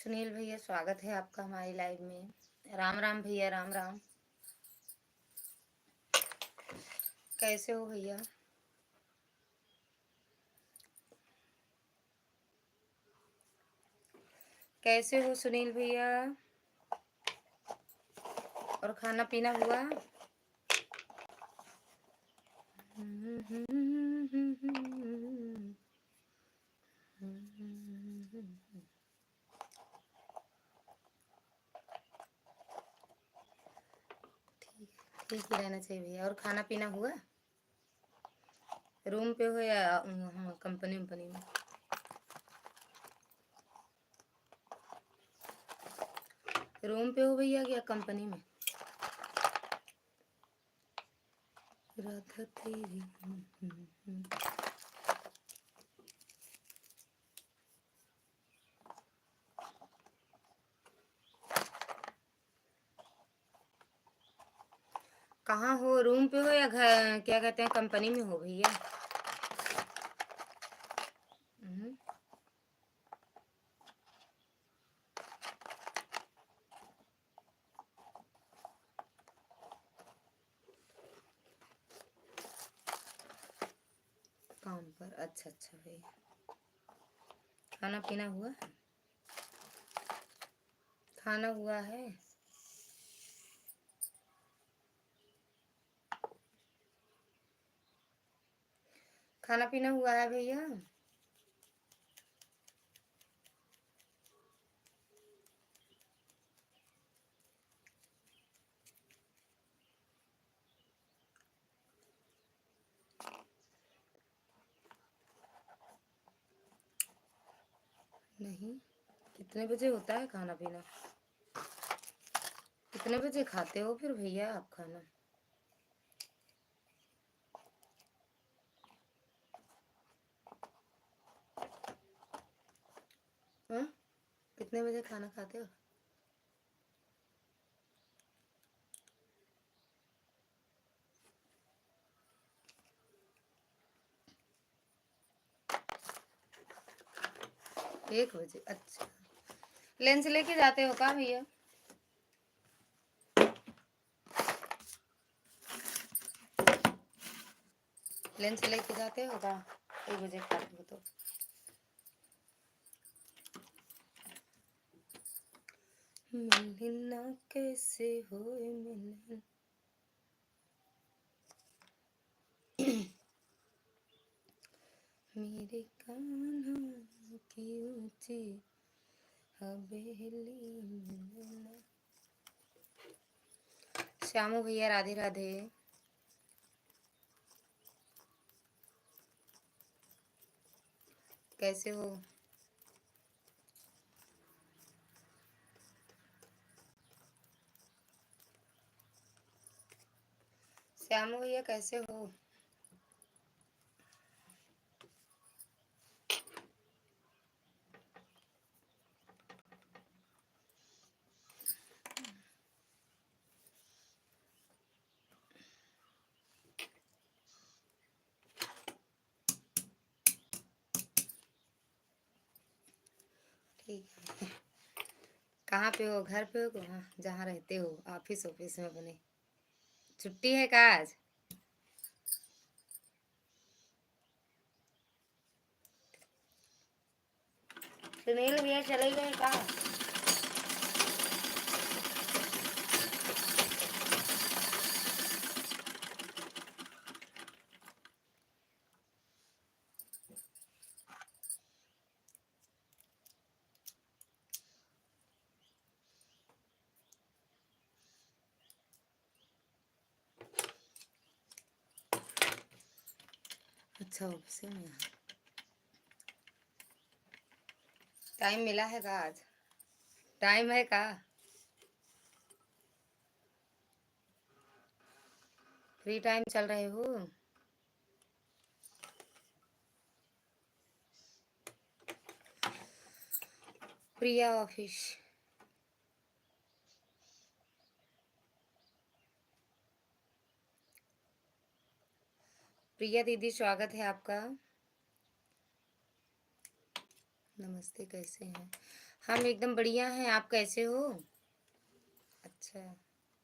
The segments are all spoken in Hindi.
सुनील भैया, स्वागत है आपका हमारी लाइव में। राम राम भैया, राम राम। कैसे हो भैया? कैसे हो सुनील भैया? और खाना पीना हुआ? ठीक ही रहना चाहिए भैया। और खाना पीना हुआ? रूम पे हो या कंपनी वंपनी में? रूम पे हो भैया या कंपनी में? राधा तेरी कहाँ हो? रूम पे हो या घर, क्या कहते हैं, कंपनी में हो भैया? काम पर। अच्छा अच्छा भैया। खाना पीना हुआ? खाना हुआ है? खाना पीना हुआ है भैया? नहीं। कितने बजे होता है खाना पीना? कितने बजे खाते हो फिर भैया आप खाना? हाँ, कितने बजे खाना खाते हो? एक बजे। अच्छा। लंच लेके जाते हो का भैया? लंच लेके जाते हो का? एक बजे खाते हो तो? मिलना कैसे होए मिलन। मेरे कान्हा की ऊंची हवेली मिलना। श्यामू भैया, राधे राधे। कैसे हो? श्यामू भैया कैसे हो? ठीक है। कहाँ पे हो? घर पे हो? कहाँ जहाँ रहते हो? ऑफिस ऑफिस में बने? छुट्टी है का आज? सुनील भैया चले गए का? अच्छा, ऑफिस में। टाइम मिला है का आज? टाइम है का? फ्री टाइम चल रहे हो? प्रिया ऑफिस। प्रिया दीदी, स्वागत है आपका। नमस्ते, कैसे हैं? हम एकदम बढ़िया हैं, आप कैसे हो? अच्छा,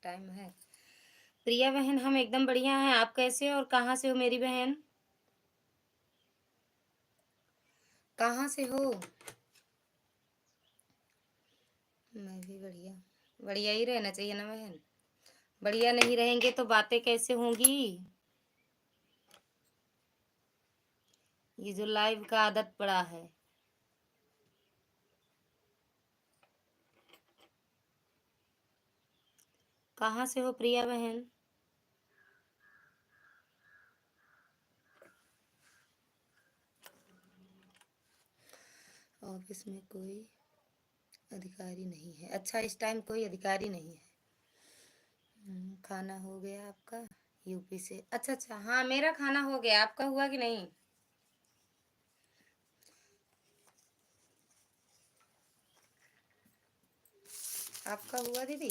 टाइम है। प्रिया बहन, हम एकदम बढ़िया हैं, आप कैसे हो और कहाँ से हो मेरी बहन? कहाँ से हो? मैं भी बढ़िया। बढ़िया ही रहना चाहिए ना बहन। बढ़िया नहीं रहेंगे तो बातें कैसे होंगी? ये जो लाइव का आदत पड़ा है। कहाँ से हो प्रिया बहन? ऑफिस में कोई अधिकारी नहीं है। अच्छा, इस टाइम कोई अधिकारी नहीं है। खाना हो गया आपका? यूपी से? अच्छा अच्छा, हाँ मेरा खाना हो गया, आपका हुआ कि नहीं? आपका हुआ दीदी?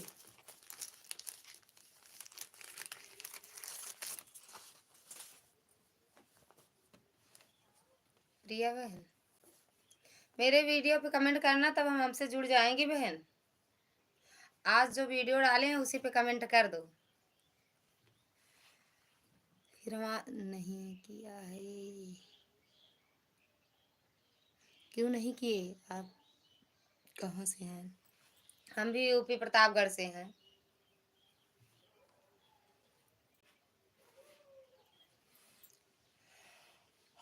प्रिया बहन, मेरे वीडियो पे कमेंट करना, तब हम हमसे जुड़ जाएंगे बहन। आज जो वीडियो डाले हैं उसी पे कमेंट कर दो। फिर हम नहीं किया है। क्यों नहीं किए आप? कहाँ से हैं? हम भी यूपी प्रतापगढ़ से हैं।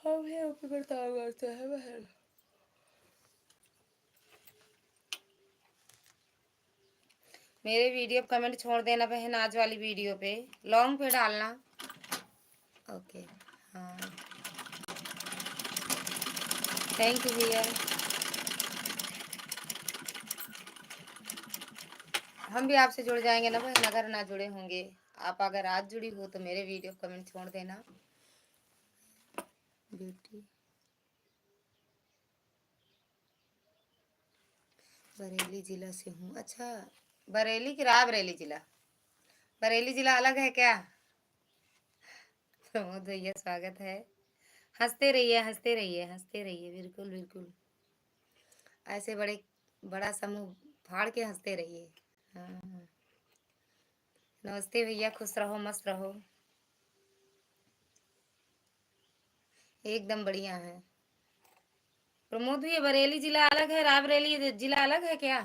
हम भी यूपी प्रतापगढ़ से हैं बहन। मेरे वीडियो पे कमेंट छोड़ देना बहन, आज वाली वीडियो पे लॉन्ग पे डालना। ओके। हाँ, थैंक यू भैया। हम भी आपसे जुड़ जाएंगे ना बहन, अगर ना जुड़े होंगे। आप अगर आज जुड़ी हो तो मेरे वीडियो पे कमेंट छोड़ देना। ब्यूटी बरेली जिला से हूँ। अच्छा, बरेली की रायबरेली जिला? बरेली जिला अलग है क्या? प्रमोद भैया स्वागत है। हंसते रहिए, हंसते रहिए, हंसते रहिए, बिल्कुल बिल्कुल। ऐसे बड़ा समूह फाड़ के हंसते रहिए। हाँ हाँ। नमस्ते भैया, खुश रहो, मस्त रहो। एकदम बढ़िया है। प्रमोद भैया, बरेली जिला अलग है, रायबरेली जिला अलग है क्या?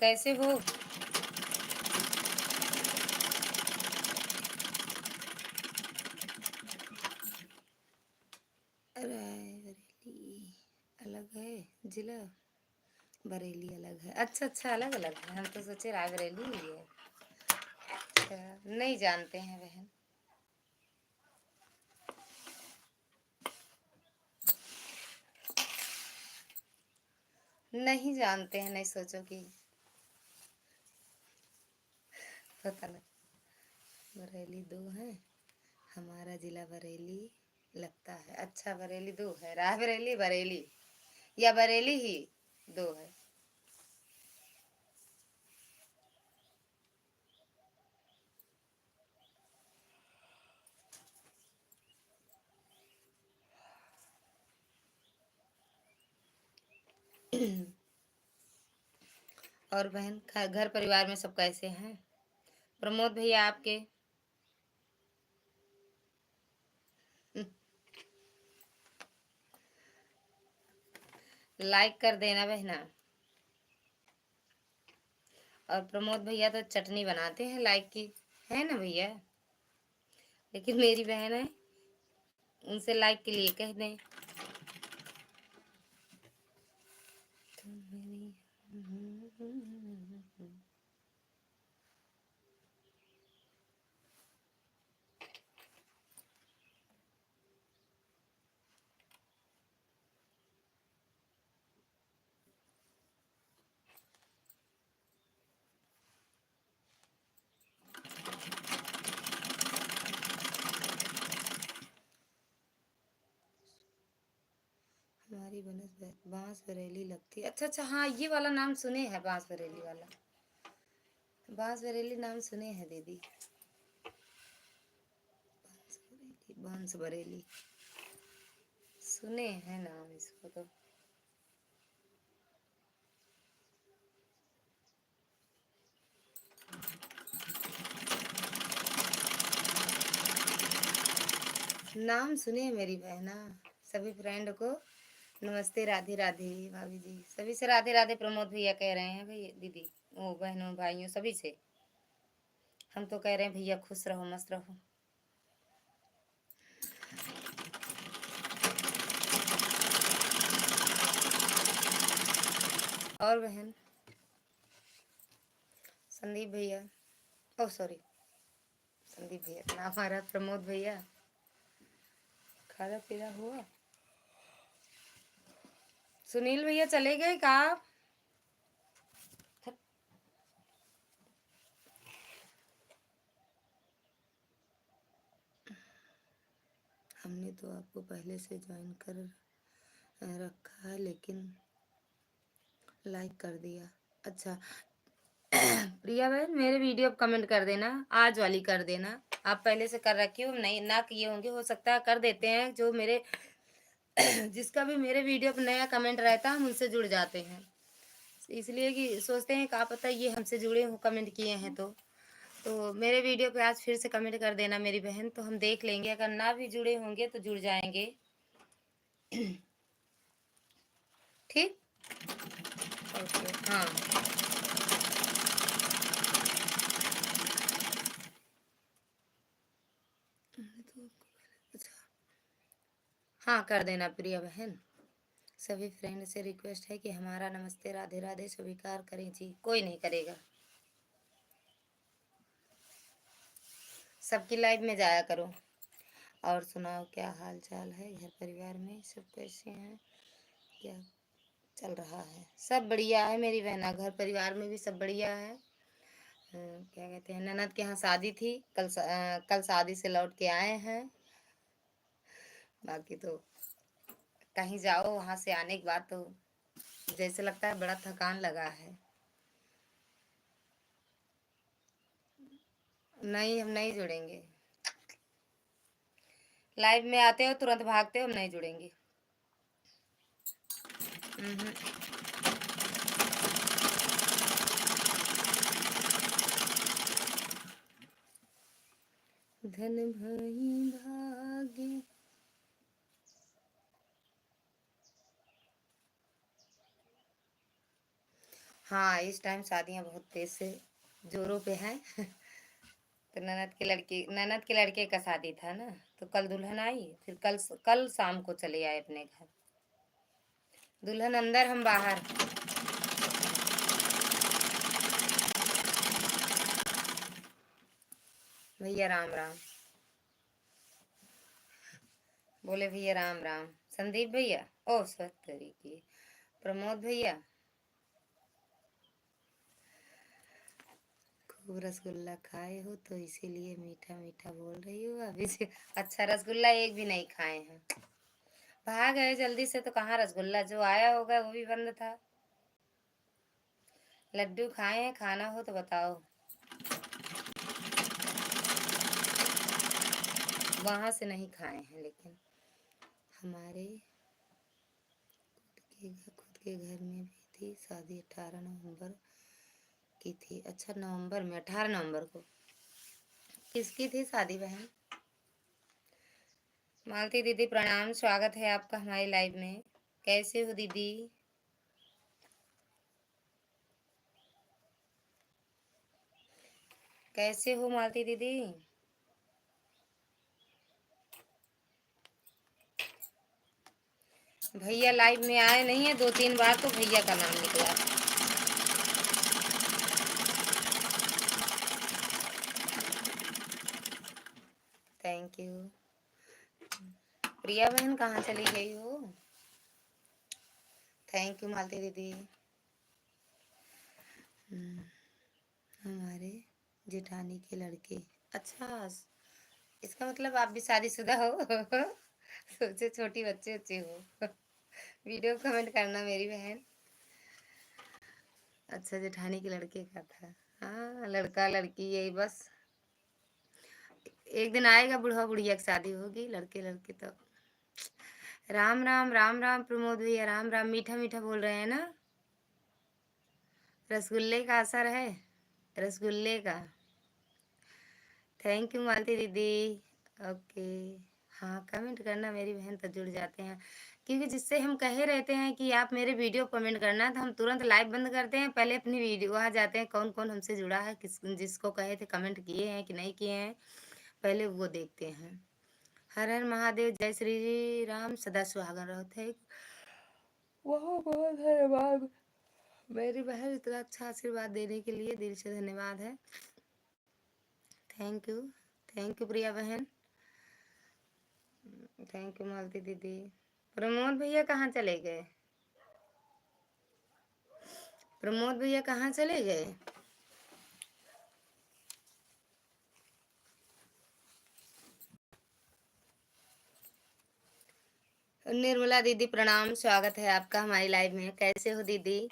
कैसे हो? रायबरेली अलग है जिला, बरेली अलग है। अच्छा अच्छा, अलग अलग है। हम तो सोचे रायबरेली ही है। अच्छा, नहीं जानते हैं बहन। नहीं जानते हैं, नहीं सोचो कि पता नहीं। बरेली दो है, हमारा जिला बरेली लगता है। अच्छा, बरेली दो है, रायबरेली बरेली या बरेली ही दो है। और बहन, घर परिवार में सब कैसे हैं? प्रमोद भैया आपके? लाइक कर देना बहना। और प्रमोद भैया तो चटनी बनाते हैं लाइक की, है ना भैया? लेकिन मेरी बहन है, उनसे लाइक के लिए कह दें। हमारी बांस बरेली लगती है। अच्छा अच्छा, हाँ ये वाला नाम सुने हैं, बांस बरेली वाला। बांस बरेली नाम सुने हैं दीदी। बांस बरेली, बांस बरेली। सुने हैं नाम इसको तो। नाम सुने मेरी बहना। सभी फ्रेंड को नमस्ते, राधे राधे भाभी जी, सभी से राधे राधे। प्रमोद भैया कह रहे हैं भाई दीदी, ओ बहनों भाइयों सभी से। हम तो कह रहे हैं भैया खुश रहो मस्त रहो। और बहन संदीप भैया, ओ सॉरी संदीप भैया नाम हमारा प्रमोद भैया। खाना पीना हुआ? सुनील भैया चले गए का? हमने तो आपको पहले से ज्वाइन कर रखा है लेकिन लाइक कर दिया। अच्छा प्रिया बहन मेरे वीडियो पे कमेंट कर देना, आज वाली कर देना। आप पहले से कर रखी हो, नहीं ना किए होंगे, हो सकता है कर देते हैं। जो मेरे जिसका भी मेरे वीडियो पे नया कमेंट रहता है हम उनसे जुड़ जाते हैं, इसलिए कि सोचते हैं क्या पता ये हमसे जुड़े हो कमेंट किए हैं। तो मेरे वीडियो पे आज फिर से कमेंट कर देना मेरी बहन, तो हम देख लेंगे। अगर ना भी जुड़े होंगे तो जुड़ जाएंगे। ठीक ओके हाँ। हाँ कर देना प्रिया बहन। सभी फ्रेंड से रिक्वेस्ट है कि हमारा नमस्ते राधे राधे स्वीकार करें जी। कोई नहीं करेगा, सबकी लाइव में जाया करो। और सुनाओ क्या हाल चाल है, घर परिवार में सब कैसे हैं, क्या चल रहा है? सब बढ़िया है मेरी बहना, घर परिवार में भी सब बढ़िया है। क्या कहते हैं, ननद के यहाँ शादी थी कल शादी से लौट के आए हैं। बाकी तो कहीं जाओ वहां से आने के बाद तो जैसे लगता है बड़ा थकान लगा है। नहीं हम नहीं जुड़ेंगे, लाइव में आते हो तुरंत भागते हो, हम नहीं जुड़ेंगे। धन भई भाग्य। हाँ इस टाइम शादियां बहुत तेज से जोरों पे हैं। तो ननद के लड़के का शादी था ना, तो कल दुल्हन आई, फिर कल शाम को चले आए अपने घर। दुल्हन अंदर हम बाहर। भैया राम राम। बोले भैया राम राम। संदीप भैया, ओ सत्तरी की प्रमोद भैया, खूब रसगुल्ला खाए हो तो इसीलिए मीठा मीठा बोल रही हो अभी से। अच्छा रसगुल्ला एक भी नहीं खाए हैं, भाग गए जल्दी से। तो कहाँ रसगुल्ला, जो आया होगा वो भी बंद था। लड्डू खाए हैं, खाना हो तो बताओ। वहां से नहीं खाए हैं लेकिन हमारे खुद के घर में भी थी शादी, 18 नवंबर की थी। अच्छा नवंबर में, 18 नवंबर को किसकी थी शादी बहन? मालती दीदी प्रणाम, स्वागत है आपका हमारी लाइव में। कैसे हो दीदी? कैसे हो मालती दीदी? भैया लाइव में आए नहीं है, 2-3 बार तो भैया का नाम निकला। Thank you. प्रिया बहन कहाँ चली गई हो? थैंक यू मालती दीदी। हमारे जेठानी के लड़के। अच्छा इसका मतलब आप भी शादीशुदा हो? सोचे छोटी बच्चे बच्चे हो। वीडियो कमेंट करना मेरी बहन। अच्छा जेठानी के लड़के का था। हाँ लड़का लड़की यही बस, एक दिन आएगा बुढ़वा बुढ़िया की शादी होगी, लड़के लड़के तो राम राम राम राम प्रमोद भैया, राम राम। मीठा मीठा बोल रहे हैं ना? रसगुल्ले का असर है, रसगुल्ले का। थैंक यू मालती दीदी। ओके। हाँ, कमेंट करना मेरी बहन, तो जुड़ जाते हैं। क्योंकि जिससे हम कहे रहते हैं कि आप मेरे वीडियो कमेंट करना, तो हम तुरंत लाइव बंद करते हैं, पहले अपनी वीडियो वहाँ जाते हैं, कौन कौन हमसे जुड़ा है, किस जिसको कहे थे कमेंट किए हैं कि नहीं किए हैं, पहले वो देखते हैं। हर हर महादेव, जय श्री राम, सदा सुहागन रहो। थे बहुत बहुत धन्यवाद मेरी बहन, इतना अच्छा आशीर्वाद देने के लिए दिल से धन्यवाद है। थैंक यू, थैंक यू प्रिया बहन, थैंक यू मालती दीदी। प्रमोद भैया कहाँ चले गए? प्रमोद भैया कहाँ चले गए? निर्मला दीदी प्रणाम, स्वागत है आपका हमारी लाइव में। कैसे हो दीदी?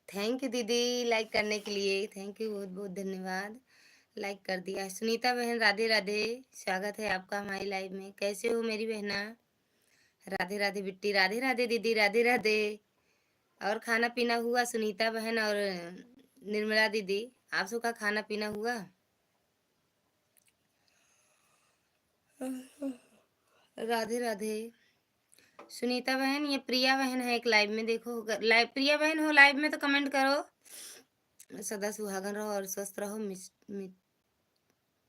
थैंक यू दीदी लाइक करने के लिए, थैंक यू, बहुत बहुत धन्यवाद। लाइक कर दिया। सुनीता बहन राधे राधे, स्वागत है आपका हमारी लाइव में। कैसे हो मेरी बहना? राधे राधे बिट्टी, राधे राधे दीदी, राधे राधे। और खाना पीना हुआ सुनीता बहन और निर्मला दीदी? आप सबका खाना पीना हुआ? राधे राधे। सुनीता बहन, ये प्रिया बहन है एक लाइव में, देखो लाइव प्रिया बहन हो लाइव में तो कमेंट करो। सदा सुहागन रहो और स्वस्थ रहो।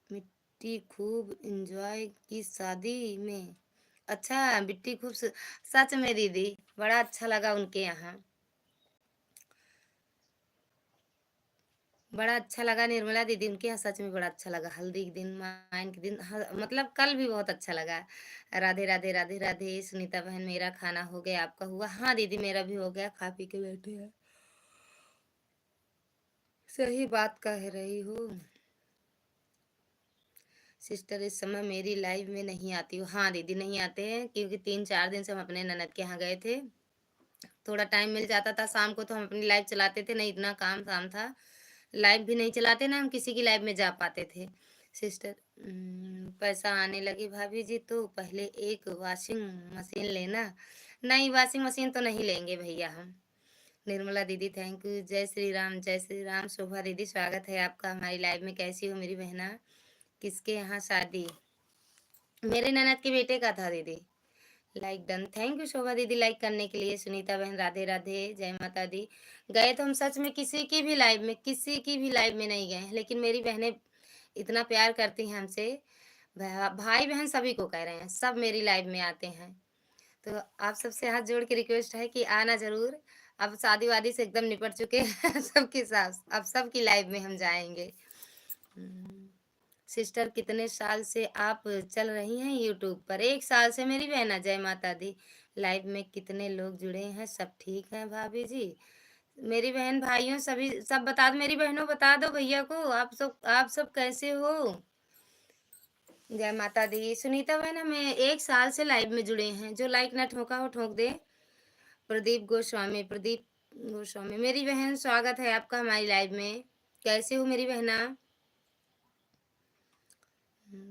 मिट्टी खूब एंजॉय की शादी में। अच्छा, बिट्टी खूब सच में दीदी बड़ा अच्छा लगा उनके यहाँ, बड़ा अच्छा लगा निर्मला दीदी, उनके यहाँ सच में बड़ा अच्छा लगा। हल्दी के दिन, मायन के दिन, मतलब कल भी बहुत अच्छा लगा। राधे राधे राधे राधे। सुनीता बहन, मेरा खाना हो गया, आपका हुआ? हाँ दीदी, मेरा भी हो गया, खा पी के बैठे हैं। सही बात कह रही हो सिस्टर, इस समय मेरी लाइव में नहीं आती हो। हाँ दीदी, नहीं आते हैं, क्योंकि 3-4 दिन से हम अपने ननद के यहाँ गए थे। थोड़ा टाइम मिल जाता था शाम को तो हम अपनी लाइव चलाते थे, नहीं इतना काम शाम था, लाइव भी नहीं चलाते ना, हम किसी की लाइव में जा पाते थे। सिस्टर, पैसा आने लगी भाभी जी, तो पहले एक वॉशिंग मशीन लेना। नहीं, वॉशिंग मशीन तो नहीं लेंगे भैया हम। निर्मला दीदी थैंक यू, जय श्री राम, जय श्री राम। शोभा दीदी स्वागत है आपका हमारी लाइव में। कैसी हो मेरी बहना? किसके यहाँ शादी? मेरे ननद के बेटे का था दीदी। लाइक डन, थैंक यू शोभा दीदी लाइक करने के लिए। सुनीता बहन राधे राधे, जय माता दी। गए तो हम सच में किसी की भी लाइव में, किसी की भी लाइव में नहीं गए, लेकिन मेरी बहनें इतना प्यार करती हैं हमसे, भाई बहन सभी को कह रहे हैं, सब मेरी लाइव में आते हैं। तो आप सबसे हाथ जोड़ के रिक्वेस्ट है कि आना जरूर। अब शादी वादी से एकदम निपट चुके हैं सबके साथ, अब सबकी लाइव में हम जाएंगे। सिस्टर, कितने साल से आप चल रही हैं यूट्यूब पर? 1 साल से मेरी बहना, जय माता दी। लाइव में कितने लोग जुड़े हैं? सब ठीक हैं भाभी जी? मेरी बहन भाइयों सभी सब बता दो, मेरी बहनों बता दो भैया को, आप सब कैसे हो? जय माता दी। सुनीता बहन, हमें 1 साल से लाइव में जुड़े हैं, जो लाइक ना ठोका हो ठोक दे। प्रदीप गोस्वामी, प्रदीप गोस्वामी, मेरी बहन स्वागत है आपका हमारी लाइव में। कैसे हो मेरी बहना?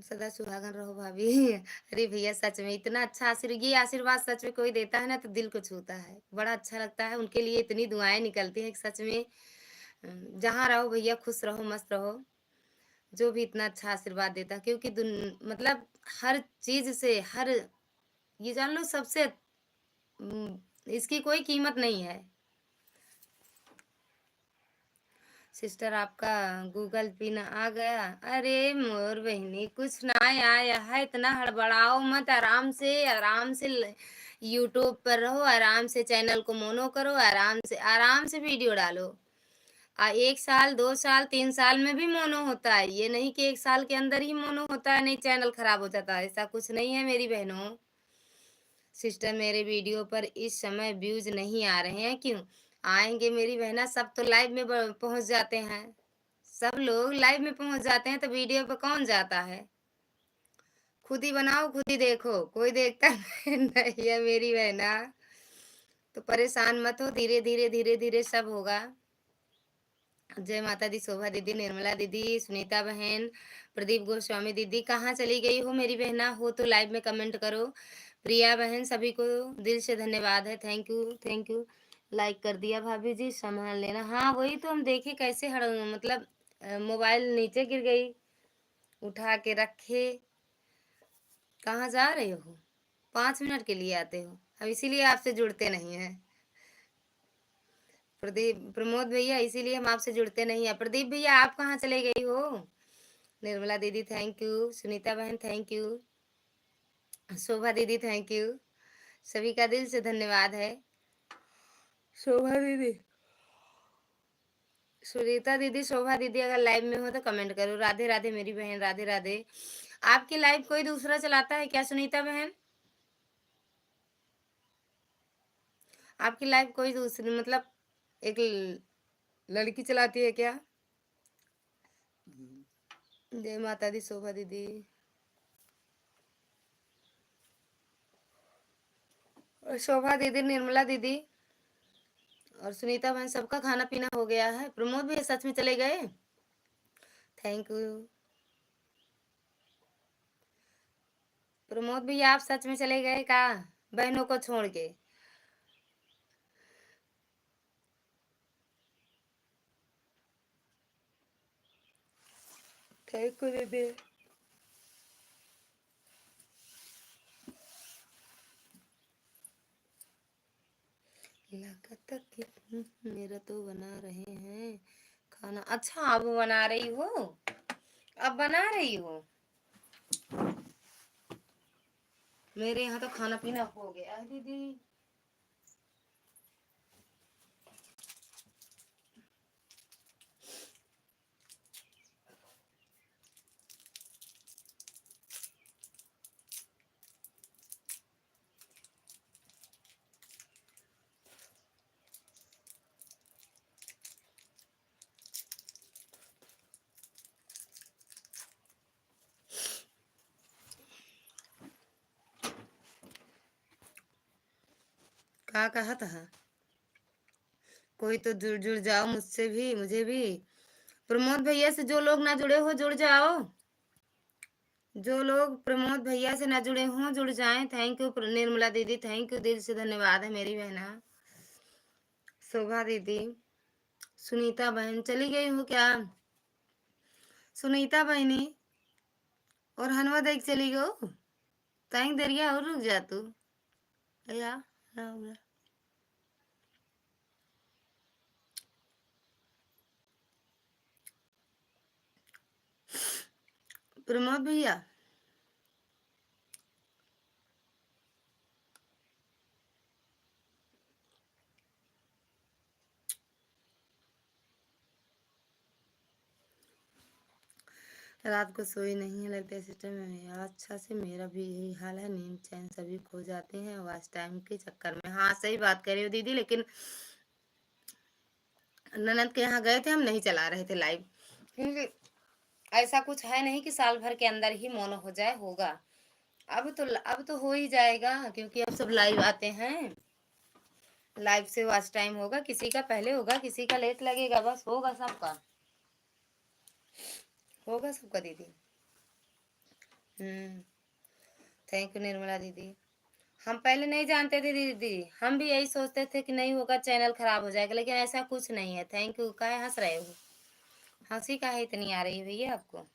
सदा सुहागन रहो भाभी अरे भैया, सच में इतना अच्छा आशीर्वाद, ये आशीर्वाद सच में कोई देता है ना तो दिल को छूता है, बड़ा अच्छा लगता है। उनके लिए इतनी दुआएं निकलती हैं कि सच में जहाँ रहो भैया खुश रहो, मस्त रहो। जो भी इतना अच्छा आशीर्वाद देता है, क्योंकि मतलब हर चीज से, हर, ये जान लो सबसे इसकी कोई कीमत नहीं है। सिस्टर, आपका गूगल पिन आ गया? अरे मोर बहनी, कुछ ना आया है, इतना हड़बड़ाओ मत, आराम से यूट्यूब पर रहो, आराम से चैनल को मोनो करो, आराम से वीडियो डालो। 1 साल, 2 साल, 3 साल में भी मोनो होता है, ये नहीं कि 1 साल के अंदर ही मोनो होता है, नहीं चैनल खराब हो जाता है, ऐसा कुछ नहीं है मेरी बहनों। सिस्टर, मेरे वीडियो पर इस समय व्यूज नहीं आ रहे हैं, क्यों? आएंगे मेरी बहना, सब तो लाइव में पहुंच जाते हैं, सब लोग लाइव में पहुंच जाते हैं, तो वीडियो पे कौन जाता है? खुद ही बनाओ, खुद ही देखो, कोई देखता नहीं है मेरी बहना। तो परेशान मत हो, धीरे धीरे धीरे धीरे सब होगा। जय माता दी। शोभा दीदी, निर्मला दीदी, सुनीता बहन, प्रदीप गोस्वामी दीदी, कहाँ चली गई हो मेरी बहना? हो तो लाइव में कमेंट करो। प्रिया बहन, सभी को दिल से धन्यवाद है। Thank you, thank you. Like कर दिया भाभी जी, संभाल लेना। हाँ वही तो हम देखे कैसे मतलब मोबाइल नीचे गिर गई, उठा के रखे। कहाँ जा रहे हो? 5 मिनट के लिए आते हो, हम इसीलिए आपसे जुड़ते नहीं हैं। प्रदीप, प्रमोद भैया, इसीलिए हम आपसे जुड़ते नहीं हैं। प्रदीप भैया आप कहाँ चले गई हो? निर्मला दीदी थैंक यू, सुनीता बहन थैंक यू, शोभा दीदी थैंक यू, सभी का दिल से धन्यवाद है। शोभा दीदी, सुनीता दीदी, शोभा दीदी, अगर लाइव में हो तो कमेंट करो। राधे राधे मेरी बहन, राधे राधे। आपकी लाइव कोई दूसरा चलाता है क्या सुनीता बहन? आपकी लाइव कोई दूसरी मतलब एक लड़की चलाती है क्या? जय माता दी शोभा दीदी और शोभा दीदी, निर्मला दीदी और सुनीता बहन, सबका खाना पीना हो गया है। प्रमोद भी सच में चले गए? थैंक यू प्रमोद भैया, आप सच में चले गए का बहनों को छोड़ के? थैंक यू दीदी। लगता कि मेरा तो बना रहे हैं खाना। अच्छा अब बना रही हो? अब बना रही हो? मेरे यहाँ तो खाना पीना हो गया है दीदी। क्या कहा था? कोई तो जुड़ जुड़ जाओ मुझसे भी, मुझे भी। प्रमोद भैया से जो लोग ना जुड़े हो जुड़ जाओ। जो लोग प्रमोद भैया से ना जुड़े हों जुड़ जाएं। थैंक यू निर्मला दीदी, थैंक यू, दिल से धन्यवाद है मेरी बहना। शोभा दीदी, सुनीता बहन चली गई हो क्या? सुनीता बहनी और हनवा देख चली गो। तैंक दरिया और रुक जा तू। या प्रमोद भैया, रात को सोई नहीं है लगता है सिस्टम में। अच्छा से मेरा भी यही हाल है, नींद चैन सभी खो जाते हैं आवाज टाइम के चक्कर में। हाँ सही बात कह रही हो दीदी, लेकिन ननद के यहाँ गए थे, हम नहीं चला रहे थे लाइव, क्योंकि ऐसा कुछ है नहीं कि साल भर के अंदर ही मोनो हो जाए। होगा अब तो हो ही जाएगा, क्योंकि अब सब लाइव आते हैं। लाइव से वॉच टाइम होगा, किसी का पहले होगा किसी का लेट लगेगा, बस होगा सबका, होगा सबका दीदी। हम्म, थैंक यू निर्मला दीदी। हम पहले नहीं जानते थे दीदी, हम भी यही सोचते थे कि नहीं होगा, चैनल खराब हो जाएगा, लेकिन ऐसा कुछ नहीं है। Thank you. काहे हंस रहे हो? हंसी काहे इतनी आ रही है भैया आपको?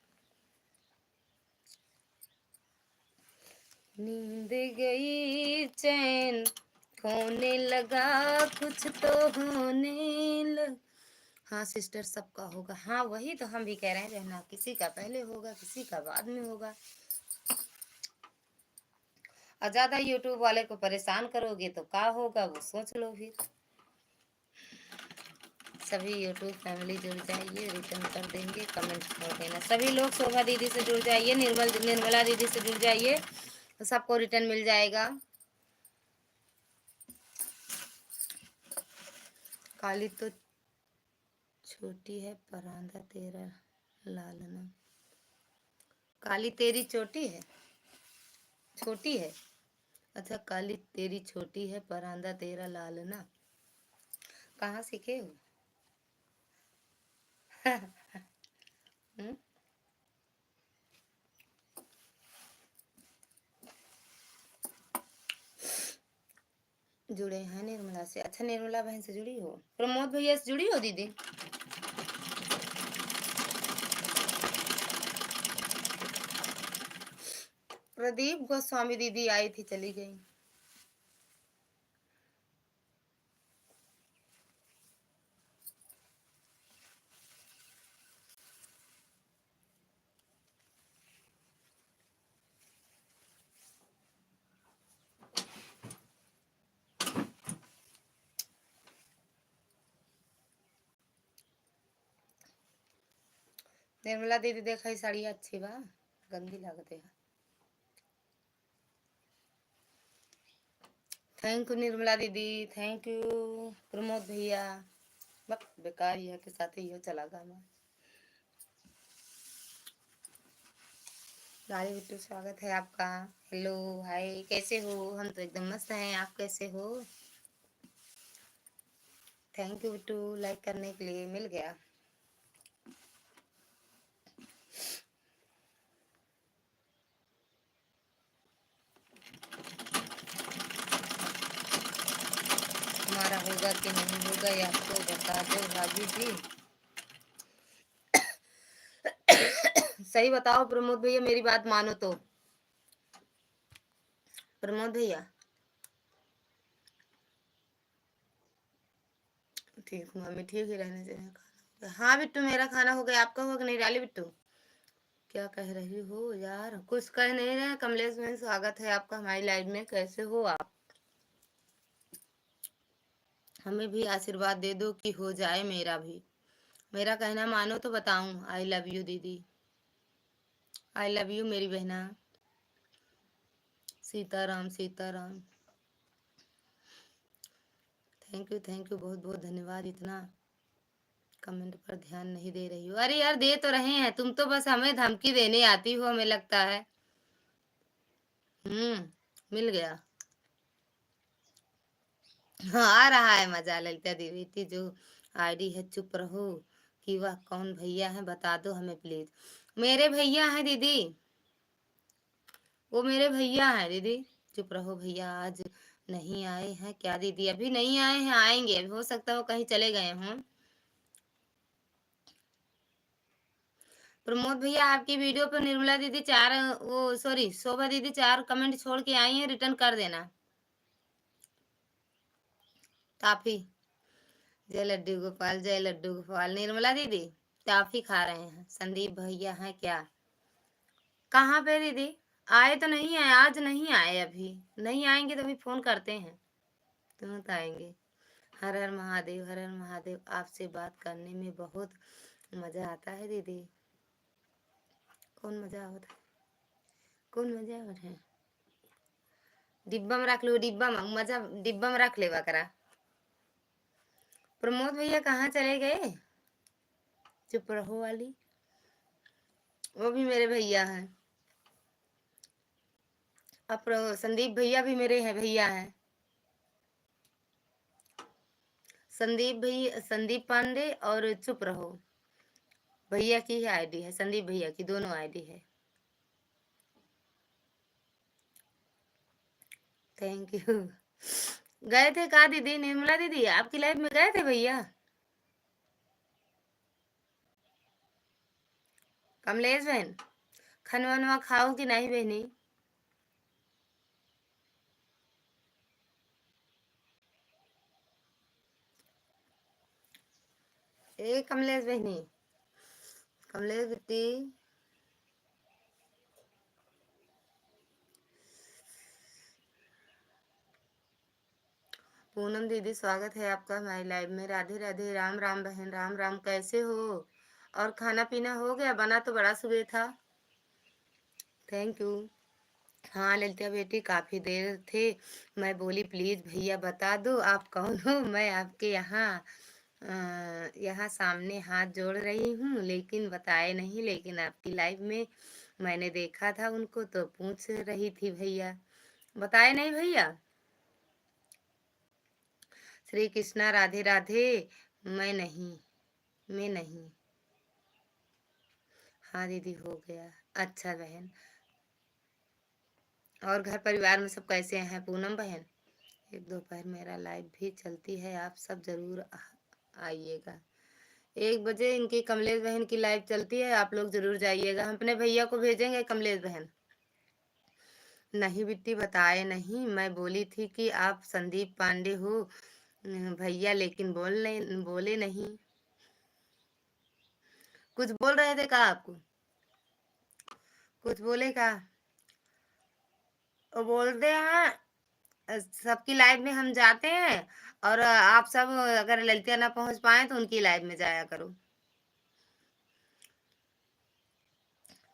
नींद गई चैन होने लगा, कुछ तो होने लग। हाँ सिस्टर, सबका होगा। हाँ वही तो हम भी कह रहे हैं रहना, किसी का पहले होगा किसी का बाद में होगा। और ज्यादा यूट्यूब वाले को परेशान करोगे तो क्या होगा वो सोच लो फिर। सभी यूट्यूब फैमिली जुड़ जाइए, रिटर्न कर देंगे, कमेंट छोड़ देना। सभी लोग शोभा दीदी से जुड़ जाइए, निर्मला दीदी से जुड़ जाइए, तो सबको रिटर्न मिल जाएगा। काली तो छोटी है परांधा तेरा लालना। काली तेरी चोटी है, छोटी है। अच्छा, काली तेरी छोटी है परांधा तेरा लालना। कहाँ सीखे हो? हम्म? जुड़े हैं निर्मला से। अच्छा, निर्मला बहन से जुड़ी हो, प्रमोद भैया से जुड़ी हो दीदी? प्रदीप गोस्वामी दीदी आई थी, चली गई। निर्मला दीदी देखा साड़ी अच्छी बा, गंदी लागते है। थैंक यू निर्मला दीदी, थैंक यू प्रमोद भैया। बस बेकार ही है के साथ ही हो चला गाना। गाड़ी बिट्टू स्वागत है आपका। हेलो हाय, कैसे हो? हम तो एकदम मस्त हैं, आप कैसे हो? थैंक यू बिट्टू, लाइक करने के लिए मिल गया। हमारा होगा कि नहीं होगा ये आपको बता दो भाभी जी। सही बताओ प्रमोद भैया, मेरी बात मानो तो। प्रमोद भैया ठीक हूँ, मम्मी ठीक ही रहने चाहिए। हाँ बिट्टू, मेरा खाना हो गया, आपका हो गया नहीं? डाली बिट्टू, क्या कह रही हो यार? कुछ कह नहीं रहे। कमलेश बहन स्वागत है आपका हमारी लाइव में, कैसे हो आप? हमें भी आशीर्वाद दे दो कि हो जाए मेरा भी। मेरा कहना मानो तो बताऊं, आई लव यू दीदी, आई लव यू मेरी बहना। सीताराम सीताराम, थैंक यू बहुत बहुत धन्यवाद। इतना कमेंट पर ध्यान नहीं दे रही हो? अरे यार दे तो रहे हैं, तुम तो बस हमें धमकी देने आती हो, हमें लगता है। मिल गया। हाँ आ रहा है मजा। ललिता देवी जो आईडी है, चुप रहो कि वह कौन भैया है बता दो हमें प्लीज। मेरे भैया हैं दीदी, वो मेरे भैया हैं दीदी। चुप रहो भैया, आज नहीं आए हैं क्या दीदी? अभी नहीं आए हैं, आएंगे। अभी हो सकता है वो कहीं चले गए हों। प्रमोद भैया आपकी वीडियो पर निर्मला दीदी शोभा दीदी 4 कमेंट छोड़ के आई हैं, रिटर्न कर देना। टाफी, जय लड्डू गोपाल, जय लड्डू गोपाल। निर्मला दीदी टाफी खा रहे हैं। संदीप भैया हैं क्या? कहाँ पे दीदी? आए तो नहीं आए, आज नहीं आए, अभी नहीं आएंगे तो अभी फोन करते हैं, तुरंत आएंगे। हर हर महादेव, हर हर महादेव। आपसे बात करने में बहुत मजा आता है दीदी। कौन मजा होता है? कौन मजा होता है? डिब्बा में रख लो, डिब्बा में मजा, डिब्बा में रख लेवा करा। प्रमोद भैया कहाँ चले गए? चुप रहो वाली, वो भी मेरे भैया हैं। अब संदीप भैया भी मेरे हैं, भैया हैं। संदीप पांडे और चुप रहो भैया की ही आईडी है, संदीप भैया की दोनों आईडी है। Thank you. गए थे कहा दीदी? निर्मला दीदी आपकी लाइफ में गए थे भैया? कमलेश बहन खनवनवा खाओ कि नहीं बहनी? ए कमलेश बहनी, कमलेश बेटी, पूनम दीदी स्वागत है आपका हमारी लाइव में। राधे राधे, राम राम बहन, राम राम। कैसे हो? और खाना पीना हो गया? बना तो बड़ा सुबह था। Thank you. हाँ ललिता बेटी, काफी देर थे, मैं बोली प्लीज भैया बता दो आप कौन हो। मैं आपके यहाँ सामने हाथ जोड़ रही हूँ, लेकिन बताए नहीं। लेकिन आपकी लाइव में मैंने देखा था उनको, तो पूछ रही थी भैया, बताए नहीं भैया। श्री कृष्णा, राधे राधे। मैं नहीं। हाँ दीदी हो गया। अच्छा बहन, और घर परिवार में सब कैसे हैं पूनम बहन? एक दोपहर मेरा लाइव भी चलती है, आप सब जरूर आइएगा। 1 बजे इनकी कमलेश बहन की लाइव चलती है, आप लोग जरूर जाइएगा। हम अपने भैया को भेजेंगे कमलेश बहन। नहीं बिट्टी बताए नहीं, मैं बोली थी कि आप संदीप पांडे हो भैया, लेकिन बोले नहीं। कुछ बोल रहे थे का आपको? कुछ बोले का? वो बोलते हैं सबकी लाइव में हम जाते हैं, और आप सब अगर ललितिया ना पहुंच पाए तो उनकी लाइव में जाया करो।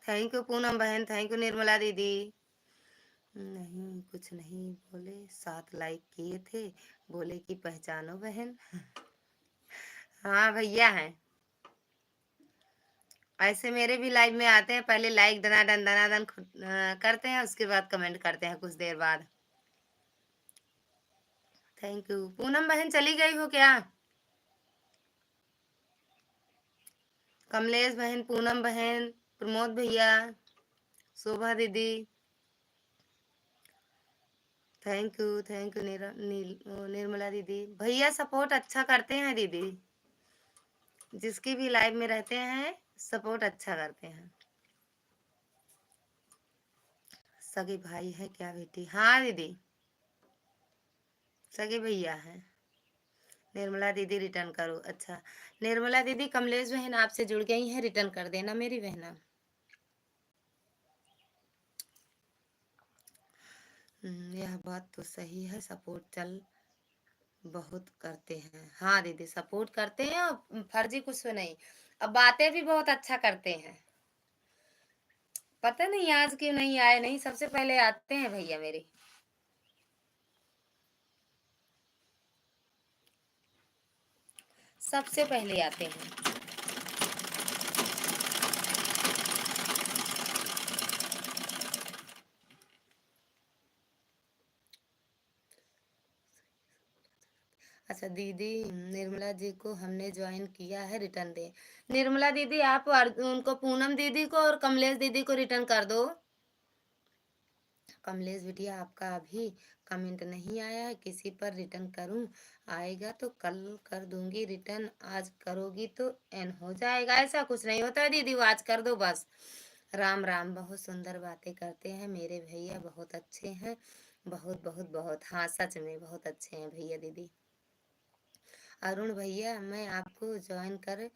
थैंक यू पूनम बहन, थैंक यू निर्मला दीदी। नहीं कुछ नहीं बोले, 7 लाइक किए थे, बोले कि पहचानो बहन। हाँ भैया हैं, ऐसे मेरे भी लाइव में आते हैं, पहले लाइक दनादन दनादन करते हैं, उसके बाद कमेंट करते हैं कुछ देर बाद। Thank you. पूनम बहन चली गई हो क्या? कमलेश बहन, पूनम बहन, प्रमोद भैया, शोभा दीदी, थैंक यू निर्मला दीदी। भैया सपोर्ट अच्छा करते हैं दीदी, जिसकी भी लाइव में रहते हैं सपोर्ट अच्छा करते हैं। सगे भाई है क्या बेटी? हाँ दीदी, सगे भैया हैं। निर्मला दीदी रिटर्न करो। अच्छा निर्मला दीदी, कमलेश बहन आपसे जुड़ गई हैं, रिटर्न कर देना मेरी बहना। यह बात तो सही है, सपोर्ट चल बहुत करते हैं। हाँ दीदी सपोर्ट करते हैं, और फर्जी कुछ नहीं, अब बातें भी बहुत अच्छा करते हैं। पता नहीं आज क्यों नहीं आए, नहीं सबसे पहले आते हैं भैया मेरे। सबसे पहले आते हैं। अच्छा दीदी, निर्मला जी को हमने ज्वाइन किया है, रिटर्न दे। निर्मला दीदी आप उनको पूनम दीदी को और कमलेश दीदी को रिटर्न कर दो। कमलेश बिटिया आपका अभी कमेंट नहीं आया है, किसी पर रिटर्न करूं? आएगा तो कल कर दूंगी रिटर्न, आज करोगी तो एन हो जाएगा। ऐसा कुछ नहीं होता है दीदी, वो आज कर दो बस। राम राम, बहुत सुंदर बातें करते हैं मेरे भैया, बहुत अच्छे हैं, बहुत बहुत बहुत। हाँ सच में बहुत अच्छे हैं भैया दीदी। अरुण भैया मैं आपको ज्वाइन कर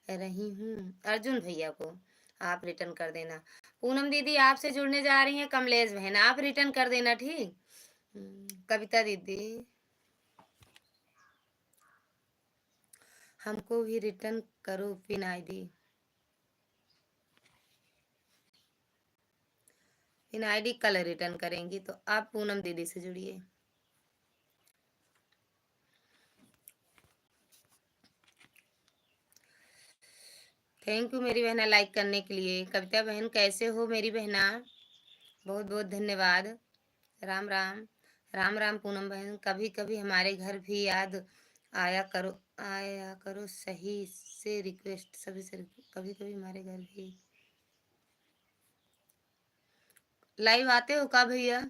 रही हूँ, अर्जुन भैया को आप रिटर्न कर देना। पूनम दीदी आपसे जुड़ने जा रही हैं, कमलेश बहन आप रिटर्न कर देना ठीक। कविता दीदी हमको भी रिटर्न करो पिन आईडी। पिन आईडी कल रिटर्न करेंगी, तो आप पूनम दीदी से जुड़िए। थैंक यू मेरी बहना लाइक करने के लिए। कविता बहन कैसे हो मेरी बहना? बहुत बहुत धन्यवाद। राम राम। राम राम पूनम बहन, कभी कभी हमारे घर भी याद आया करो सही से रिक्वेस्ट सभी से, कभी कभी हमारे घर भी लाइव आते हो का भैया?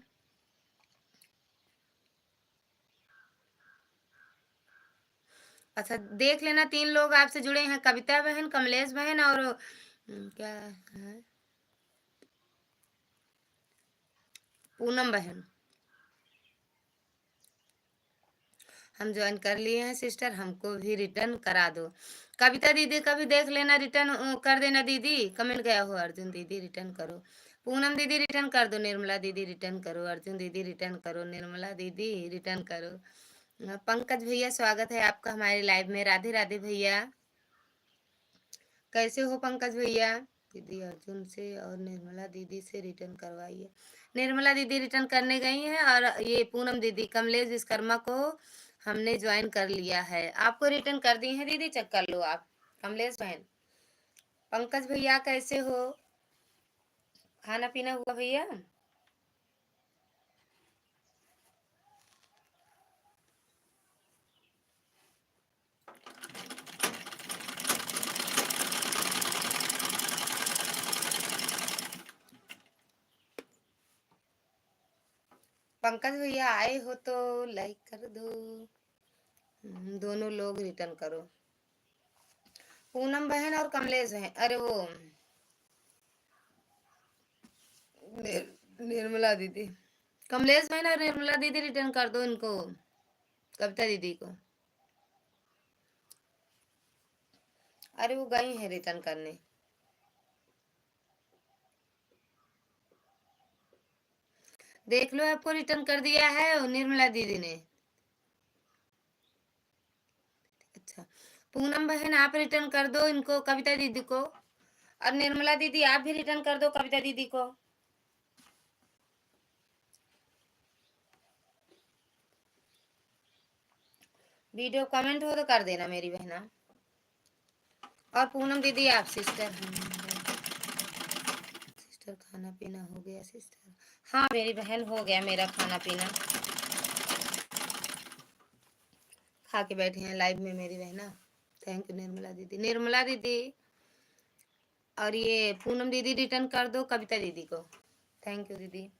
अच्छा देख लेना, 3 लोग आपसे जुड़े हैं, कविता बहन, कमलेश बहन और क्या है, पूनम बहन। हम ज्वाइन कर लिए हैं सिस्टर, हमको भी रिटर्न करा दो। कविता दीदी का भी देख लेना, रिटर्न कर देना दीदी। कमेंट गया हो अर्जुन दीदी रिटर्न करो, पूनम दीदी रिटर्न कर दो, निर्मला दीदी रिटर्न करो, अर्जुन दीदी रिटर्न करो, निर्मला दीदी रिटर्न करो। पंकज भैया स्वागत है आपका हमारे लाइव में। राधे राधे भैया, कैसे हो पंकज भैया? दीदी अर्जुन से और निर्मला दीदी से रिटर्न करवाइए। निर्मला दीदी रिटर्न करने गई हैं, और ये पूनम दीदी कमलेश विश्वकर्मा को हमने ज्वाइन कर लिया है, आपको रिटर्न कर दी है दीदी, चेक कर लो आप। कमलेश बहन, पंकज भैया कैसे हो? खाना पीना हुआ भैया? पंकज भैया आए हो तो लाइक कर दो। दोनों लोग रिटर्न करो। पूनम बहन और कमलेश बहन, अरे वो निर्मला दीदी, कमलेश बहन और निर्मला दीदी रिटर्न कर दो इनको, कविता दीदी को। अरे वो गई है रिटर्न करने। देख लो, आपको रिटर्न कर दिया है और निर्मला दीदी ने। अच्छा, पूनम बहन आप रिटर्न कर दो इनको, कविता दीदी को, और निर्मला दीदी आप भी रिटर्न कर दो कविता दीदी को। वीडियो कमेंट हो तो कर देना मेरी बहना। और पूनम दीदी आप सिस्टर, सिस्टर खाना पीना हो गया सिस्टर? हाँ मेरी बहन, हो गया मेरा खाना पीना, खा के बैठे हैं लाइव में मेरी बहना। थैंक यू निर्मला दीदी, निर्मला दीदी और ये पूनम दीदी रिटर्न कर दो कविता दीदी को। थैंक यू दीदी।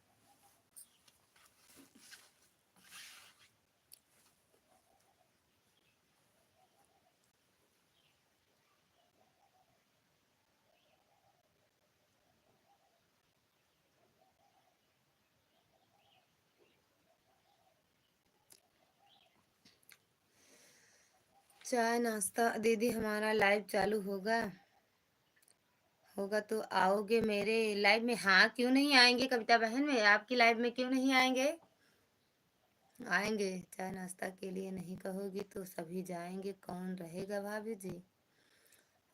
चाय नाश्ता दीदी, हमारा लाइव चालू होगा, होगा तो आओगे मेरे लाइव में? हाँ क्यों नहीं आएंगे कविता बहन, में आपकी लाइव में क्यों नहीं आएंगे, आएंगे। चाय नाश्ता के लिए नहीं कहोगी तो सभी जाएंगे, कौन रहेगा भाभी जी?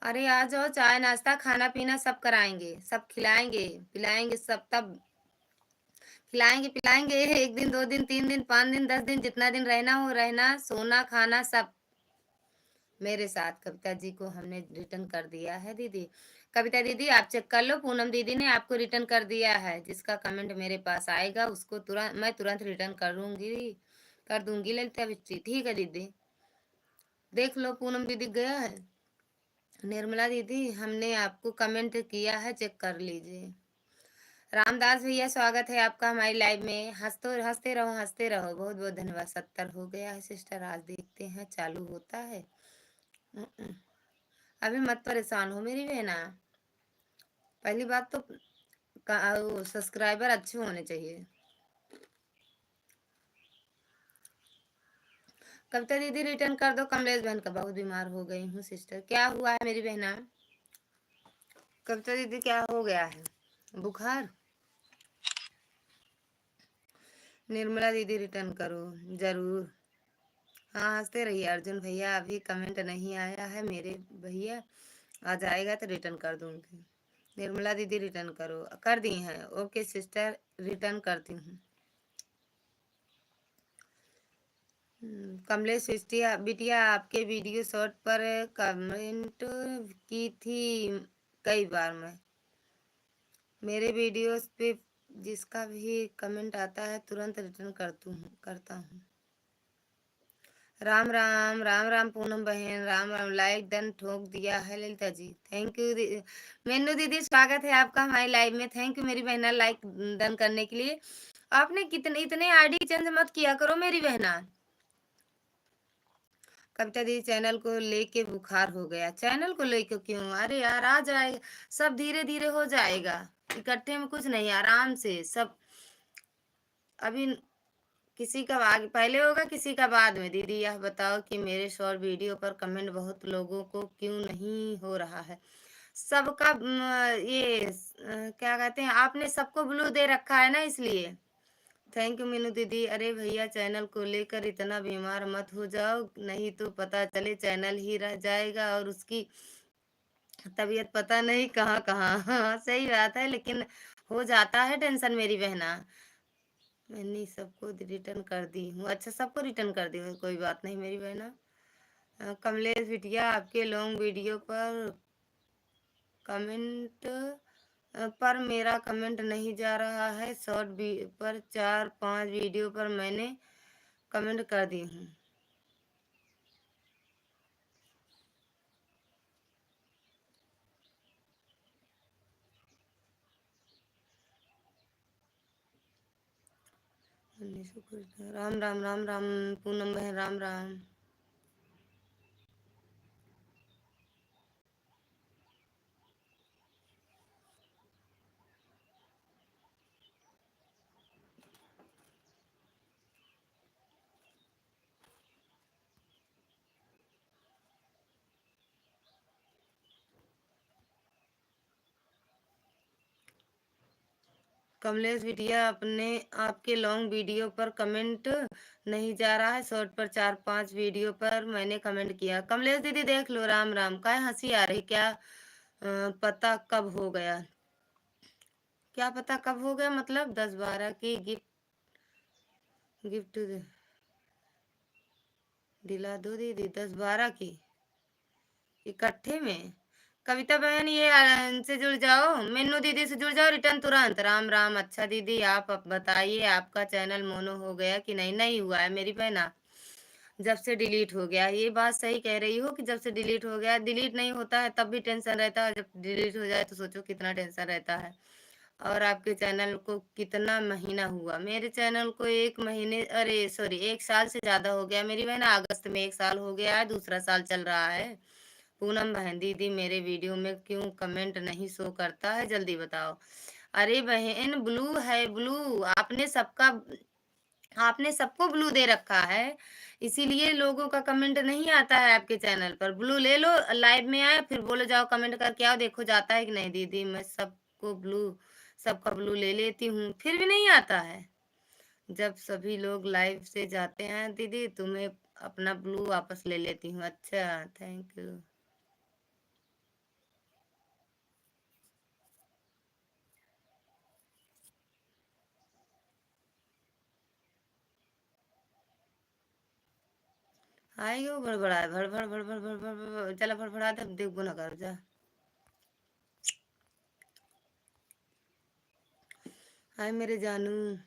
अरे आ जाओ, चाय नाश्ता खाना पीना सब कराएंगे, सब खिलाएंगे पिलाएंगे, सब तब खिलाएंगे पिलाएंगे। एक दिन, 2 दिन, 3 दिन, 5 दिन, 10 दिन, जितना दिन रहना हो रहना, सोना खाना सब मेरे साथ। कविता जी को हमने रिटर्न कर दिया है दीदी। कविता दीदी आप चेक कर लो, पूनम दीदी ने आपको रिटर्न कर दिया है। जिसका कमेंट मेरे पास आएगा उसको तुरंत मैं तुरंत रिटर्न कर दूंगी ललिता बिट्टी। ठीक है दीदी, देख लो पूनम दीदी गया है। निर्मला दीदी हमने आपको कमेंट किया है, चेक कर लीजिए। रामदास भैया स्वागत है आपका हमारी लाइव में। हंसते रहो हंसते रहो, बहुत बहुत धन्यवाद। 70 हो गया है सिस्टर, आज देखते हैं चालू होता है। अभी मत परेशान हो मेरी बहना, पहली बात तो सब्सक्राइबर अच्छे होने चाहिए। कविता दीदी रिटर्न कर दो कमलेश बहन का। बहुत बीमार हो गई हूँ सिस्टर। क्या हुआ है मेरी बहना? कविता दीदी क्या हो गया है, बुखार? निर्मला दीदी रिटर्न करो जरूर। हाँ हंसते रहिए। अर्जुन भैया अभी कमेंट नहीं आया है मेरे भैया, आ जाएगा तो रिटर्न कर दूंगी। निर्मला दीदी रिटर्न करो, कर दी हैं। ओके सिस्टर, रिटर्न करती हूँ। कमलेश बिटिया बिटिया आपके वीडियो शॉर्ट पर कमेंट की थी कई बार। मैं मेरे वीडियोस पे जिसका भी कमेंट आता है तुरंत रिटर्न करता हूँ। राम राम राम राम पूनम बहन, राम राम। लाइक डन ठोक दिया है ललिता जी, थैंक यू। मेनू दीदी स्वागत है आपका हमारी लाइव में। थैंक यू मेरी बहना लाइक डन करने के लिए। आपने कितने इतने आईडी चेंज मत किया करो मेरी बहना। कविता दीदी चैनल को लेके बुखार हो गया। चैनल को लेके क्यों? अरे यार आ जाएगा, सब धीरे धीरे हो जाएगा, इकट्ठे में कुछ नहीं, आराम से सब। अभी किसी का आगे पहले होगा, किसी का बाद में। दीदी यह बताओ कि मेरे शॉर्ट वीडियो पर कमेंट बहुत लोगों को क्यों नहीं हो रहा है? सबका ये क्या कहते हैं, आपने सबको ब्लू दे रखा है ना, इसलिए। थैंक यू मीनू दीदी। अरे भैया चैनल को लेकर इतना बीमार मत हो जाओ, नहीं तो पता चले चैनल ही रह जाएगा और उसकी तबीयत पता नहीं कहाँ कहाँ। हाँ सही बात है, लेकिन हो जाता है टेंशन मेरी बहना। मैंने सबको रिटर्न कर दी हूँ। अच्छा सबको रिटर्न कर दी हूँ, कोई बात नहीं मेरी बहना। कमलेश बिटिया आपके लॉन्ग वीडियो पर कमेंट पर मेरा कमेंट नहीं जा रहा है। शॉर्ट पर 4-5 वीडियो पर मैंने कमेंट कर दी हूँ। राम राम राम राम। पूनम बहन राम राम। कमलेश बिटिया, अपने आपके लॉन्ग वीडियो पर कमेंट नहीं जा रहा है, शॉर्ट पर 4-5 वीडियो पर मैंने कमेंट किया। कमलेश दीदी देख लो, राम राम। काय हंसी आ रही क्या? पता कब हो गया? क्या पता कब हो गया मतलब? 10-12 की गिफ्ट, गिफ्ट दिला दो दीदी, 10-12 की इकट्ठे में। कविता बहन ये इनसे जुड़ जाओ, मेनू दीदी से जुड़ जाओ रिटर्न तुरंत। राम राम। अच्छा दीदी आप बताइए, आपका चैनल मोनो हो गया कि नहीं? नहीं हुआ है मेरी बहना, जब से डिलीट हो गया। ये बात सही कह रही हो कि जब से डिलीट हो गया। डिलीट नहीं होता है तब भी टेंशन रहता है, जब डिलीट हो जाए तो सोचो कितना टेंशन रहता है। और आपके चैनल को कितना महीना हुआ? मेरे चैनल को 1 महीने, अरे सॉरी 1 साल से ज्यादा हो गया मेरी बहन। अगस्त में 1 साल हो गया है, दूसरा साल चल रहा है। पूनम बहन दीदी मेरे वीडियो में क्यों कमेंट नहीं शो करता है, जल्दी बताओ। अरे बहन ब्लू है, ब्लू। आपने सबको ब्लू दे रखा है, इसीलिए लोगों का कमेंट नहीं आता है आपके चैनल पर। ब्लू ले लो, लाइव में आए फिर बोलो जाओ कमेंट करके आओ, देखो जाता है कि नहीं। दीदी मैं सबको ब्लू, सबका ब्लू ले लेती हूँ फिर भी नहीं आता है। जब सभी लोग लाइव से जाते हैं दीदी तुम्हें अपना ब्लू वापस ले लेती हूँ। अच्छा थैंक यू। आएगी वो बड़बड़ा भड़ भड़ भड़ भड़ भड़ भड़ भड़ चला फड़फड़ा दे, देखो ना कर जा। हाय मेरे जानू।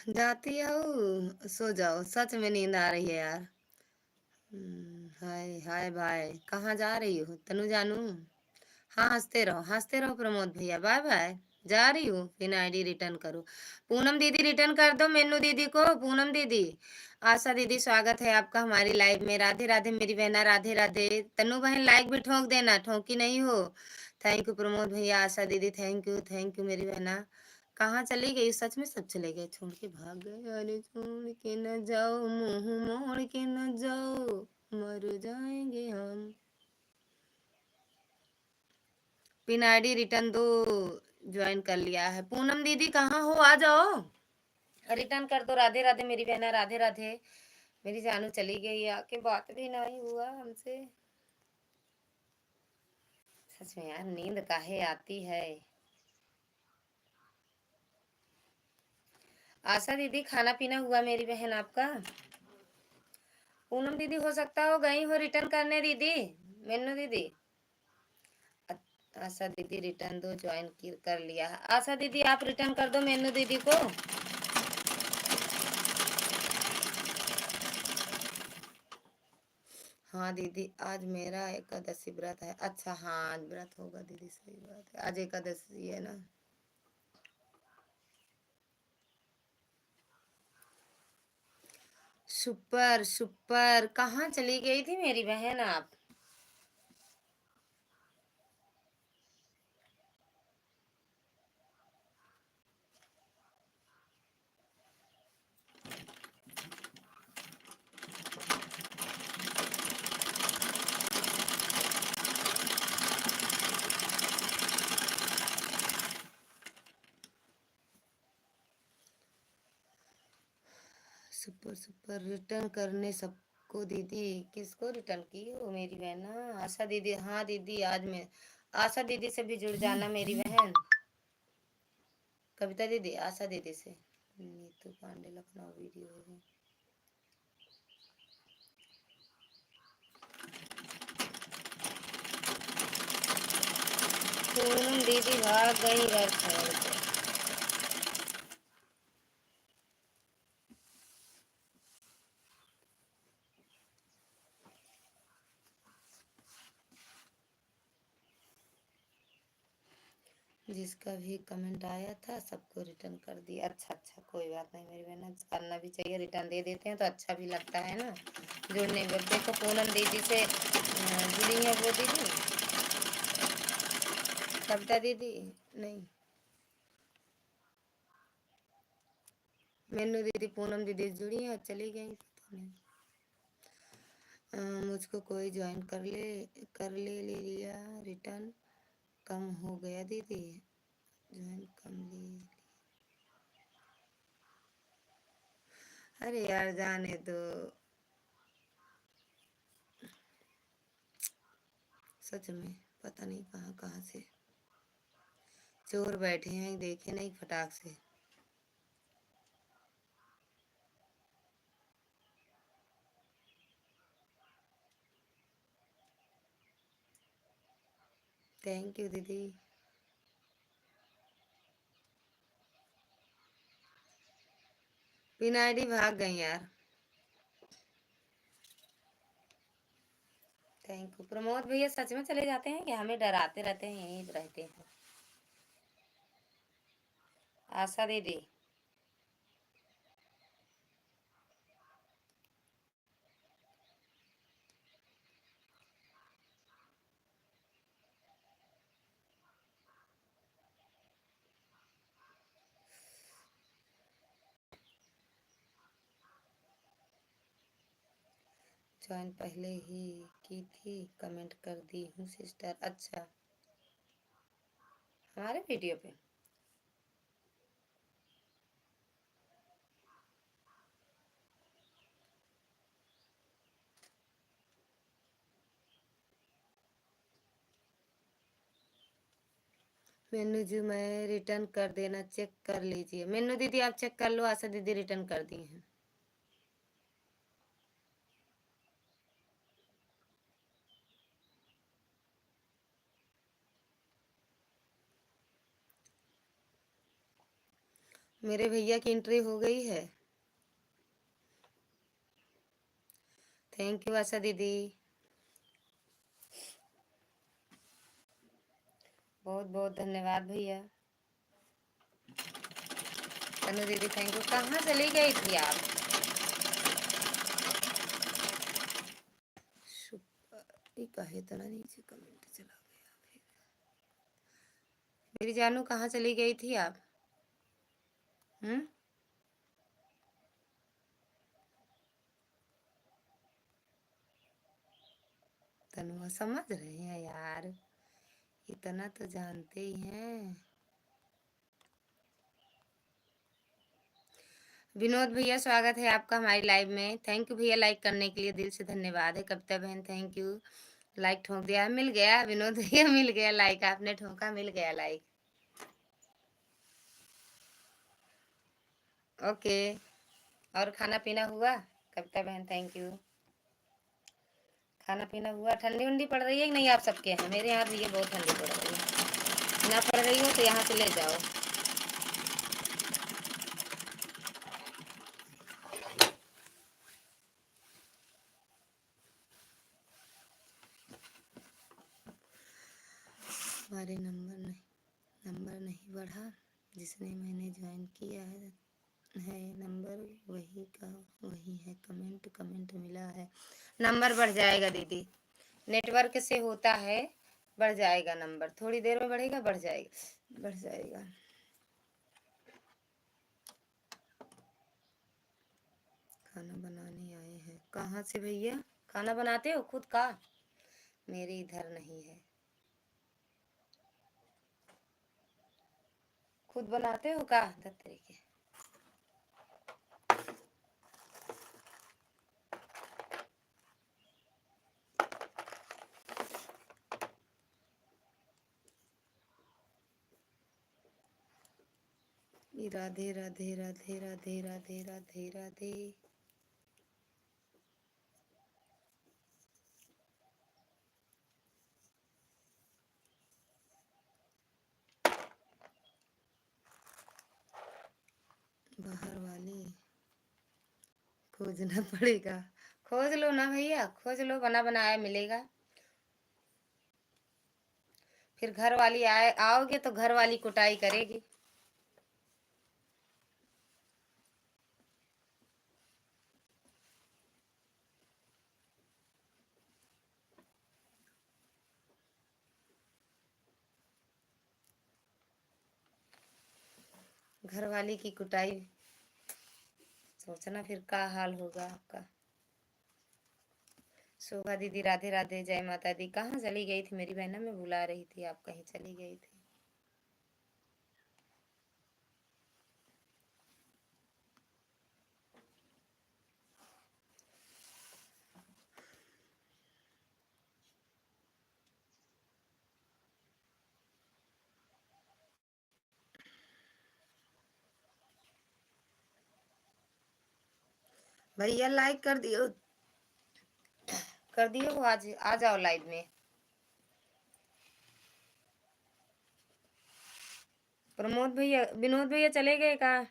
जाती हो सो जाओ, सच में नींद आ रही है यार। हाय हाय बाय। कहाँ जा रही हो तनु जानू? हाँ हंसते रहो प्रमोद भैया, बाय बाय। जा रही हूँ, पिन आईडी रिटर्न करो। पूनम दीदी रिटर्न कर दो मेनू दीदी को। पूनम दीदी, आशा दीदी स्वागत है आपका हमारी लाइव में। राधे राधे मेरी बहना, राधे राधे। तन्नू बहन लाइक भी ठोक देना, ठोकी नहीं हो। थैंक यू प्रमोद भैया, आशा दीदी थैंक यू मेरी बहना। कहाँ चली गई? सच में सब चले गए, छोड़ के भाग गए। अरे छोड़ के न जाओ, मुंह मोड़ के न जाओ, मर जाएंगे हम। पिन आईडी रिटर्न दो, ज्वाइन कर लिया है। पूनम दीदी कहाँ हो, आ जाओ, रिटर्न कर दो। राधे राधे मेरी बहना, राधे राधे। मेरी जानू चली गई, आके बात भी नहीं हुआ हमसे। सच में यार, नींद काहे आती है। आशा दीदी खाना पीना हुआ मेरी बहन आपका? पूनम दीदी हो सकता हो गई हो रिटर्न करने दीदी, मेनू दीदी। आशा दीदी रिटर्न दो, ज्वाइन कर लिया है। आशा दीदी आप रिटर्न कर दो मेनू दीदी को। हाँ दीदी, आज मेरा एकादशी व्रत है। अच्छा हाँ, आज व्रत होगा दीदी, सही बात है, आज एकादशी है ना। सुपर सुपर, कहाँ चली गई थी मेरी बहन आप? सुपर सुपर, रिटर्न करने सबको दीदी। किसको रिटर्न की हो मेरी बहना? आशा दीदी, हाँ दीदी आज मैं आशा दीदी से भी जुड़ जाना मेरी बहन। कविता दीदी, आशा दीदी से। नीतू पांडे लखनऊ वीडियो हो गई। पूनम दीदी भाग गई घर छोड़ के। जिसका भी कमेंट आया था सबको रिटर्न कर दिया। अच्छा अच्छा, कोई बात नहीं मेरी बहन, करना भी चाहिए, रिटर्न दे देते हैं तो अच्छा भी लगता है ना जुड़ने में। देखो पूनम दीदी से जुड़ी है वो दीदी, कविता दीदी नहीं, मेनू दीदी, पूनम दीदी जुड़ी है और चली गई, पता नहीं। मुझको कोई ज्वाइन ले लिया, रिटर्न कम हो गया दीदी, ज्वाइन कम ले। अरे यार जाने दो, सच में पता नहीं कहाँ कहाँ से चोर बैठे हैं, देखे नहीं फटाक से। थैंक यू दीदी। बिना आईडी भाग गई यार। थैंक यू प्रमोद भैया, सच में चले जाते हैं कि हमें डराते रहते हैं, यहीं रहते हैं। आशा दीदी, ज्वाइन पहले ही की थी, कमेंट कर दी हूँ सिस्टर। अच्छा, हमारे वीडियो पे? मेनू जी मैं रिटर्न कर देना, चेक कर लीजिए। मेनू दीदी आप चेक कर लो, आशा दीदी रिटर्न कर दी हैं। मेरे भैया की एंट्री हो गई है। थैंक यू आशा दीदी, बहुत बहुत धन्यवाद भैया। तनु दीदी थैंक यू। कहाँ चली गई थी आप? कहे तना नीचे कमेंट चला गया फिर। मेरी जानू कहाँ चली गई थी आप? तनु समझ रहे हैं यार, इतना तो जानते ही हैं। विनोद भैया स्वागत है आपका हमारी लाइव में। थैंक यू भैया लाइक करने के लिए, दिल से धन्यवाद है। कविता बहन थैंक यू, लाइक ठोक दिया, मिल गया विनोद भैया, मिल गया लाइक, आपने ठोका मिल गया लाइक। ओके, और खाना पीना हुआ? कविता बहन थैंक यू। खाना पीना हुआ? ठंडी उंडी पड़ रही है कि नहीं आप सबके यहाँ? मेरे यहाँ भी ये बहुत ठंडी पड़ रही है। ना पड़ रही हो तो यहाँ से ले जाओ। हमारे नंबर नहीं बढ़ा, जिसने मैंने ज्वाइन किया है नंबर वही का वही है। कमेंट मिला है। नंबर बढ़ जाएगा दीदी, नेटवर्क से होता है, बढ़ जाएगा नंबर, थोड़ी देर में बढ़ेगा, बढ़ जाएगा। खाना बनाने आए हैं? कहाँ से भैया? खाना बनाते हो खुद का? मेरे इधर नहीं है। खुद बनाते हो का? तरीके राधे राधे राधे राधे राधे राधे राधे। बाहर वाली खोजना पड़ेगा। खोज लो ना भैया, खोज लो, बना बनाया मिलेगा। फिर घर वाली आओगे तो घर वाली कुटाई करेगी। घर वाली की कुटाई, सोचना फिर क्या हाल होगा आपका। शोभा दीदी राधे राधे, जय माता दी। कहाँ चली गई थी मेरी बहना? मैं बुला रही थी, आप कहीं चली गई थी। भैया लाइक कर दियो, आज आ जाओ लाइव में। प्रमोद भैया, विनोद भैया चले गए का?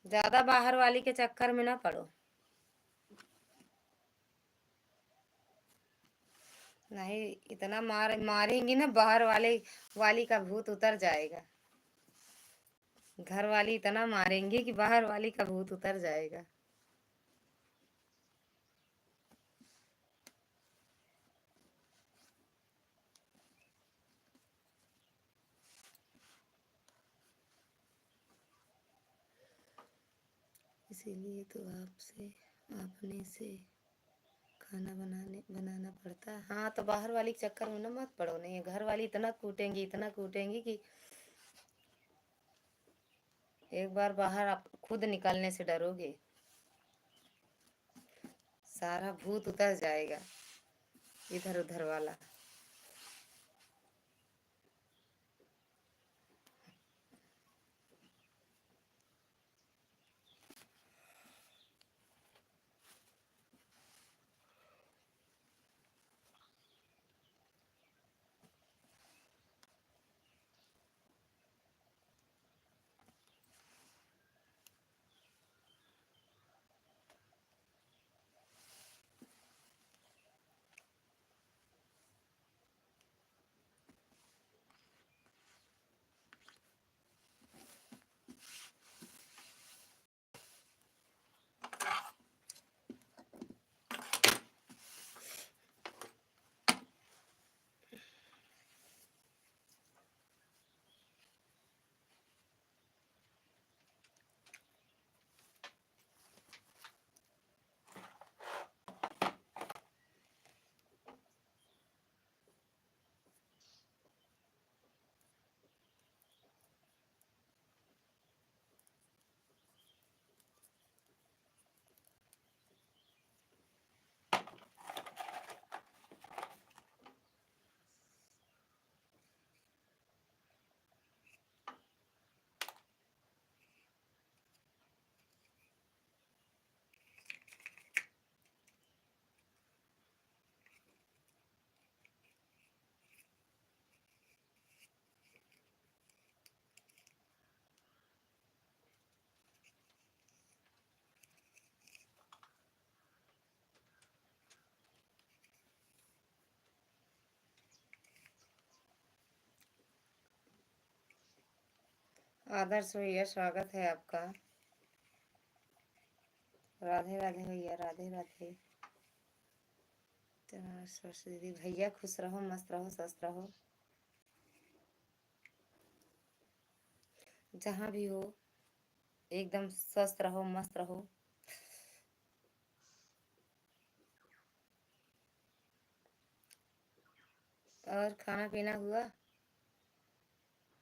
ज्यादा बाहर वाली के चक्कर में ना पड़ो। नहीं, इतना मारेंगी ना, बाहर वाली का भूत उतर जाएगा। घर वाली इतना मारेंगे कि बाहर वाली का भूत उतर जाएगा। इसीलिए तो आपने से खाना बनाना पड़ता है। हाँ, तो बाहर वाली के चक्कर में ना मत पड़ो। नहीं, घर वाली इतना कूटेंगी कि एक बार बाहर आप खुद निकलने से डरोगे। सारा भूत उतर जाएगा इधर उधर वाला। आदर्श भैया स्वागत है आपका। राधे राधे भैया, राधे राधे। सरस्वती दीदी भैया खुश रहो, मस्त रहो, स्वस्थ रहो, जहाँ भी हो एकदम स्वस्थ रहो, मस्त रहो। और खाना पीना हुआ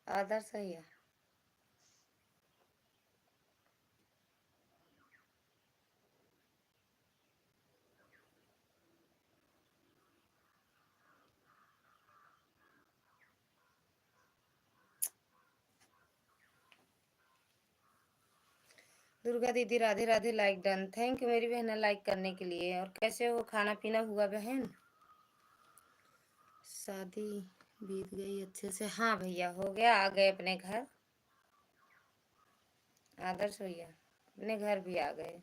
आदर्श भैया? दुर्गा दीदी Radhe Radhe, like done, thank you मेरी बहन लाइक करने के लिए। और कैसे हो, खाना पीना हुआ बहन? शादी बीत गई अच्छे से? हाँ भैया हो गया, आ गए अपने घर। आदर्श भैया अपने घर भी आ गए।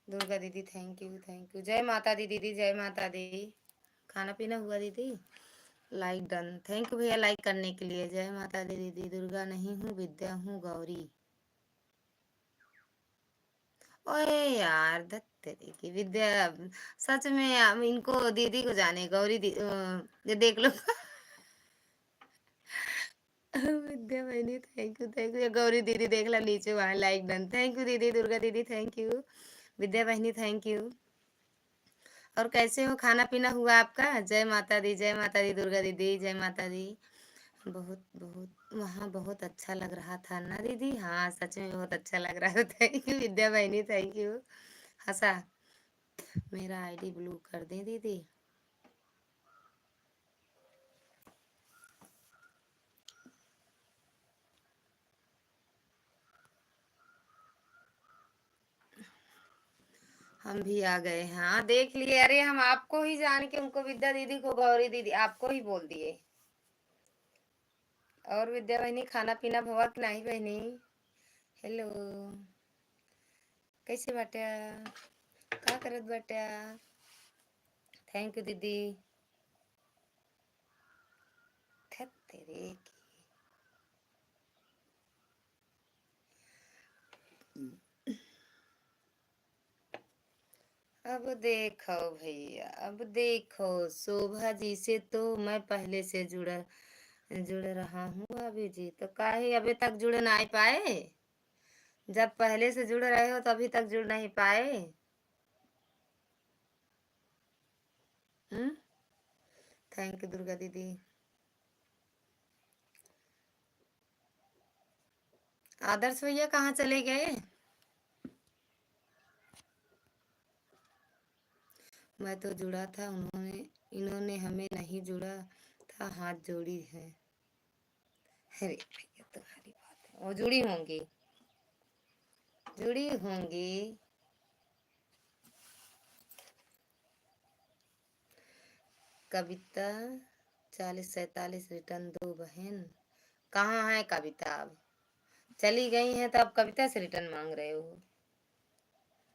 दुर्गा दीदी थैंक यू, थैंक यू। जय माता दी दीदी, जय माता दी। खाना पीना हुआ दीदी? लाइक डन, थैंक यू भैया लाइक करने के लिए। जय माता दी दीदी। दुर्गा नहीं हूँ, विद्या हूँ गौरी। ओए यार धत तेरी की विद्या। सच में इनको दीदी को जाने, गौरी ये देख लो। विद्या बहनी thank you, thank you. Gauri दीदी देख ला नीचे वहां, लाइक डन, थैंक यू दीदी। दुर्गा दीदी थैंक यू। विद्या बहनी थैंक यू। और कैसे हो, खाना पीना हुआ आपका? जय माता दी, जय माता दी। दुर्गा दीदी जय माता दी। बहुत बहुत वहाँ बहुत अच्छा लग रहा था ना दीदी? हाँ सच में बहुत अच्छा लग रहा था। थैंक यू विद्या बहनी, थैंक यू। हंसा। मेरा आईडी ब्लू कर दें दीदी? हम भी आ गए। हाँ देख लिए। अरे हम आपको ही जान के उनको विद्या दीदी को गौरी दीदी आपको ही बोल दिए। और विद्या बहनी खाना पीना भवा कि नहीं बहनी? हेलो, कैसे बाटा? का करत बाटा? थैंक यू दीदी। थैत तेरे की। अब देखो भैया, अब देखो शोभा जी से तो मैं पहले से जुड़ रहा हूँ भाभी जी, तो काहे अभी तक जुड़ नहीं पाए? जब पहले से जुड़ रहे हो तो अभी तक जुड़ नहीं पाए? हम्म। थैंक यू दुर्गा दीदी। आदर्श भैया कहाँ चले गए? मैं तो जुड़ा था, उन्होंने इन्होंने हमें नहीं जुड़ा था, हाथ जोड़ी है। अरे भैया तुम्हारी बात है, वो जुड़ी होंगी, जुड़ी होंगी। कविता 40 47 रिटर्न दो बहन। कहाँ है कविता? अब चली गई हैं तो अब कविता से रिटर्न मांग रहे हो?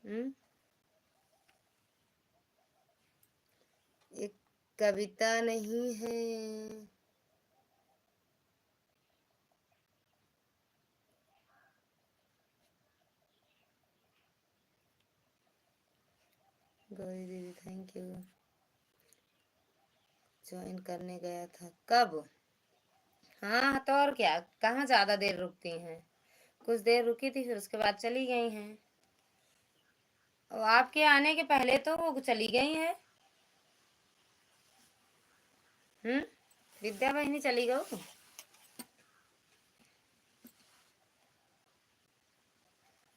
हम्म। ये कविता नहीं है। गौरी दीदी थैंक यू। ज्वाइन करने गया था कब? हाँ तो और क्या, कहाँ ज्यादा देर रुकती हैं? कुछ देर रुकी थी, फिर उसके बाद चली गई हैं। और आपके आने के पहले तो वो चली गई हैं। हम्म। विद्या बहनी चली गई।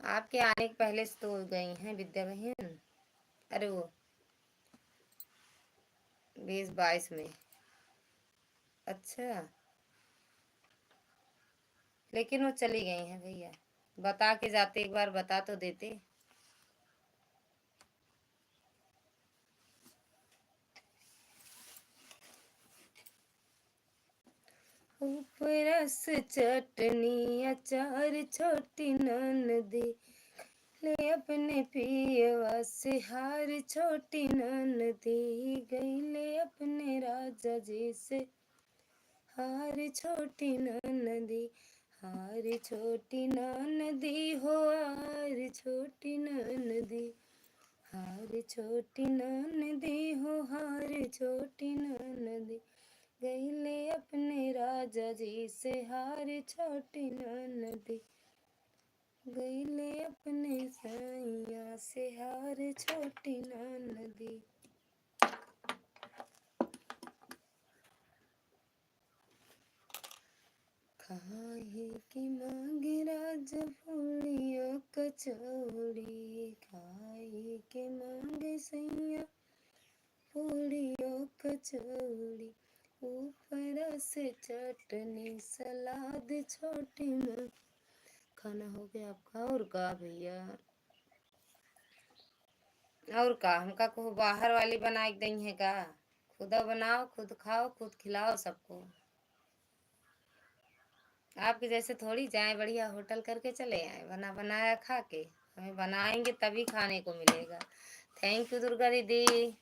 आपके आने के पहले से तो गई हैं विद्या बहन। अरे वो 20 22 में। अच्छा, लेकिन वो चली गई हैं भैया। बता के जाते, एक बार बता तो देते। ऊपर से चटनी अचार छोटी ननदी ले अपने पियवा से हार छोटी ननदी गईले अपने राजा जी से हार छोटी ननदी हार छोटी ननदी हो हार छोटी ननदी हार छोटी ननदी हो हार छोटी ननदी गईले अपने राजा जी से हार छोटी ननदी गईले अपने सैया से हार छोटी ननदी। खाए की मांगे राजा पूड़ियों कचौड़ी खाए के मांगे सैया पूड़ियों कचौड़ी ऊपर से चटनी सलाद छोटी माँ। खाना हो गया आपका? और का भैया? और का हमका को बाहर वाली बना के दई है का? खुद बनाओ, खुद खाओ, खुद खिलाओ सबको। आपके जैसे थोड़ी जाए बढ़िया होटल करके चले आए बना बनाया खा के। हमें बनाएंगे तभी खाने को मिलेगा। थैंक यू दुर्गा दीदी।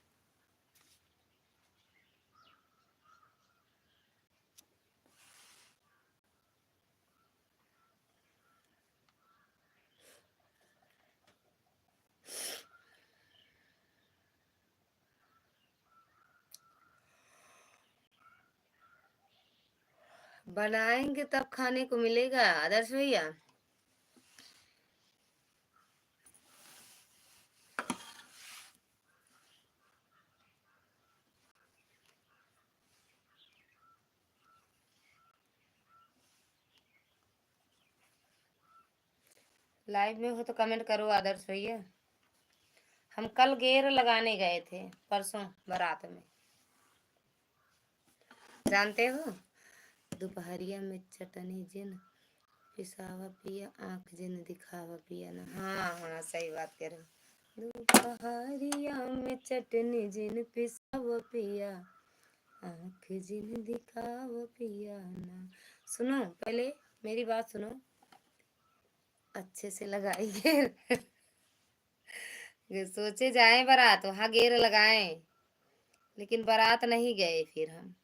बनाएंगे तब खाने को मिलेगा आदर्श भैया। लाइव में हो तो कमेंट करो आदर्श भैया। हम कल गेर लगाने गए थे परसों बारात में, जानते हो। दोपहरिया में चटनी जिन पिसावा पिया आँख जिन दिखावा पिया ना। हाँ हाँ सही बात कह रहे हो। दोपहरिया में चटनी जिन पिसावा पिया आँख जिन दिखावा पिया ना। सुनो पहले मेरी बात सुनो अच्छे से लगाइए। सोचे जाए बारात वहां गेर लगाएं, लेकिन बारात नहीं गए। फिर हम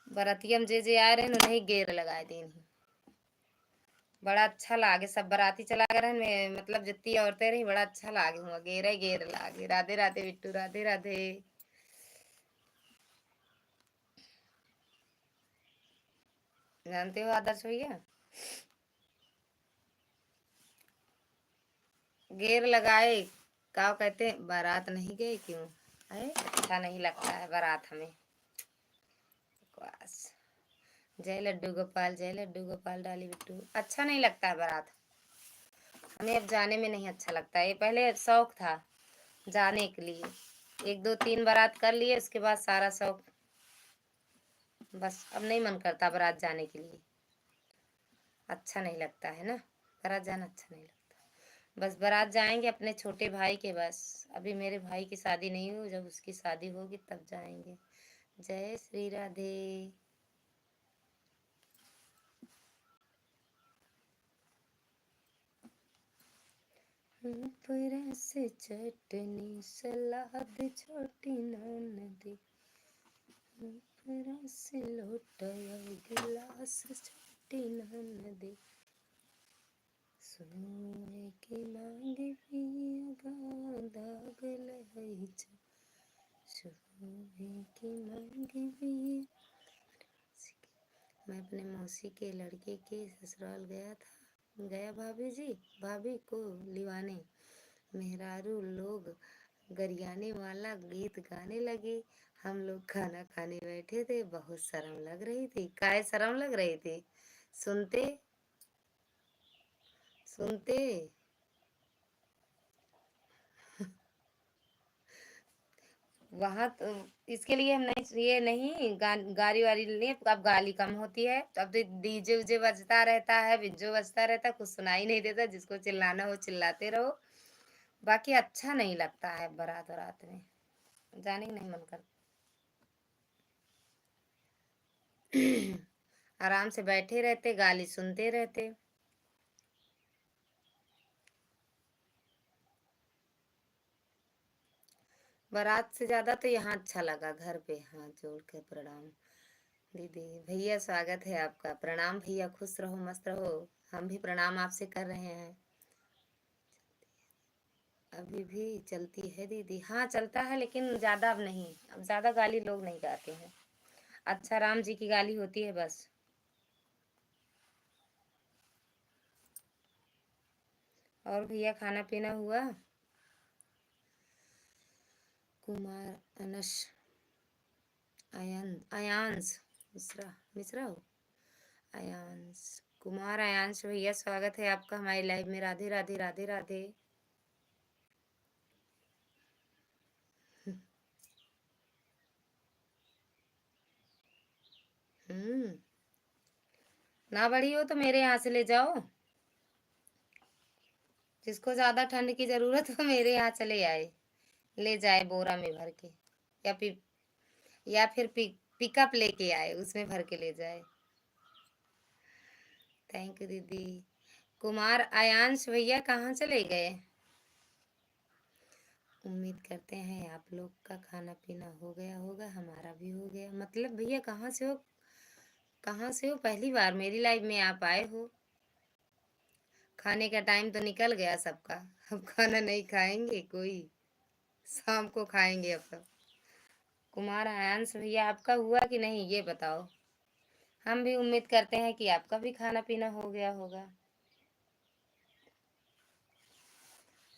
बरातिया में जे आए रहे नहीं गेर लगाए दिन। बड़ा अच्छा लागे सब बराती चला गए रहे मतलब जितनी औरतें रही बड़ा अच्छा लागे हुआ गेर गेर लागे। राधे राधे बिट्टू, राधे राधे। जानते हो आदर्श भैया गेर लगाए का कहते हैं बारात नहीं गए क्यों है? अच्छा नहीं लगता है बारात हमें। बस जय लड्डू गोपाल, जय लड्डू गोपाल डाली बिट्टू। अच्छा नहीं लगता है बारात हमें। अब जाने में नहीं अच्छा लगता है। ये पहले शौक था जाने के लिए, एक दो तीन बारात कर लिए उसके बाद सारा शौक बस अब नहीं मन करता बारात जाने के लिए। अच्छा नहीं लगता है ना, बारात जाना अच्छा नहीं लगता। बस बारात जाएंगे अपने छोटे भाई के, बस अभी मेरे भाई की शादी नहीं हुई, जब उसकी शादी होगी तब जाएंगे। जय श्री राधे। ऊपर से चटनी सलाद छोटी ननदी ऊपर से लोटा गिलास छोटी ननदी सोए की मांगे पिया दाग लहई सोए की मांगे पिया। मैं अपने मौसी के लड़के के ससुराल गया भाभी जी भाभी को लिवाने। मेहरारू लोग गरियाने वाला गीत गाने लगे। हम लोग खाना खाने बैठे थे, बहुत शर्म लग रही थी। काय शर्म लग रही थी? सुनते सुनते वहां तो इसके लिए हम नहीं, ये नहीं गाली वाली नहीं। अब गाली कम होती है तो अब तो डीजे उजे बजता रहता है, बिज्जो बजता रहता है, कुछ सुनाई नहीं देता। जिसको चिल्लाना हो चिल्लाते रहो। बाकी अच्छा नहीं लगता है बारात वारात में, जाने का नहीं मन करता। आराम से बैठे रहते गाली सुनते रहते। बारात से ज्यादा तो यहाँ अच्छा लगा, घर पे हाथ जोड़ के प्रणाम। दीदी भैया स्वागत है आपका, प्रणाम भैया, खुश रहो मस्त रहो। हम भी प्रणाम आपसे कर रहे हैं। अभी भी चलती है दीदी? हाँ चलता है, लेकिन ज्यादा अब नहीं, अब ज्यादा गाली लोग नहीं गाते हैं। अच्छा राम जी की गाली होती है बस। और भैया खाना पीना हुआ? कुमार अनश अयांश मिश्रा, मिश्रा हो, अयांश कुमार, अयांश भैया स्वागत है आपका हमारी लाइव में। राधे राधे राधे राधे। हम्म, ना बड़ी हो तो मेरे यहाँ से ले जाओ। जिसको ज्यादा ठंड की जरूरत हो मेरे यहाँ चले आए, ले जाए बोरा में भर के, या फिर पिकअप लेके आए, उसमें भर के ले जाए। थैंक यू दीदी। कुमार अयांश भैया कहाँ चले गए? उम्मीद करते हैं आप लोग का खाना पीना हो गया होगा, हमारा भी हो गया। मतलब भैया कहाँ से हो, कहाँ से हो? पहली बार मेरी लाइफ में आप आए हो। खाने का टाइम तो निकल गया सबका, अब खाना नहीं खाएंगे कोई, शाम को खाएंगे अब सब। कुमार आयांश भैया आपका हुआ कि नहीं ये बताओ। हम भी उम्मीद करते हैं कि आपका भी खाना पीना हो गया होगा।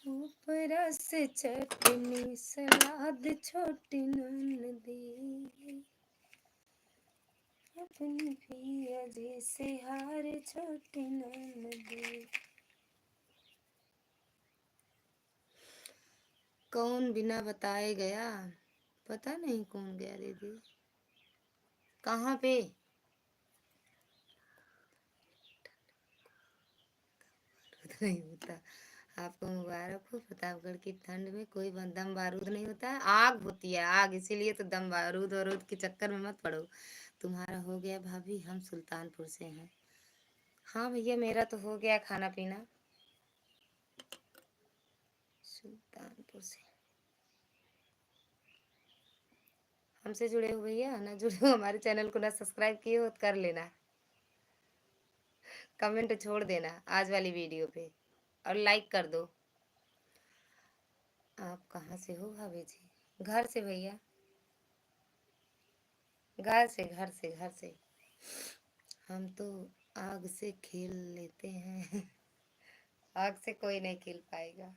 ऊपरा से चटनी सलाद छोटी ननदी, अपनी पिया जैसे हार छोटी ननदी। कौन बिना बताए गया? पता नहीं कौन गया दीदी, कहाँ पे? नहीं होता। आपको मुबारक हो, प्रतापगढ़ की ठंड में कोई दम बारूद नहीं होता है, आग होती है आग, इसीलिए तो दम बारूद वारूद के चक्कर में मत पड़ो। तुम्हारा हो गया भाभी? हम सुल्तानपुर से हैं। हाँ भैया मेरा तो हो गया खाना पीना, सुल्तानपुर से। हमसे जुड़े हो भैया, ना जुड़े हो हमारे चैनल को, ना सब्सक्राइब किए हो तो कर लेना, कमेंट छोड़ देना आज वाली वीडियो पे, और लाइक कर दो। आप कहाँ से हो भाभी जी? घर से भैया, घर से घर से घर से। हम तो आग से खेल लेते हैं। आग से कोई नहीं खेल पाएगा,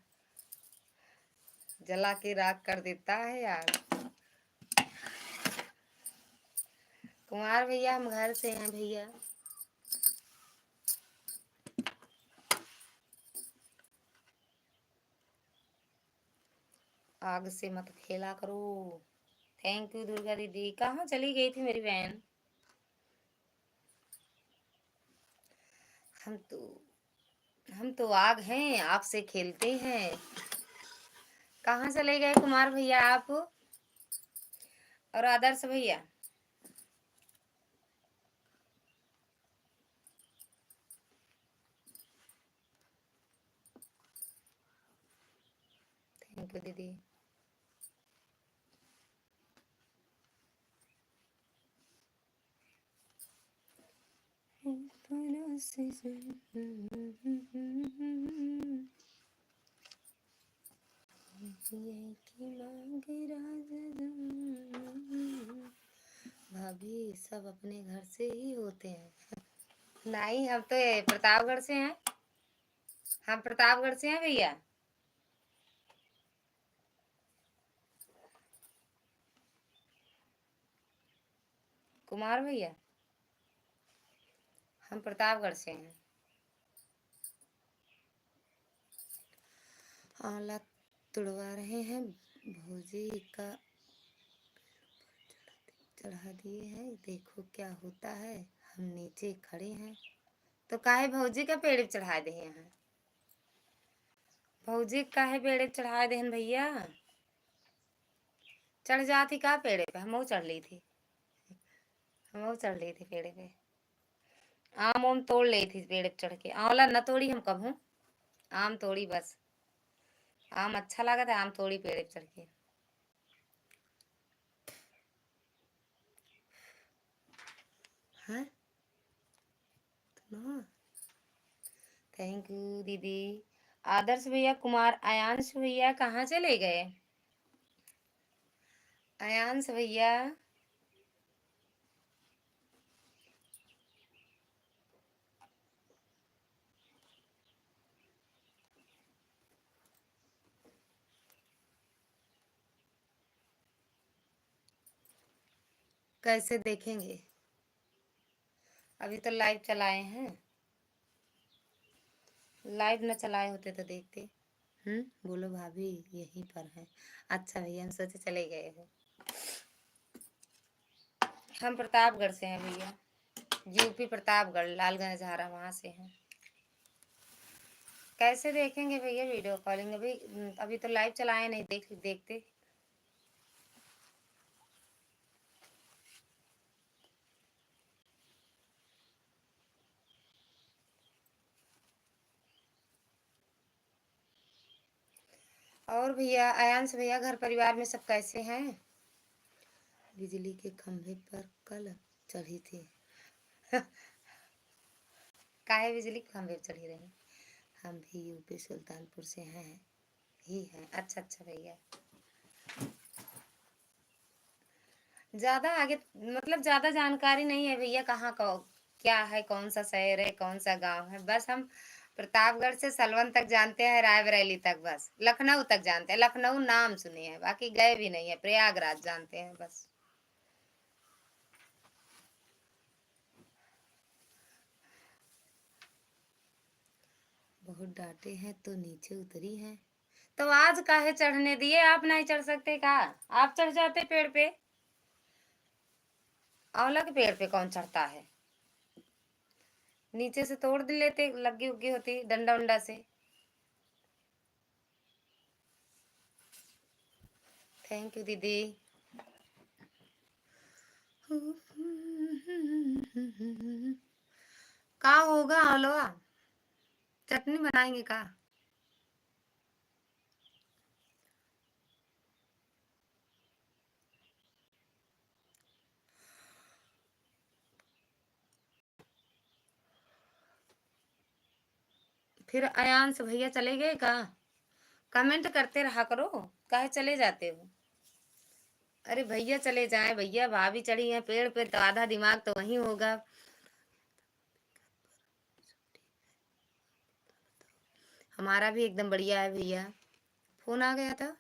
जला के राख कर देता है आग। कुमार भैया हम घर से हैं भैया। आग से मत खेला करो। थैंक यू दुर्गा दीदी। कहाँ चली गई थी मेरी बहन? हम तो आग हैं, आग से खेलते हैं। कहाँ चले गए कुमार भैया आप और आदर्श भैया? थैंक यू दीदी। भाभी सब अपने घर से ही होते हैं। नहीं हम तो प्रतापगढ़ से हैं, हम प्रतापगढ़ से हैं भैया। कुमार भैया हम प्रतापगढ़ से हैं। आंवला तुड़वा रहे हैं, भौजी का चढ़ा दिए हैं, देखो क्या होता है। हम नीचे खड़े हैं तो काहे भौजी का पेड़ चढ़ा दे हैं? भौजी काहे पेड़ चढ़ा दे भैया? चढ़ जाती का पेड़े पे, हम चढ़ ली थी, हम चढ़ ली थी पेड़े पे। आम ओम तोड़ ली थी पेड़ पे चढ़ के, आंवला न तोड़ी हम कभू, आम तोड़ी बस। आम अच्छा लगा था, आम तोड़ी पेड़ पे चढ़ के। है तो। थैंक यू दीदी। आदर्श भैया, कुमार आयांश भैया कहाँ चले गए? आयांश भैया, कैसे देखेंगे? अभी तो लाइव चलाए हैं। लाइव न चलाए होते तो देखते। बोलो भाभी, यहीं पर है। अच्छा भैया, हम सोचे चले गए हो। हम प्रतापगढ़ से हैं भैया। यूपी प्रतापगढ़, लालगंज झारा, वहां से हैं। कैसे देखेंगे भैया वीडियो कॉलिंग? अभी अभी तो लाइव चलाए नहीं, देखते। और भैया, आयांश भैया, घर परिवार में सब कैसे हैं? बिजली के खंभे पर कल चढ़ी थी। काहे बिजली के खंभे पर चढ़ी रही? हम भी यूपी सुल्तानपुर से हैं ही हैं। अच्छा अच्छा भैया। ज्यादा आगे मतलब ज्यादा जानकारी नहीं है भैया, कहाँ का क्या है, कौन सा शहर है, कौन सा गांव है। बस हम प्रतापगढ़ से सलवन तक जानते हैं, रायबरेली तक, बस लखनऊ तक जानते हैं। लखनऊ नाम सुने हैं, बाकी गए भी नहीं है। प्रयागराज जानते हैं बस। बहुत डांटे हैं तो नीचे उतरी हैं। तो आज काहे चढ़ने दिए? आप नहीं चढ़ सकते का? आप चढ़ जाते पेड़ पे। आंवला के पेड़ पे कौन चढ़ता है? नीचे से तोड़ लेते, लगी उगी होती डंडा उंडा से। थैंक यू दीदी। का होगा हलवा? चटनी बनाएंगे का? फिर अयांश भैया चले गए का? कमेंट करते रहा करो, काहे चले जाते हो? अरे भैया चले जाए भैया, भाभी चढ़ी है पेड़ पे तो आधा दिमाग तो वहीं होगा। हमारा भी एकदम बढ़िया है भैया। फोन आ गया था।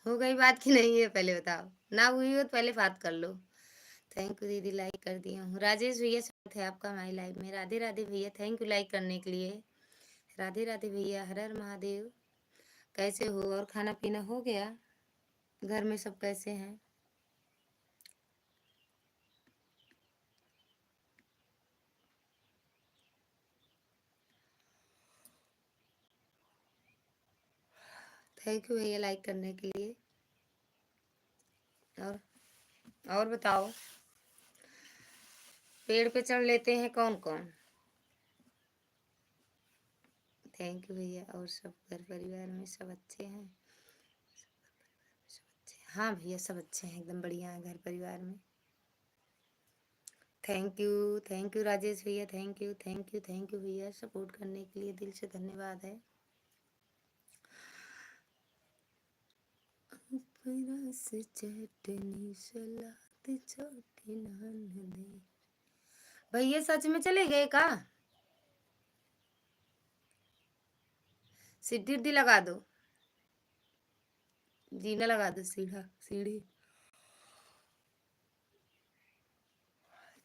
हो गई बात की नहीं है, पहले बताओ। ना हुई हो तो पहले बात कर लो। थैंक यू दीदी, लाइक कर दिया हूँ। राजेश भैया स्वागत है आपका माई लाइव में। राधे राधे भैया, थैंक यू लाइक करने के लिए। राधे राधे भैया, हर हर महादेव। कैसे हो और खाना पीना हो गया? घर में सब कैसे हैं? थैंक यू भैया लाइक करने के लिए। और और बताओ, पेड़ पे चढ़ लेते हैं कौन कौन? थैंक यू भैया। और सब घर परिवार में सब अच्छे हैं? सब अच्छे हैं। हाँ भैया, सब अच्छे हैं, एकदम बढ़िया है घर परिवार में। थैंक यू राजेश भैया, thank you thank you thank you भैया, सपोर्ट करने के लिए दिल से धन्यवाद है। ऊपरा से चटनी सलाद चौकी नान दे। भैया सच में चले गए का? सीढ़ी उड्डी लगा दो, जीना लगा दो, सीढ़ा सीढ़ी।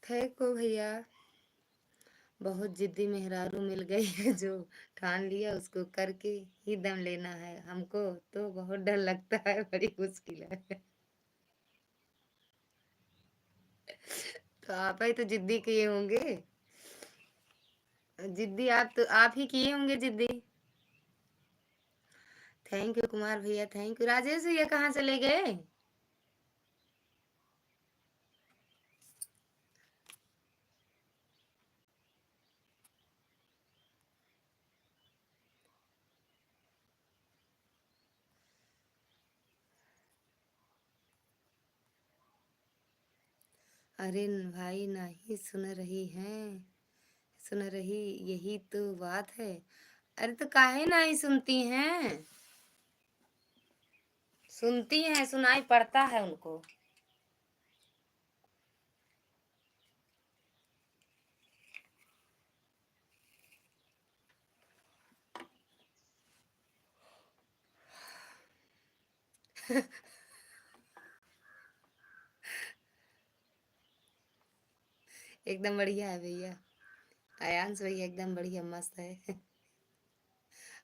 थैंक यू भैया। बहुत जिद्दी मेहरारू मिल गई है जो ठान लिया उसको करके ही दम लेना है। हमको तो बहुत डर लगता है, बड़ी मुश्किल है। तो आप ही तो जिद्दी किए होंगे। जिद्दी आप तो आप ही किए होंगे जिद्दी। थैंक यू कुमार भैया, थैंक यू। राजेश भैया कहाँ चले गए? अरे भाई नहीं सुन रही हैं, सुन रही, यही तो बात है। अरे तो काहे नहीं सुनती हैं? सुनती हैं, सुनाई पड़ता है उनको। एकदम बढ़िया है भैया। आयांश भैया एकदम बढ़िया मस्त है।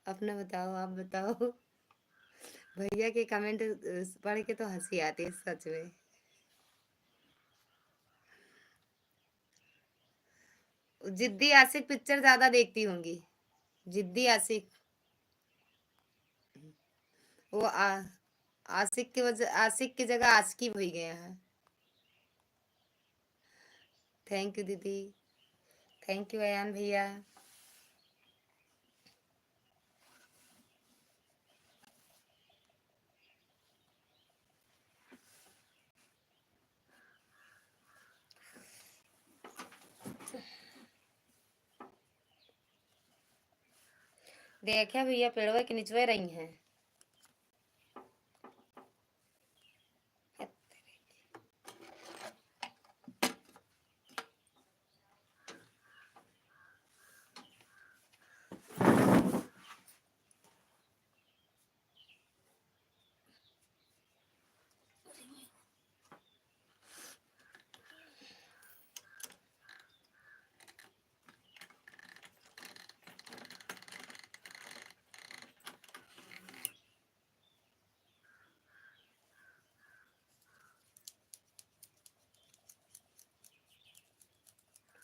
अपना बताओ, आप बताओ। भैया के कमेंट पढ़ के तो हंसी आती है सच में। जिद्दी आशिक पिक्चर ज्यादा देखती होंगी। जिद्दी आशिक। वो आशिक की वजह, आशिक की जगह आशिकी हो गए हैं। थैंक यू दीदी। थैंक यू अयान भैया। देखा भैया पेड़वे के निचवे रही हैं।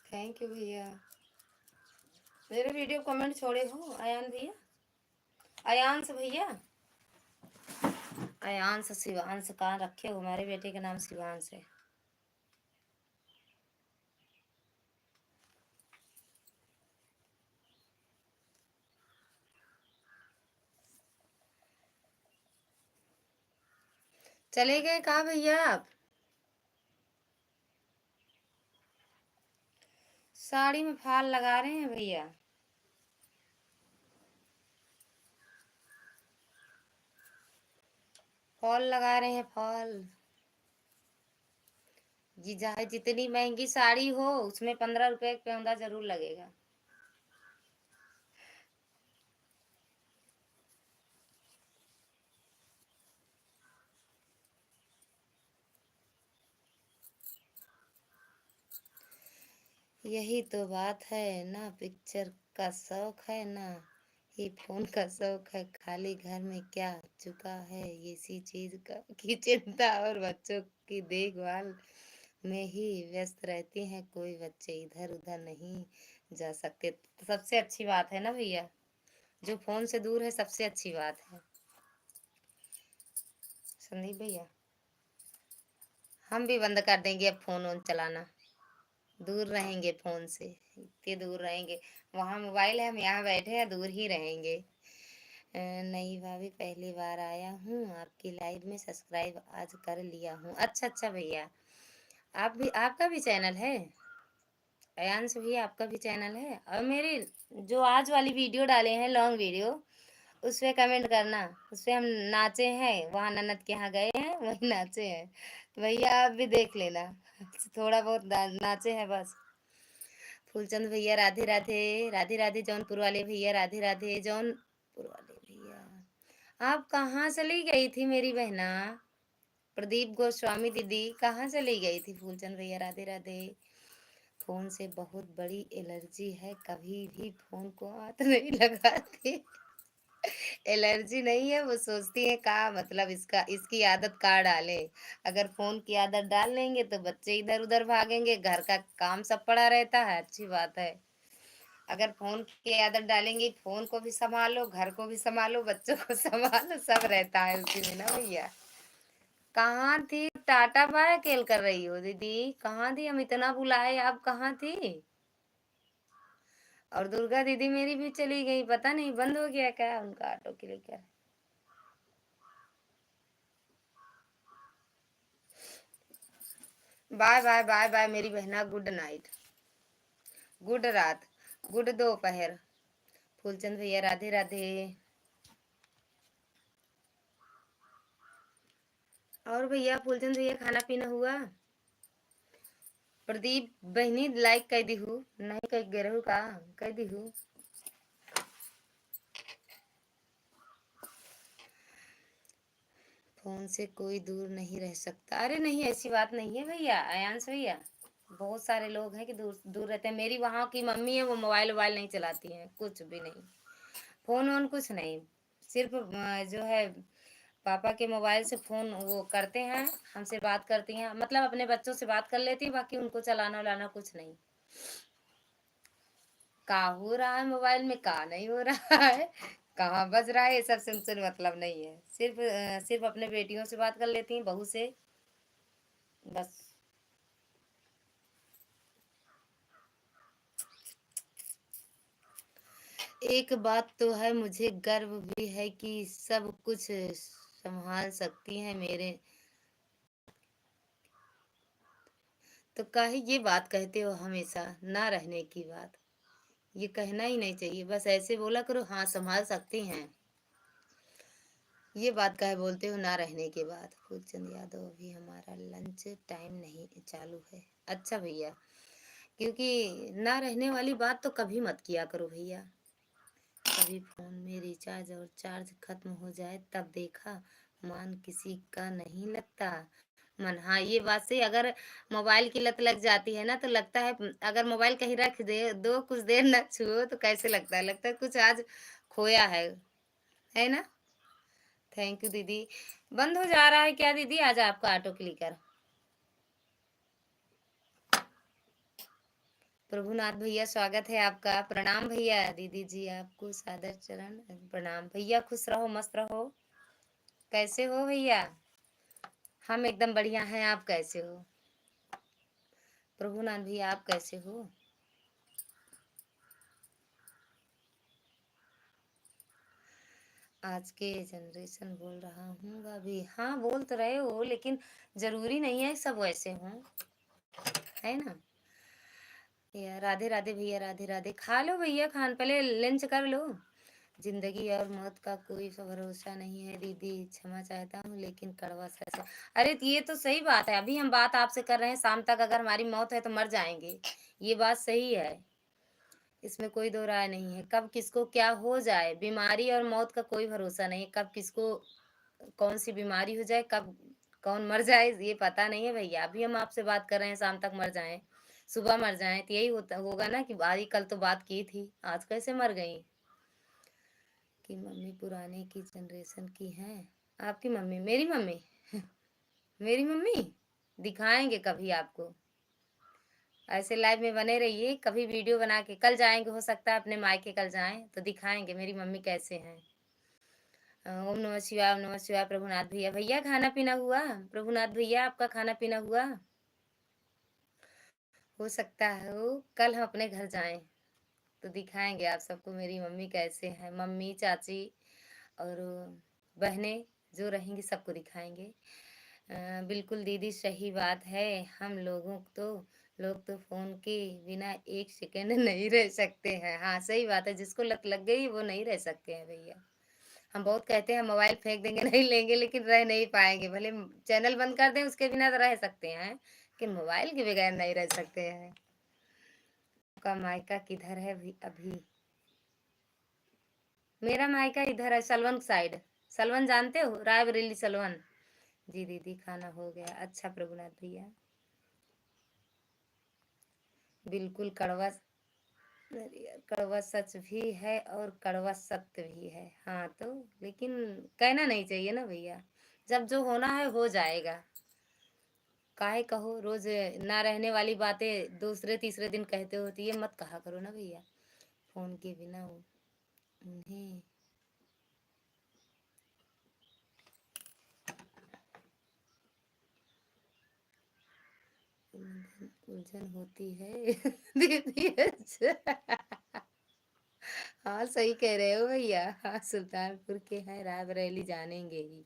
थैंक यू भैया। मेरे वीडियो कमेंट छोड़े हो अयान भैया। अयांश भैया। अयांश शिवांश कहाँ रखे हो? हमारे बेटे का नाम शिवांश है। चले गए कहाँ भैया आप? साड़ी में फाल लगा रहे हैं भैया। फॉल लगा रहे हैं फॉल। जी चाहे जितनी महंगी साड़ी हो उसमें 15 रुपए का पौंदा जरूर लगेगा। यही तो बात है ना, पिक्चर का शौक है ना ही फोन का शौक है। खाली घर में क्या चुका है इसी चीज का की चिंता, और बच्चों की देखभाल में ही व्यस्त रहती हैं। कोई बच्चे इधर उधर नहीं जा सकते। तो सबसे अच्छी बात है ना भैया, जो फोन से दूर है सबसे अच्छी बात है। संदीप भैया हम भी बंद कर देंगे अब फोन वोन चलाना। दूर रहेंगे फोन से, इतने दूर रहेंगे। वहाँ मोबाइल है, हम यहाँ बैठे हैं, दूर ही रहेंगे। नहीं भाभी पहली बार आया हूँ आपकी लाइव में, सब्सक्राइब आज कर लिया हूँ। अच्छा अच्छा भैया, आप भी, आपका भी चैनल है? अयांश भैया आपका भी चैनल है? और मेरी जो आज वाली वीडियो डाले हैं लॉन्ग वीडियो, उस पे कमेंट करना। उस पे हम नाचे हैं, वहाँ ननद के यहाँ गए हैं वही नाचे हैं, तो भैया आप भी देख लेना। थोड़ा बहुत नाचे हैं बस। फूलचंद भैया राधे राधे। राधे राधे जौनपुर वाले भैया राधे राधे। जौनपुर वाले भैया आप कहाँ चली गई थी मेरी बहना? प्रदीप गोस्वामी दीदी कहाँ चली गई थी? फूलचंद भैया राधे राधे। फोन से बहुत बड़ी एलर्जी है, कभी भी फोन को हाथ नहीं लगाती। एलर्जी नहीं है, वो सोचती है का मतलब इसका, इसकी आदत का डाले। अगर फोन की आदत डाल लेंगे तो बच्चे इधर उधर भागेंगे, घर का काम सब पड़ा रहता है। अच्छी बात है। अगर फोन की आदत डालेंगे, फोन को भी संभालो, घर को भी संभालो, बच्चों को संभालो, सब रहता है उसी में ना भैया। कहाँ थी? टाटा बाय खेल कर रही हो दीदी? कहाँ थी? हम इतना बुलाए, आप कहाँ थी? और दुर्गा दीदी मेरी भी चली गई, पता नहीं बंद हो गया क्या उनका ऑटो के लेकर। बाय बाय बाय बाय मेरी बहना, गुड नाइट, गुड रात, गुड दोपहर। फूलचंद भैया राधे राधे। और भैया फूलचंद भैया खाना पीना हुआ? प्रदीप बहनी लाइक कह दी हूँ, नहीं कह गे रहू का, कह दी हूँ। फोन से कोई दूर नहीं रह सकता, अरे नहीं ऐसी बात नहीं है भैया, आयांश भैया। बहुत सारे लोग हैं कि दूर दूर रहते हैं। मेरी वहाँ की मम्मी है, वो मोबाइल वोबाइल नहीं चलाती हैं, कुछ भी नहीं, फोन वोन कुछ नहीं। सिर्फ जो है पापा के मोबाइल से फोन वो करते हैं, हमसे बात करती हैं, मतलब अपने बच्चों से बात कर लेती हैं, बाकी उनको चलाना वलाना कुछ नहीं। का हो रहा है मोबाइल में, का नहीं हो रहा है, कहाँ बज रहा है, ये सब से उनसे मतलब नहीं है। सिर्फ सिर्फ अपने बेटियों से बात कर लेती हैं, बहू से, बस। एक बात तो है, मुझे गर्व भी है कि सब कुछ संभाल सकती हैं मेरे। तो काहे ये बात कहते हो हमेशा, ना रहने की बात, ये कहना ही नहीं चाहिए, बस ऐसे बोला करो हाँ संभाल सकती हैं। ये बात काहे बोलते हो ना रहने के बाद? फूलचंद यादव, अभी हमारा लंच टाइम नहीं चालू है। अच्छा भैया, क्योंकि ना रहने वाली बात तो कभी मत किया करो भैया। कभी फोन में रिचार्ज और चार्ज खत्म हो जाए तब देखा, मान किसी का नहीं लगता मन। हाँ ये बात सही, अगर मोबाइल की लत लग जाती है ना तो लगता है, अगर मोबाइल कहीं रख दे दो, कुछ देर न छुओ तो कैसे लगता है, लगता है कुछ आज खोया है ना। थैंक यू दीदी। बंद हो जा रहा है क्या दीदी आज आपका ऑटो क्लिकर? प्रभुनाथ भैया स्वागत है आपका, प्रणाम भैया। दीदी जी आपको सादर चरण प्रणाम भैया, खुश रहो मस्त रहो। कैसे हो भैया? हम एकदम बढ़िया हैं, आप कैसे हो? प्रभुनाथ भैया आप कैसे हो? आज के जनरेशन बोल रहा हूँ अभी, हाँ बोल तो रहे हो, लेकिन जरूरी नहीं है सब वैसे हों, है ना। या राधे राधे भैया, राधे राधे। खा लो भैया, खान पहले लंच कर लो। जिंदगी और मौत का कोई भरोसा नहीं है दीदी, क्षमा चाहता हूँ लेकिन कड़वा सच है। अरे ये तो सही बात है, अभी हम बात आपसे कर रहे हैं, शाम तक अगर हमारी मौत है तो मर जाएंगे, ये बात सही है, इसमें कोई दो राय नहीं है। कब किसको क्या हो जाए, बीमारी और मौत का कोई भरोसा नहीं, कब किसको कौन सी बीमारी हो जाए, कब कौन मर जाए, ये पता नहीं है भैया। अभी हम आपसे बात कर रहे हैं, शाम तक मर जाएं, सुबह मर जाएं, तो यही होता होगा ना कि भाई कल तो बात की थी, आज कैसे मर गई। कि मम्मी पुराने की जनरेशन की है? आपकी मम्मी? मेरी मम्मी? मेरी मम्मी दिखाएंगे कभी आपको, ऐसे लाइव में बने रहिए, कभी वीडियो बना के, कल जाएंगे, हो सकता है अपने मायके कल जाएं तो दिखाएंगे मेरी मम्मी कैसे हैं। ओम नमः शिवाय, ओम नमः शिवाय। प्रभुनाथ भैया, भैया खाना पीना हुआ? प्रभुनाथ भैया आपका खाना पीना हुआ? हो सकता है वो कल हम अपने घर जाएं तो दिखाएंगे आप सबको मेरी मम्मी कैसे हैं, मम्मी चाची और बहनें जो रहेंगी सबको दिखाएंगे। बिल्कुल दीदी सही बात है, हम लोग तो फोन के बिना एक सेकेंड नहीं रह सकते हैं। हाँ सही बात है, जिसको लत लग गई वो नहीं रह सकते हैं भैया। हम बहुत कहते हैं मोबाइल फेंक देंगे नहीं लेंगे, लेकिन रह नहीं पाएंगे, भले चैनल बंद कर दें उसके बिना तो रह सकते हैं, लेकिन मोबाइल के बगैर नहीं रह सकते हैं। आपका मायका किधर है अभी? मेरा मायका इधर है, सलवन साइड। सलवन जानते हो, रायबरेली सलवन। जी दीदी खाना हो गया। अच्छा प्रभुनाथ भैया, बिल्कुल कड़वा, अरे यार कड़वा सच भी है और कड़वा सत्य भी है, हाँ तो लेकिन कहना नहीं चाहिए ना भैया, जब जो होना है हो जाएगा, काहे कहो रोज ना रहने वाली बातें दूसरे तीसरे दिन कहते हो, तो ये मत कहा करो ना भैया। फोन के बिना उन्हें उलझन होती है दीदी। अच्छा हाँ सही कह रहे हो भैया, हाँ सुल्तानपुर के हैं, रायबरेली जानेंगे ही।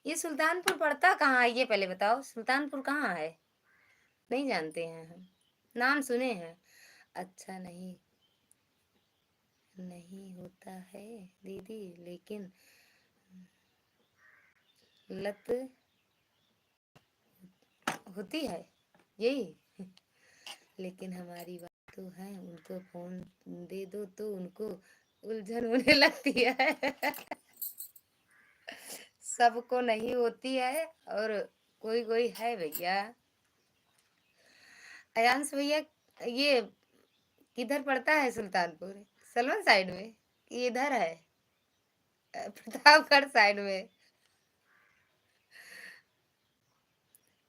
ये सुल्तानपुर पड़ता कहाँ है, ये पहले बताओ, सुल्तानपुर कहाँ है? नहीं जानते हैं हम, नाम सुने हैं। अच्छा नहीं, नहीं होता है दीदी, लेकिन लत होती है यही। लेकिन हमारी बात तो है, उनको फोन दे दो तो उनको उलझन होने लगती है। सबको नहीं होती है, और कोई कोई है भैया। अयांश भैया, ये किधर पड़ता है सुल्तानपुर? सलवन साइड में कि इधर है प्रतापगढ़ साइड में?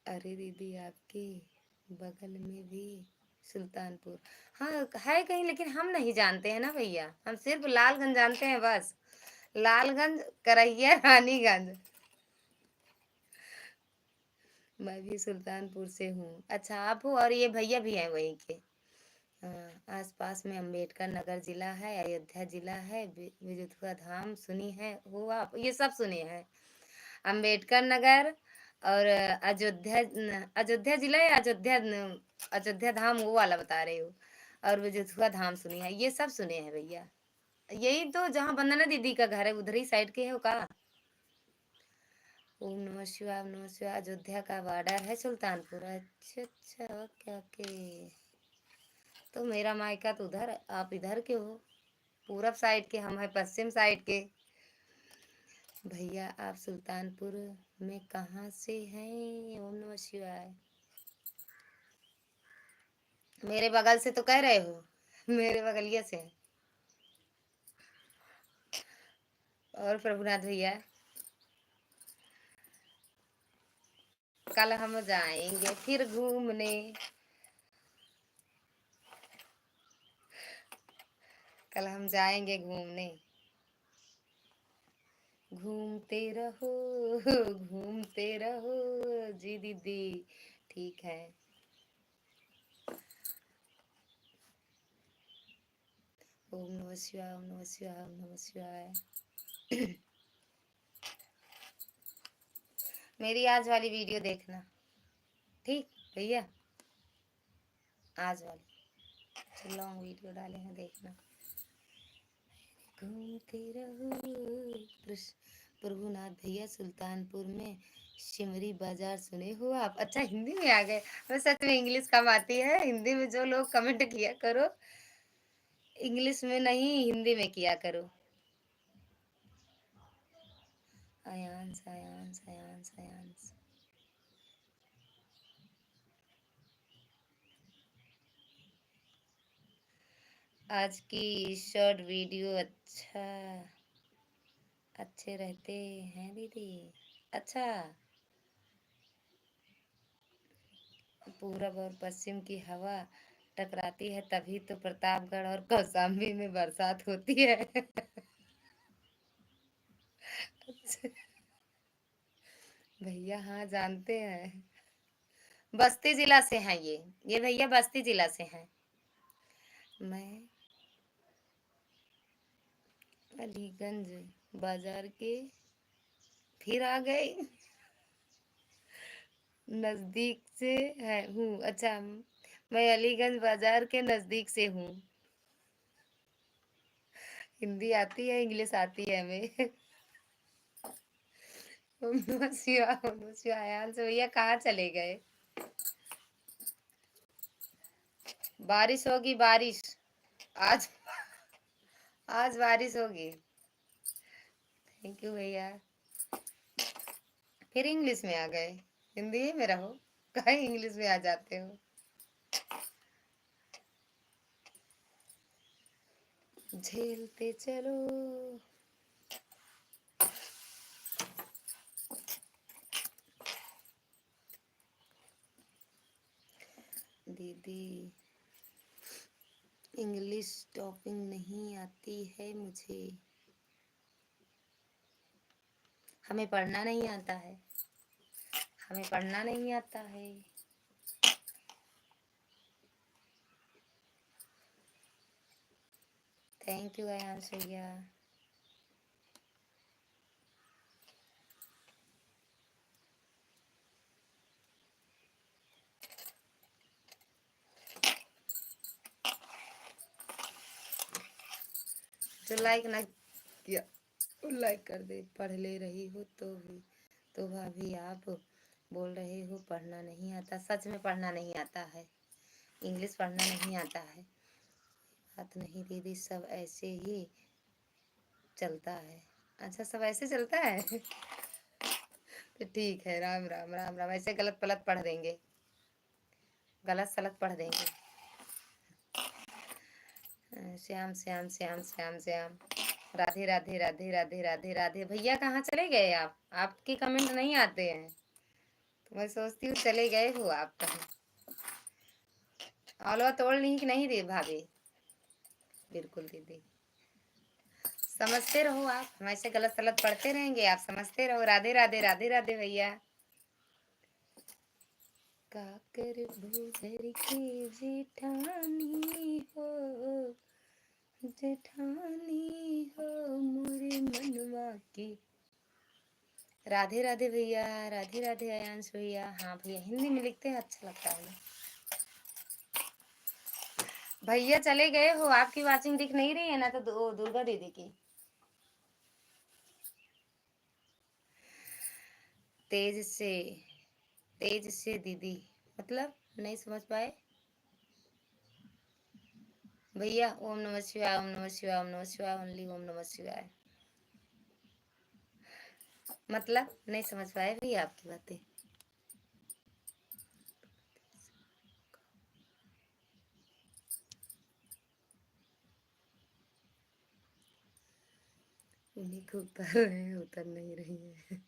अरे दीदी, आपके बगल में भी सुल्तानपुर, हाँ है कहीं, लेकिन हम नहीं जानते हैं ना भैया, हम सिर्फ लालगंज जानते हैं बस। लालगंज, करैया, रानीगंज। मैं भी सुल्तानपुर से हूँ। अच्छा, आप हो, और ये भैया भी हैं वहीं के। आस पास में अम्बेडकर नगर जिला है, अयोध्या जिला है, विजितवा धाम सुनी है हो आप? ये सब सुने हैं, अम्बेडकर नगर और अयोध्या। अयोध्या जिला या अयोध्या धाम वो वाला बता रहे हो? और विजितवा धाम सुनी है, ये सब सुने हैं भैया। यही तो जहाँ वंदना दीदी का घर है उधर ही साइड के हो का? ओम नमः शिवाय, ओम नमः शिवाय। अयोध्या का बॉर्डर है सुल्तानपुर। अच्छा अच्छा, ओके ओके। तो मेरा मायका तो उधर है, आप इधर के हो, पूरब साइड के, हम है पश्चिम साइड के। भैया आप सुल्तानपुर में कहाँ से हैं? ओम नमः शिवाय। मेरे बगल से तो कह रहे हो, मेरे बगलिया से। और प्रभुनाथ भैया, कल हम जाएंगे फिर घूमने। कल हम जाएंगे घूमने। घूमते रहो, घूमते रहो जी दीदी। ठीक है। ओम नमः शिवाय, ओम नमः शिवाय, ओम नमः शिवाय। मेरी आज वाली वीडियो देखना, ठीक भैया? आज वाली लॉन्ग वीडियो डाले हैं, देखना। घूमते रहो प्रभुनाथ भैया सुल्तानपुर में सिमरी बाजार सुने हो आप? अच्छा, हिंदी में आ गए। मैं सच में इंग्लिश कम आती है, हिंदी में जो लोग कमेंट किया करो, इंग्लिश में नहीं हिंदी में किया करो। अयांश, अयांश, अयांश, अयांश। आज की शॉर्ट वीडियो अच्छा, अच्छे रहते हैं दीदी। अच्छा, पूरब और पश्चिम की हवा टकराती है तभी तो प्रतापगढ़ और कौशाम्बी में बरसात होती है। अच्छा, भैया हाँ जानते हैं। बस्ती जिला से हैं ये भैया बस्ती जिला से हैं। मैं अलीगंज बाजार के, फिर आ गए, नजदीक से है हूँ। अच्छा, मैं अलीगंज बाजार के नजदीक से हूँ। हिंदी आती है, इंग्लिश आती है हमें। ओम नमः शिवाय, ओम नमः शिवाय। आयांश भैया कहाँ चले गए? बारिश होगी, बारिश आज, आज बारिश होगी। थैंक यू भैया। फिर इंग्लिश में आ गए, हिंदी ही में रहो, कहीं इंग्लिश में आ जाते हो। झेलते चलो। दीदी, इंग्लिश टॉपिंग नहीं आती है मुझे, हमें पढ़ना नहीं आता है, हमें पढ़ना नहीं आता है। थैंक यू अयांश भैया। जो लाइक ना किया वो लाइक कर दे। पढ़ ले रही हो तो भी तो भाभी आप बोल रहे हो पढ़ना नहीं आता। सच में पढ़ना नहीं आता है, इंग्लिश पढ़ना नहीं आता है। बात नहीं दीदी, सब ऐसे ही चलता है। अच्छा, सब ऐसे चलता है तो ठीक है। राम राम राम राम। ऐसे गलत पलत पढ़ देंगे, गलत सलत पढ़ देंगे। श्याम श्याम श्याम श्याम श्याम। राधे राधे राधे राधे राधे राधे। भैया कहाँ चले गए आप? आपके कमेंट नहीं आते हैं तो मैं सोचती हूँ चले गए हो आप कहीं। आलवा तोड़ ली कि नहीं दी भाभी? बिल्कुल दीदी, समझते रहो आप। हम ऐसे गलत सलत पढ़ते रहेंगे, आप समझते रहो। राधे राधे राधे राधे भैया। काकर भूधर के जेठानी हो, जेठानी हो मोरे मनवा की। राधे राधे भैया, राधे राधे अयांश भैया। हाँ भैया, हिंदी में लिखते हैं, अच्छा लगता है। भैया चले गए हो, आपकी वाचिंग दिख नहीं रही है ना? तो दुर्गा दीदी की। तेज से, तेज से दीदी मतलब नहीं समझ पाए भैया। ओम नमः शिवाय, ओम नमः शिवाय, ओम नमः शिवाय, ओनली ओम नमः शिवाय। मतलब नहीं समझ पाए भैया आपकी बातें। उन्हीं को उतर रहे हैं, उतर नहीं रही है।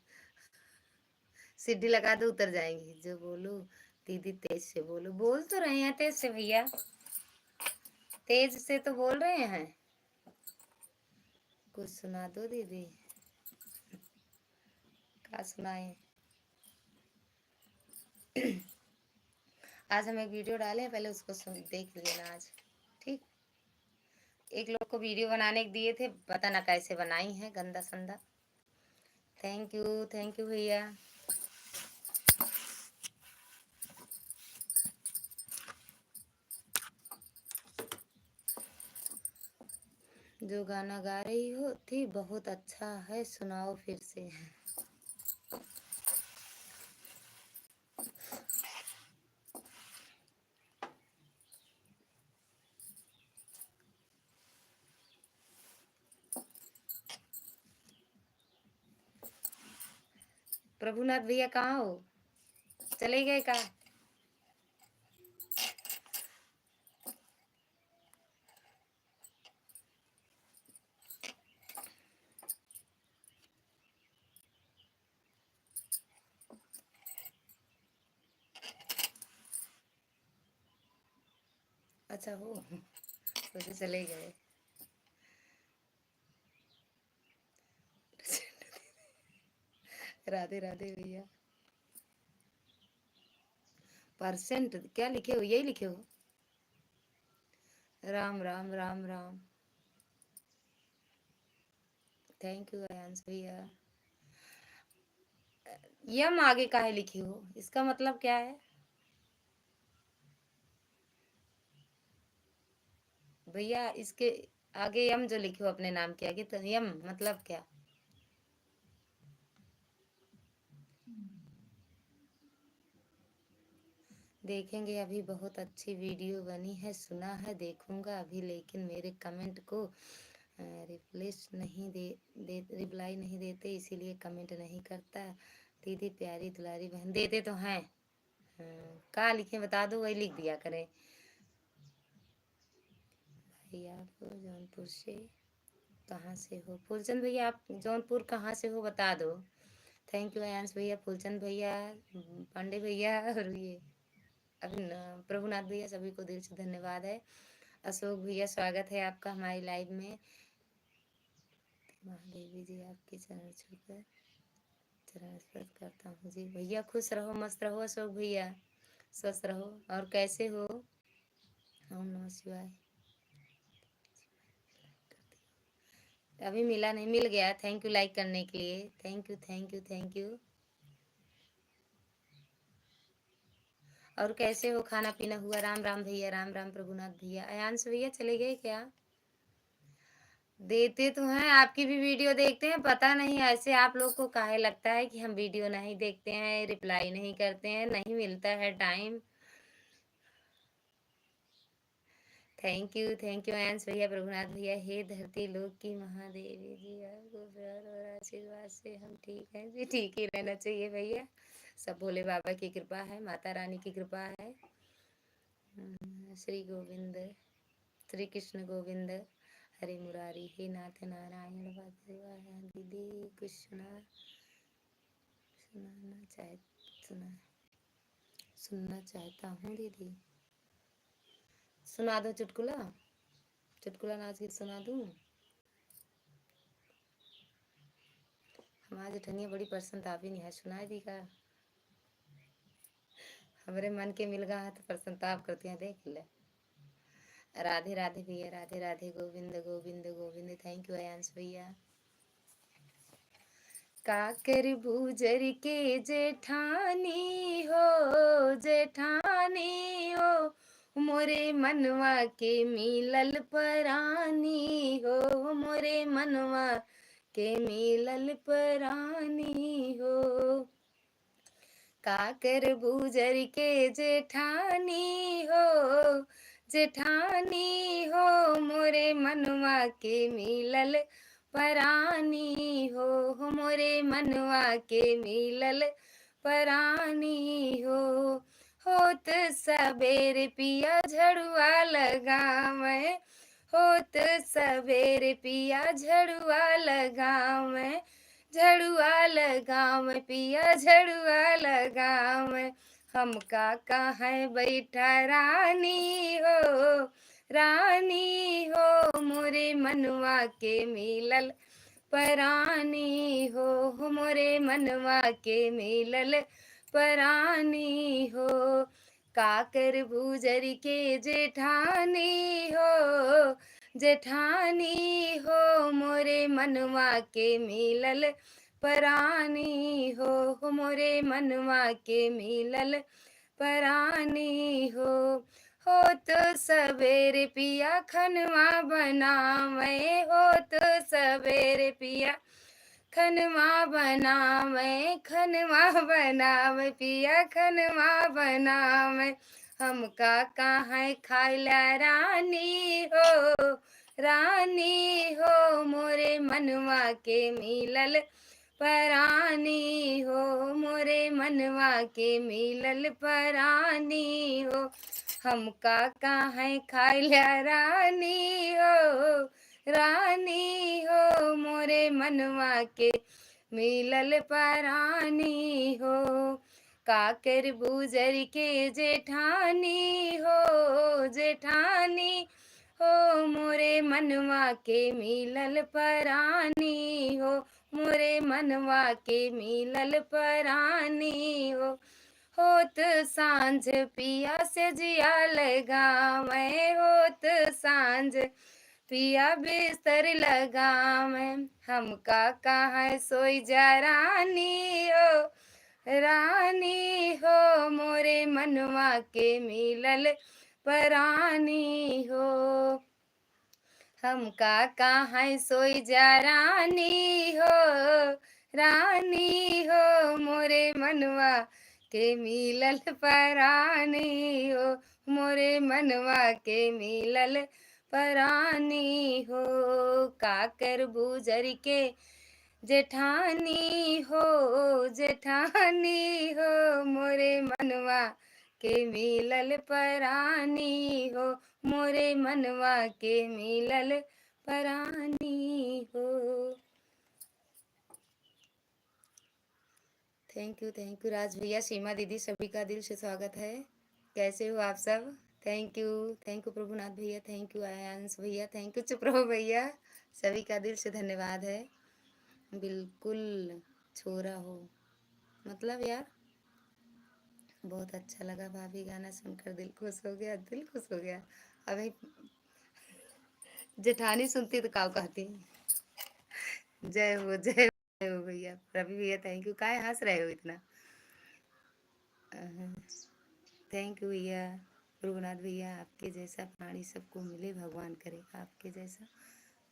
सीढ़ी लगा दो, उतर जाएंगी। जो बोलो दीदी तेज से बोलो। बोल तो रहे हैं तेज से भैया, तेज से तो बोल रहे हैं। कुछ सुना दो दीदी। क्या सुनाए? आज हम एक वीडियो डाले हैं, पहले उसको सुन देख लेना आज, ठीक। एक लोग को वीडियो बनाने के दिए थे, पता ना कैसे बनाई है, गंदा संदा। थैंक यू भैया। जो गाना गा रही हो थी बहुत अच्छा है, सुनाओ फिर से। प्रभुनाथ भैया कहाँ हो? चले गए कहाँ? अच्छा हो तो चले गए। राधे राधे भैया। परसेंट क्या लिखे हो? यही लिखे हो। राम राम राम राम। थैंक यू अयांश भैया। यम आगे काहे लिखे हो? इसका मतलब क्या है भैया? इसके आगे यम जो लिखे हो अपने नाम के आगे, तो यम मतलब क्या? देखेंगे अभी। बहुत अच्छी वीडियो बनी है, सुना है, देखूंगा अभी। लेकिन मेरे कमेंट को रिप्लाई नहीं देते, इसीलिए कमेंट नहीं करता। दीदी प्यारी दुलारी बहन। देते तो हैं। कहाँ लिखे बता दो, वही लिख दिया करें। भैया आप जौनपुर से कहाँ से हो? फूलचंद भैया आप जौनपुर कहाँ से हो बता दो। थैंक यू अयांश भैया, फूलचंद भैया, पांडे भैया और ये अभी प्रभुनाथ भैया, सभी को दिल से धन्यवाद है। अशोक भैया स्वागत है आपका हमारी लाइव में। महादेवी जी आपके चरण छूकर चरण स्पर्श करता हूँ जी। भैया खुश रहो, मस्त रहो अशोक भैया, स्वस्थ रहो। और कैसे हो? ओम नमः शिवाय। अभी मिला नहीं, मिल गया। थैंक यू लाइक करने के लिए। Thank you thank you thank you. और कैसे हो? खाना पीना हुआ? राम राम भैया, राम राम प्रभुनाथ भैया। अयांश भैया चले गए क्या? देते तो हैं, आपकी भी वीडियो देखते हैं, पता नहीं ऐसे आप लोग को काहे लगता है कि हम वीडियो नहीं देखते हैं, रिप्लाई नहीं करते हैं, नहीं मिलता है टाइम। थैंक यू अंश भैया, प्रभुनाथ भैया। हे धरती लोक की महादेवी जी, आपको प्यार और आशीर्वाद से हम ठीक हैं जी। ठीक ही रहना चाहिए भैया, सब भोले बाबा की कृपा है, माता रानी की कृपा है। श्री गोविंद, श्री कृष्ण गोविंद, हरे मुरारी, हे नाथ नारायण वासुदेवाय। दीदी कुछ सुनाना चाह सुना सुनना चाहता हूँ दीदी। सुना दो चुटकुला, चुटकुला नाच गीत सुना दूँ। हमारी जठनिया बड़ी प्रसन्नता भी नहीं है, सुनाई दी का हमारे मन के मिल गया है तो प्रसन्नता करती हैं, देख ले। राधे राधे भैया, राधे राधे, गोविंद गोविंद गोविंद। थैंक यू अयांश भैया। काकर भूजर के जेठानी हो, जेठानी हो, मोरे मनवा के मिलल परानी हो, मोरे मनवा के मिलल परानी हो। काकर भूजर के जेठानी हो, जेठानी हो, मोरे मनवा के मिलल परानी हो, मोरे मनवा के मिलल परानी हो। होत सबेर पिया झड़ुआ लगावे, होत सबेर पिया झड़ुआ लगावे, झड़ुआ लगाव पिया झड़ुआ लगाव। हम काका है बैठा रानी हो, रानी हो, मोरे मनवा के मिलल परानी हो, मोरे मनवा के मिलल परानी हो। काकर भूजर के जेठानी हो, जेठानी हो, मोरे मनवा के मिलल परानी हो, मोरे मनवा के मिलल परानी हो। तो सवेरे पिया खनवा बनावे, तो सवेरे पिया खनवा बनावे, खनवा बनावे पिया खनवा बनावे। हम काका है खाइला रानी हो, रानी हो, मोरे मनवा के मिलल परानी हो, मोरे मनवा के मिलल परानी हो। हम काका है खाइला रानी हो, रानी हो, मोरे मनवा के मिलल परानी हो। काकर भूजर के जेठानी हो, जेठानी हो, मोरे मनवा के मिलल परानी हो, मोरे मनवा के मिलल परानी हो। होत सांझ पिया से जिया लगावे, होत सांझ पिया बिस्तर लगावे। हम काका है सोई जा रानी हो, रानी हो, मोरे मनवा के मिलल परानी हो। हम काका है सोई जा रानी हो, रानी हो, मोरे मनवा के मिलल परानी हो, मोरे मनवा के मिलल परानी हो। काकर भूजर के जेठानी हो, जेठानी हो, मोरे मनवा के मिलल परानी हो, मोरे मनवा के मिलल परानी हो। थैंक यू राज भैया, सीमा दीदी, सभी का दिल से स्वागत है। कैसे हो आप सब? थैंक यू प्रभुनाथ भैया, थैंक यू आयांश भैया, थैंक यू चुप रहो भैया, सभी का दिल से धन्यवाद है। बिल्कुल छोरा हो, मतलब यार बहुत अच्छा लगा भाभी, गाना सुनकर दिल खुश हो गया, दिल खुश हो गया। अभी जेठानी सुनती तो काव कहती। जय हो भैया, रवि भैया थैंक यू। काहे हंस रहे हो इतना? थैंक यू भैया, प्रभुनाथ भैया, आपके जैसा प्राणी सबको मिले, भगवान करे आपके जैसा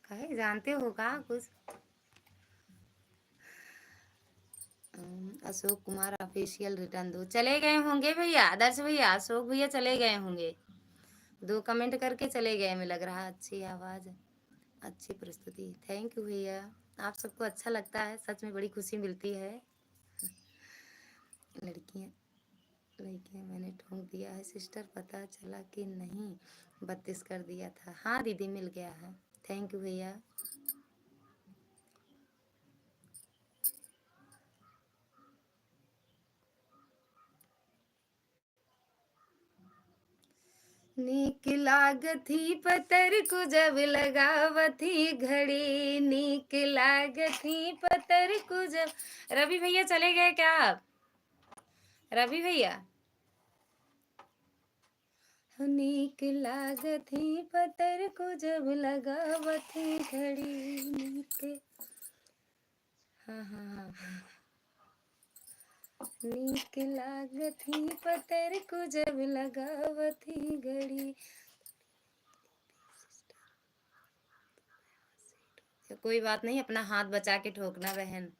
कहे जानते हो का कुछ? अशोक कुमार ऑफिशियल रिटर्न दो। चले गए होंगे भैया, आदर्श भैया, अशोक भैया चले गए होंगे। 2 कमेंट करके चले गए, हमें लग रहा। अच्छी आवाज, अच्छी प्रस्तुति, थैंक यू भैया। आप सबको अच्छा लगता है, सच में बड़ी खुशी मिलती है। लड़कियां लड़कियां मैंने ठोक दिया है सिस्टर, पता चला कि नहीं? 32 कर दिया था। हाँ दीदी मिल गया है, थैंक यू भैया। नीक लागथी पतर को जब लगावथी घड़ी, नीक लागथी पतर को जब। रवि भैया चले गए क्या आप? रवि भैया, नीक लागथी पतर को जब लगावथी घड़ी, नीक। हाँ हाँ हाँ, नीक लागथी पतर को जब लगावथी घड़ी। कोई बात नहीं, अपना हाथ बचा के ठोकना बहन।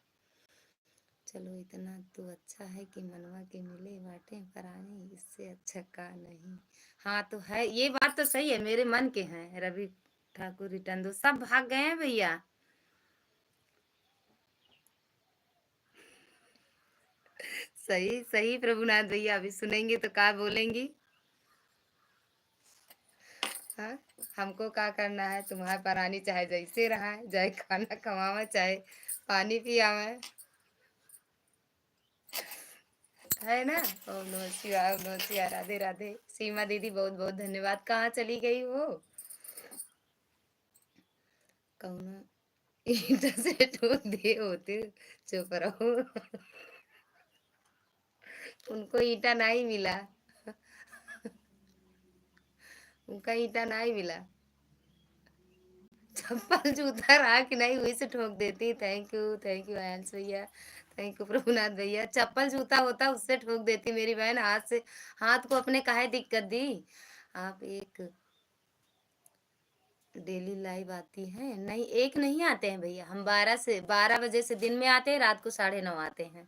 चलो इतना तो अच्छा है कि मनवा के मिले बाटे परानी, इससे अच्छा का नहीं। हाँ तो है, ये बात तो सही है, मेरे मन के हैं। रवि ठाकुर रिटर्न दो, सब भाग गए हैं भैया। सही सही प्रभुनाथ भैया, अभी सुनेंगे तो क्या बोलेंगी? हाँ, हमको क्या करना है? तुम्हारा परानी चाहे जैसे रहा है, चाहे खाना खवावे, चाहे पानी पियावे, है ना? ओम नमः शिवाय, ओम नमः शिवाय, राधे राधे। सीमा दीदी बहुत बहुत धन्यवाद। कहाँ चली गई वो? कौन ईंट से ठोक दिए होते? चुप रहो। उनको ईंटा नहीं मिला, उनका ईंटा नहीं मिला। चप्पल जूता रहा कि नहीं, वही से ठोक देती। थैंक यू आयंस भैया, थैंक यू प्रभुनाथ भैया। चप्पल जूता होता उससे ठोक देती मेरी बहन, हाथ से। हाथ को अपने काहे दिक्कत दी? आप एक डेली लाइव आती हैं? नहीं, एक नहीं आते हैं भैया, हम 12 बजे से दिन में आते हैं, रात को 9:30 आते हैं।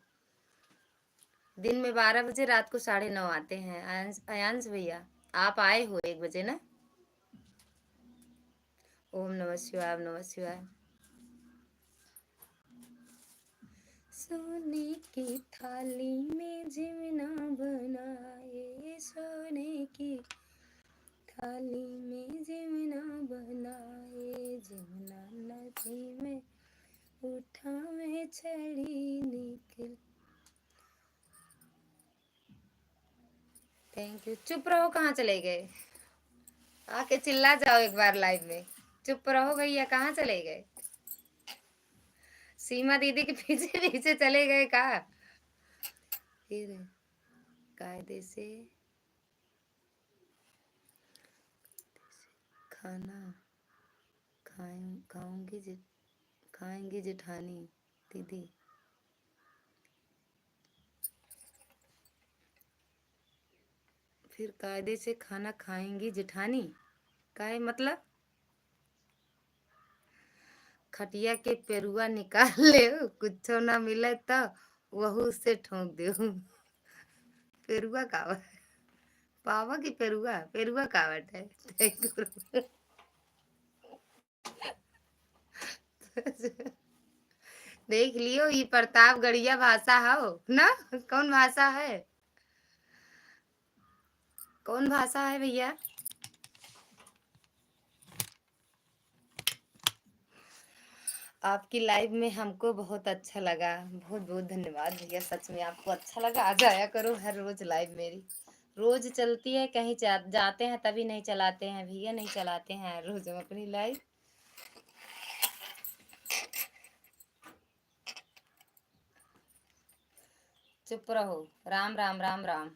दिन में 12 बजे, रात को 9:30 आते हैं। अयांश भैया, आप आए हो 1 बजे ना? ओम नमः शिवाय, ओम नमः शिवाय। सोने की थाली में जिमना बनाए, सोने की थाली में जिमना बनाए, जिमना नदी में उठा में चढ़ी निकल। Thank you. चुप रहो, कहाँ चले गए? आके चिल्ला जाओ एक बार लाइव में। चुप रहो भैया, कहाँ चले गए? सीमा दीदी के पीछे पीछे चले गए कहा? फिर कायदे से खाना खाएंगी जेठानी दीदी। फिर कायदे से खाना खाएंगी जेठानी, काहे मतलब? खटिया के पेरुआ निकाल ले, कुछ ना मिले तो वहू से ठोक दे। पेरुआ कावट, पावा की पेरुआ, पेरुआ कावट है। देख लियो, ये प्रतापगढ़िया भाषा हो ना? कौन भाषा है? कौन भाषा है भैया? आपकी लाइव में हमको बहुत अच्छा लगा, बहुत बहुत धन्यवाद भैया। सच में आपको अच्छा लगा, आ जाया करो हर रोज लाइव मेरी। रोज चलती है, कहीं जाते हैं तभी नहीं चलाते हैं भैया, नहीं चलाते हैं हर रोज हम अपनी लाइव। चुप रहो, राम राम राम राम।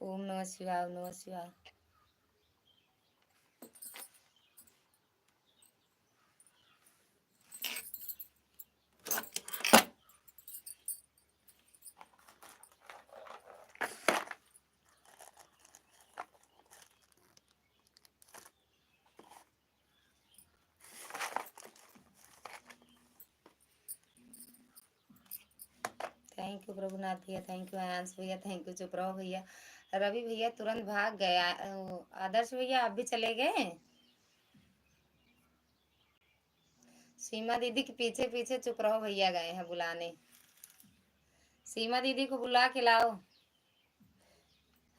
ओम नमः शिवाय, ओम नमः शिवाय। थैंक यू प्रभुनाथ भैया, थैंक यू आयांश भैया, थैंक यू। चुप रहो भैया। रवि भैया तुरंत भाग गया। आदर्श भैया आप भी चले गए। सीमा दीदी के पीछे पीछे चुप रहो भैया गए हैं बुलाने। सीमा दीदी को बुला के लाओ।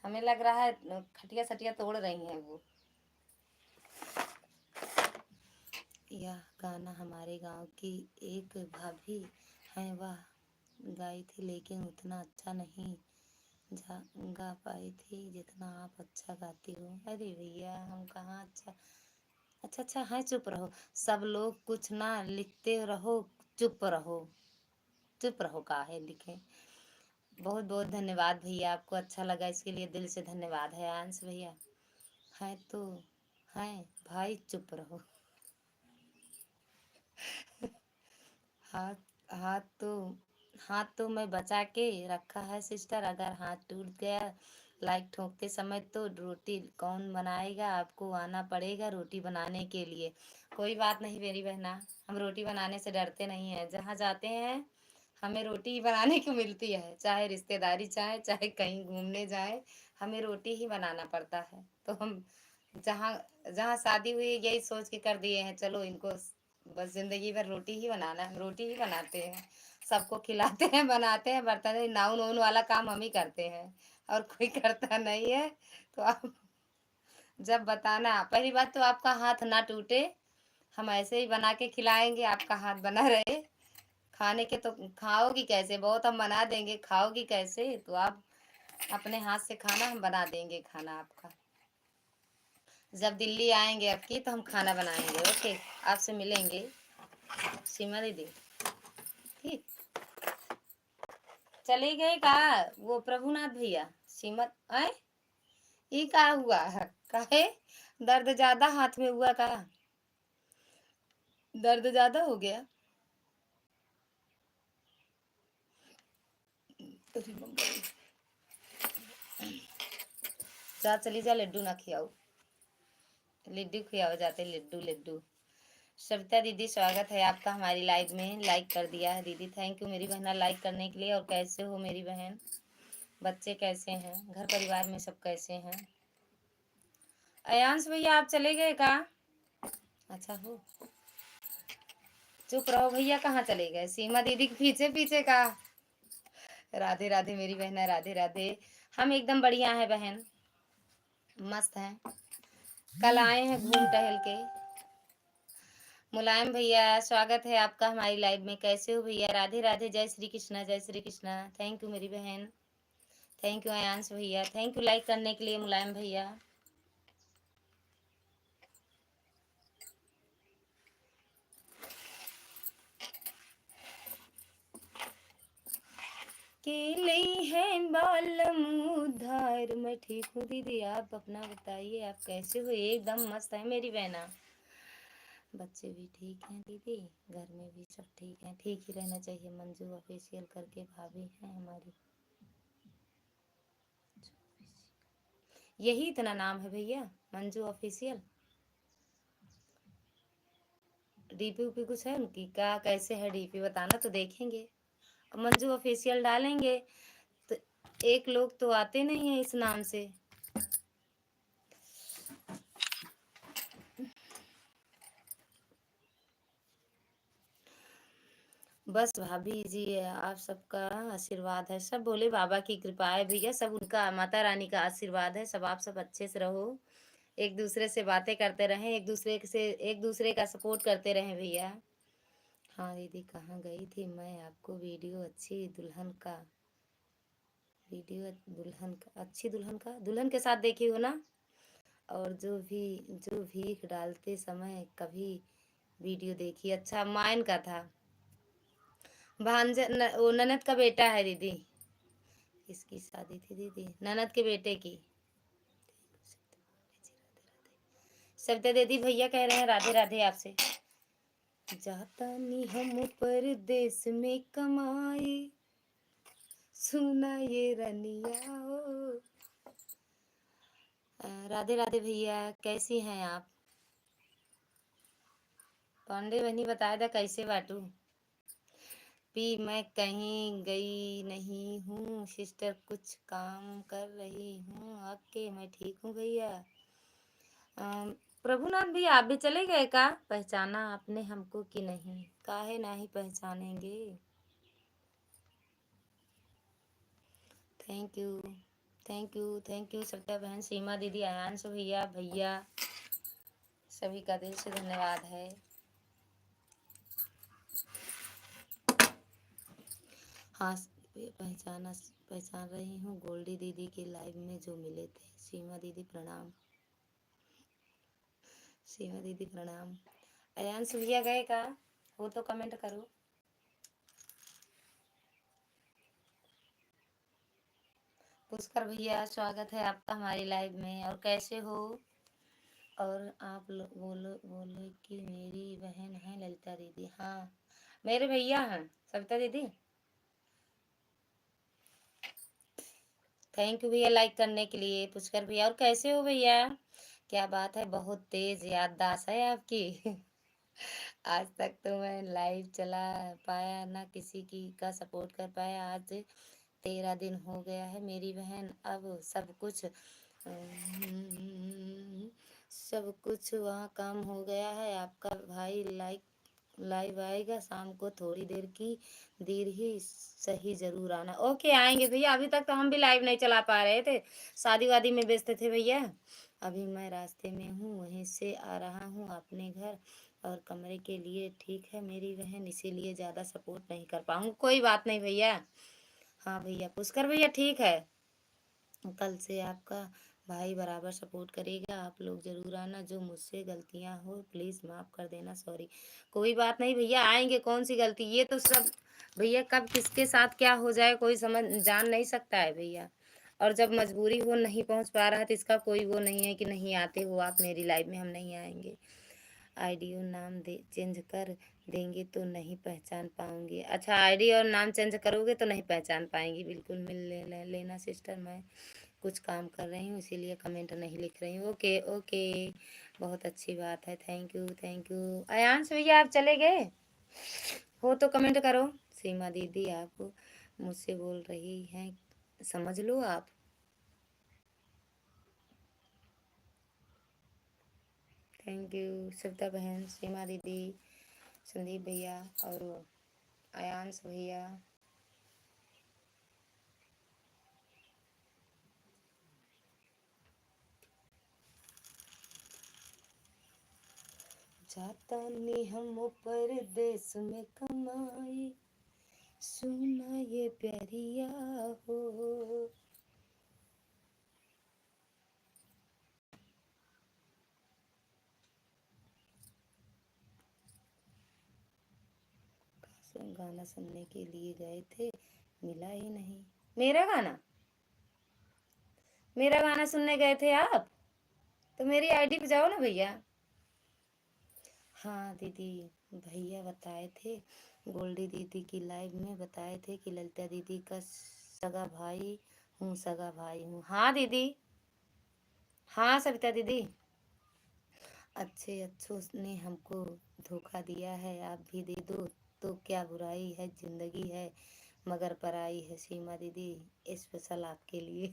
हमें लग रहा है खटिया सटिया तोड़ रही हैं वो। यह गाना हमारे गांव की एक भाभी हैं, वह गाई थी, लेकिन उतना अच्छा नहीं गा पाई थी जितना आप अच्छा गाती हो। अरे भैया हम कहाँ अच्छा। अच्छा अच्छा है, चुप रहो सब लोग, कुछ ना लिखते रहो, चुप रहो। चुप रहो का है लिखे। बहुत बहुत धन्यवाद भैया, आपको अच्छा लगा इसके लिए दिल से धन्यवाद है। आंस भैया है तो है भाई, चुप रहो। हाथ हाथ तो हाथ तो मैं बचा के रखा है सिस्टर, अगर हाथ टूट गया लाइक ठोकते समय तो रोटी कौन बनाएगा, आपको आना पड़ेगा रोटी बनाने के लिए। कोई बात नहीं मेरी बहना, हम रोटी बनाने से डरते नहीं हैं। जहाँ जाते हैं हमें रोटी ही बनाने को मिलती है, चाहे रिश्तेदारी चाहे चाहे कहीं घूमने जाए, हमें रोटी ही बनाना पड़ता है। तो हम जहाँ जहाँ शादी हुई यही सोच के कर दिए हैं, चलो इनको बस जिंदगी भर रोटी ही बनाना है, रोटी ही बनाते हैं, सबको खिलाते हैं, बनाते हैं, बर्तन नाउन वाउन वाला काम हम ही करते हैं और कोई करता नहीं है। तो आप जब बताना, पहली बात तो आपका हाथ ना टूटे, हम ऐसे ही बना के खिलाएंगे, आपका हाथ बना रहे। खाने के तो खाओगी कैसे, बहुत हम बना देंगे, खाओगी कैसे, तो आप अपने हाथ से खाना, हम बना देंगे खाना आपका। जब दिल्ली आएंगे आपकी तो हम खाना बनाएंगे। ओके, आपसे मिलेंगे सीमा दीदी। ठीक, चले गए का वो प्रभुनाथ भैया। सीमा आए, ये का हुआ है, काहे दर्द ज्यादा हाथ में हुआ का, दर्द ज्यादा हो गया। अरे मम्मा, जा चली जा, लड्डू ना खियाओ, लड्डू खियाओ जाते, लड्डू लड्डू। सविता दीदी स्वागत है आपका हमारी लाइव में, लाइक कर दिया है दीदी, थैंक यू मेरी बहना लाइक करने के लिए। और कैसे हो मेरी बहन, बच्चे कैसे हैं, घर परिवार में सब कैसे हैं। अयांश भैया आप चले गए का, अच्छा हो, चुप रहो भैया, कहाँ चले गए, सीमा दीदी के पीछे पीछे का। राधे राधे मेरी बहना, राधे राधे। हम एकदम बढ़िया है बहन, मस्त हैं, कल आए हैं घूम टहल के। मुलायम भैया स्वागत है आपका हमारी लाइव में, कैसे हो भैया, राधे राधे, जय श्री कृष्णा, जय श्री कृष्णा, थैंक यू मेरी बहन, थैंक यू अयांश भैया, थैंक यू लाइक करने के लिए मुलायम भैया। केले हैं बालम उधार, मैं ठीक हूँ दीदी, आप अपना बताइए, आप कैसे हो, एकदम मस्त है मेरी बहना। बच्चे भी ठीक हैं दीदी, घर में भी सब ठीक हैं, ठीक ही रहना चाहिए। मंजू ऑफिशियल करके भाभी हैं हमारी, यही इतना नाम है भैया, मंजू ऑफिशियल। डीपी उपी कुछ है उनकी, क्या कैसे है डीपी बताना तो देखेंगे। मंजू ऑफिशियल डालेंगे तो एक लोग तो आते नहीं है इस नाम से। बस भाभी जी आप सबका आशीर्वाद है, सब भोले बाबा की कृपा है भैया, सब उनका माता रानी का आशीर्वाद है, सब आप सब अच्छे से रहो, एक दूसरे से बातें करते रहें, एक दूसरे का सपोर्ट करते रहें भैया। हाँ दीदी कहाँ गई थी मैं, आपको वीडियो अच्छी दुल्हन का, वीडियो दुल्हन का, अच्छी दुल्हन का, दुल्हन के साथ देखी हो ना। और जो भीख डालते समय कभी वीडियो देखी, अच्छा मायन का था, वो ननद का बेटा है दीदी, किसकी शादी थी दीदी, ननद के बेटे की। सविता दीदी भैया कह रहे हैं राधे राधे आपसे। जाता नी हम परदेस में कमाए, सुना ये रनिया हो। राधे राधे भैया, कैसी हैं आप। पांडे बहनी बताया था कैसे बाटू, पी मैं कहीं गई नहीं हूँ सिस्टर, कुछ काम कर रही हूँ। ओके मैं ठीक हूँ भैया। प्रभुनाथ भैया आप भी चले गए का? पहचाना आपने हमको कि नहीं? काहे नहीं पहचानेंगे। Thank you thank you thank you Savita बहन, सीमा दीदी, आयांश भैया, भैया सभी का दिल से धन्यवाद है। हाँ पहचान रही हूँ, गोल्डी दीदी के लाइव में जो मिले थे। सीमा दीदी प्रणाम। सीमा दीदी प्रणाम। आयांश भैया गए का? हो तो कमेंट करो। पुष्कर भैया स्वागत है आपका हमारी लाइव में। और कैसे हो? और आप बोले कि मेरी बहन है ललिता दीदी। हाँ मेरे भैया हैं सविता दीदी। थैंक यू भैया लाइक करने के लिए। पुष्कर भैया और कैसे हो भैया? क्या बात है, बहुत तेज याददाश्त है आपकी। आज तक तो मैं लाइव चला पाया ना किसी की का सपोर्ट कर पाया। आज 13 दिन हो गया है मेरी बहन। अब सब कुछ वहाँ काम हो गया है। आपका भाई लाइव आएगा शाम को, थोड़ी देर की देर ही सही, जरूर आना। ओके आएंगे भैया। अभी तक तो हम भी लाइव नहीं चला पा रहे थे, शादी वादी में व्यस्त थे भैया। अभी मैं रास्ते में हूँ, वहीं से आ रहा हूँ अपने घर और कमरे के लिए। ठीक है मेरी बहन, इसीलिए ज़्यादा सपोर्ट नहीं कर पाऊँ। कोई बात नहीं भैया। हाँ भैया पुष्कर भैया ठीक है। कल से आपका भाई बराबर सपोर्ट करेगा। आप लोग जरूर आना। जो मुझसे गलतियां हो प्लीज़ माफ़ कर देना। सॉरी। कोई बात नहीं भैया, आएंगे। कौन सी गलती, ये तो सब भैया कब किसके साथ क्या हो जाए कोई समझ जान नहीं सकता है भैया। और जब मजबूरी हो नहीं पहुंच पा रहा है तो इसका कोई वो नहीं है कि नहीं आते हो आप मेरी लाइफ में, हम नहीं आएंगे। आईडी और नाम चेंज कर देंगे तो नहीं पहचान पाऊंगी। अच्छा आईडी और नाम चेंज करोगे तो नहीं पहचान पाएंगी। बिल्कुल लेना सिस्टर। मैं कुछ काम कर रही हूँ इसीलिए कमेंट नहीं लिख रही हूँ। ओके ओके बहुत अच्छी बात है। Thank you thank you. Aayansh भैया आप चले गए हो तो कमेंट करो। सीमा दीदी आप मुझसे बोल रही हैं, समझ लो आप। थैंक यू सविता बहन, सीमा दीदी, संदीप भैया और आयांश भैया। जाता नहीं हम परदेस में कमाई, सुना ये प्यारिया हो। गाना सुनने के लिए गए थे, मिला ही नहीं। मेरा गाना सुनने गए थे आप? तो मेरी आईडी पे जाओ ना भैया। हाँ दीदी, भैया बताए थे, गोल्डी दीदी की लाइव में बताए थे कि ललिता दीदी का सगा भाई हूँ। हाँ दीदी। हाँ सविता दीदी। अच्छों ने हमको धोखा दिया है, आप भी दे दो तो क्या बुराई है, जिंदगी है मगर पराई है। सीमा दीदी स्पेशल आपके लिए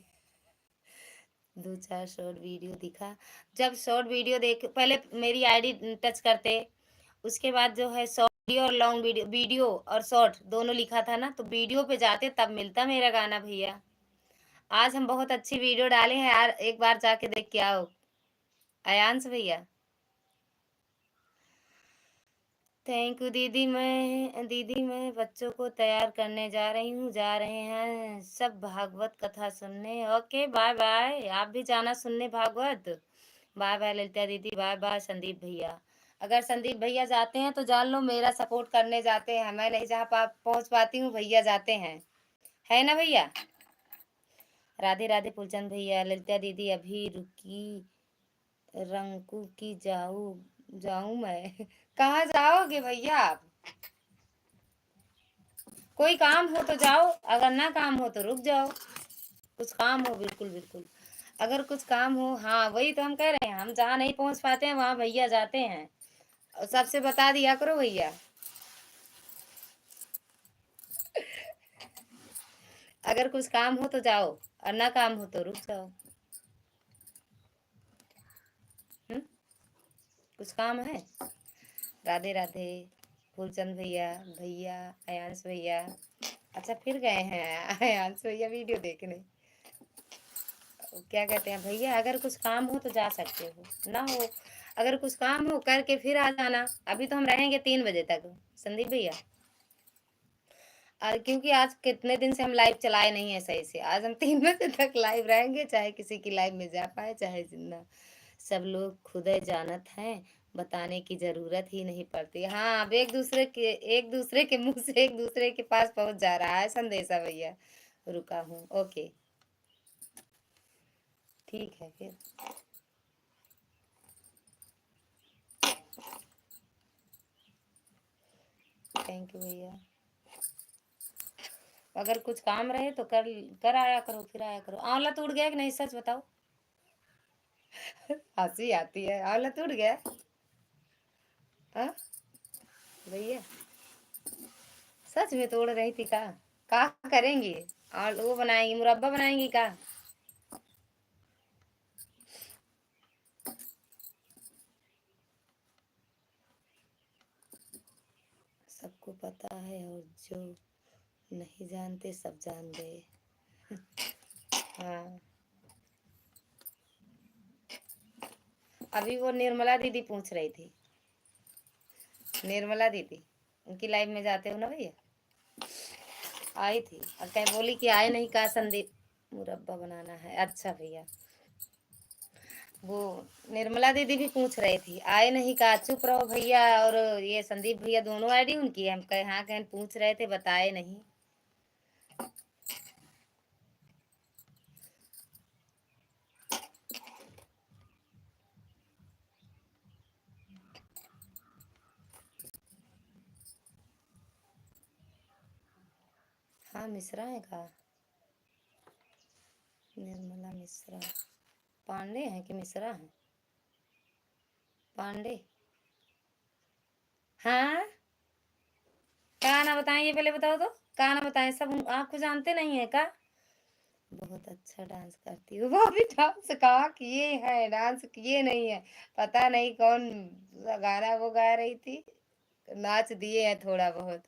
2-4 शॉर्ट वीडियो दिखा। जब शॉर्ट वीडियो देख पहले मेरी आईडी टच करते, उसके बाद जो है शॉर्ट वीडियो और लॉन्ग वीडियो, वीडियो और शॉर्ट दोनों लिखा था ना, तो वीडियो पे जाते तब मिलता मेरा गाना भैया। आज हम बहुत अच्छी वीडियो डाले हैं यार, एक बार जाके देख के आओ आयांश भैया। थैंक यू दीदी मैं बच्चों को तैयार करने जा रही हूँ। जा रहे हैं सब भागवत कथा सुनने। Okay bye bye. आप भी जाना सुनने भागवत। बाय बाय ललिता दीदी, बाय बाय संदीप भैया। अगर संदीप भैया जाते हैं तो जान लो मेरा सपोर्ट करने जाते हैं। मैं नहीं जहाँ पहुँच पाती हूँ भैया जाते हैं, है ना भैया। राधे राधे फुलचंद भैया। ललिता दीदी अभी रुकी, रंकू की जाऊं मैं। कहाँ जाओगे भैया आप? कोई काम हो तो जाओ, अगर ना काम हो तो रुक जाओ। कुछ काम हो, बिल्कुल बिल्कुल अगर कुछ काम हो। हाँ वही तो हम कह रहे हैं, हम जहाँ नहीं पहुंच पाते हैं वहां भैया जाते हैं। और सबसे बता दिया करो भैया। अगर कुछ काम हो तो जाओ, और ना काम हो तो रुक जाओ। कुछ काम है? राधे राधे फूलचंद भैया, भैया अयांश भैया। अच्छा फिर गए हैं अयांश भैया वीडियो देखने। क्या कहते हैं भैया, अगर कुछ काम हो तो जा सकते हो, ना हो अगर कुछ काम हो करके फिर आ जाना। अभी तो हम रहेंगे 3 बजे तक संदीप भैया। क्योंकि आज कितने दिन से हम लाइव चलाए नहीं है सही से, आज हम 3 बजे तक लाइव रहेंगे, चाहे किसी की लाइव में जा पाए चाहे जिंदा। सब लोग खुदे जानत हैं, बताने की जरूरत ही नहीं पड़ती। हाँ, अब एक दूसरे के मुंह से एक दूसरे के पास पहुंच जा रहा है संदेशा भैया। रुका हूँ, ओके ठीक है फिर। थैंक यू भैया। अगर कुछ काम रहे तो कर कर आया करो, फिर आया करो। आंवला टूट गया कि नहीं, सच बताओ। हंसी आती है, आंवला टूट गया। हाँ भैया, सच में तोड़ रही थी का करेंगी? और वो बनाएंगी, मुरब्बा बनाएंगी का? सबको पता है, और जो नहीं जानते सब जान गए। हाँ, अभी वो निर्मला दीदी पूछ रही थी, निर्मला दीदी उनकी लाइव में जाते हो ना भैया, आई थी और कहीं बोली कि आए नहीं का संदीप, मुरब्बा बनाना है। अच्छा भैया, वो निर्मला दीदी भी पूछ रही थी आए नहीं का, चुप रहो भैया। और ये संदीप भैया दोनों आईडी उनकी है। हम कहे हाँ, कहीं पूछ रहे थे बताए नहीं। हाँ मिश्रा है का, निर्मला मिश्रा। पांडे हैं कि मिश्रा है? पांडे। हाँ, क्या ना बताएं, ये पहले बताओ तो क्या ना बताएं। सब आपको जानते नहीं है का? बहुत अच्छा डांस करती हूँ। वो भी डांस कहाँ किए हैं, डांस किए नहीं है। पता नहीं कौन सा गाना वो गा रही थी, नाच दिए हैं थोड़ा बहुत।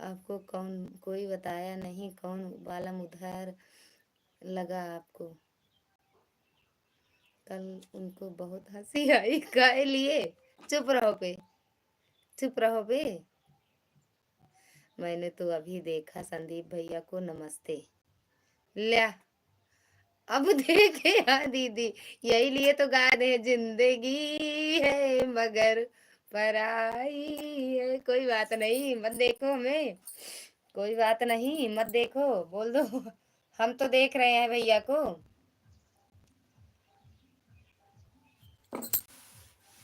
आपको कौन, कोई बताया नहीं कौन बालम उधार लगा आपको? कल उनको बहुत हंसी आई काहे लिए? चुप रहो पे, चुप रहो बे। मैंने तो अभी देखा संदीप भैया को, नमस्ते। ल्या, अब देखे हाँ दीदी, यही लिए तो गा दे, जिंदगी है मगर पराई है। कोई बात नहीं, मत देखो हमें, कोई बात नहीं, मत देखो, बोल दो हम तो देख रहे हैं भैया को।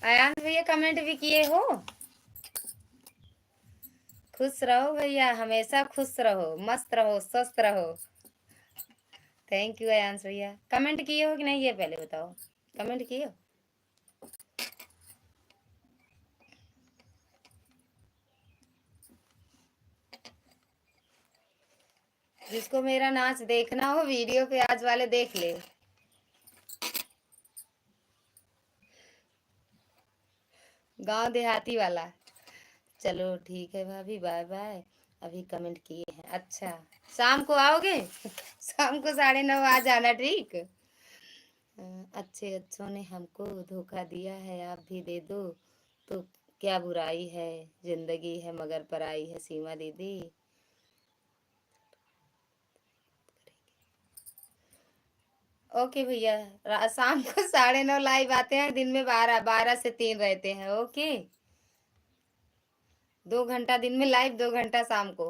आयांश भैया कमेंट भी किए हो। खुश रहो भैया, हमेशा खुश रहो, मस्त रहो, स्वस्थ रहो। थैंक यू आयांश भैया। कमेंट किए हो कि नहीं ये पहले बताओ, कमेंट किए हो? जिसको मेरा नाच देखना हो वीडियो पे आज वाले देख ले। गांव देहाती वाला। चलो ठीक है भाभी, बाय बाय। अभी कमेंट किए हैं, अच्छा शाम को आओगे शाम को 9:30 आ जाना, ठीक। अच्छे अच्छों ने हमको धोखा दिया है, आप भी दे दो तो क्या बुराई है, जिंदगी है मगर पराई है, सीमा दीदी। ओके भैया, शाम को 9:30 लाइव आते हैं, दिन में 12 से 3 रहते हैं, ओके। 2 घंटा दिन में लाइव, 2 घंटा शाम को।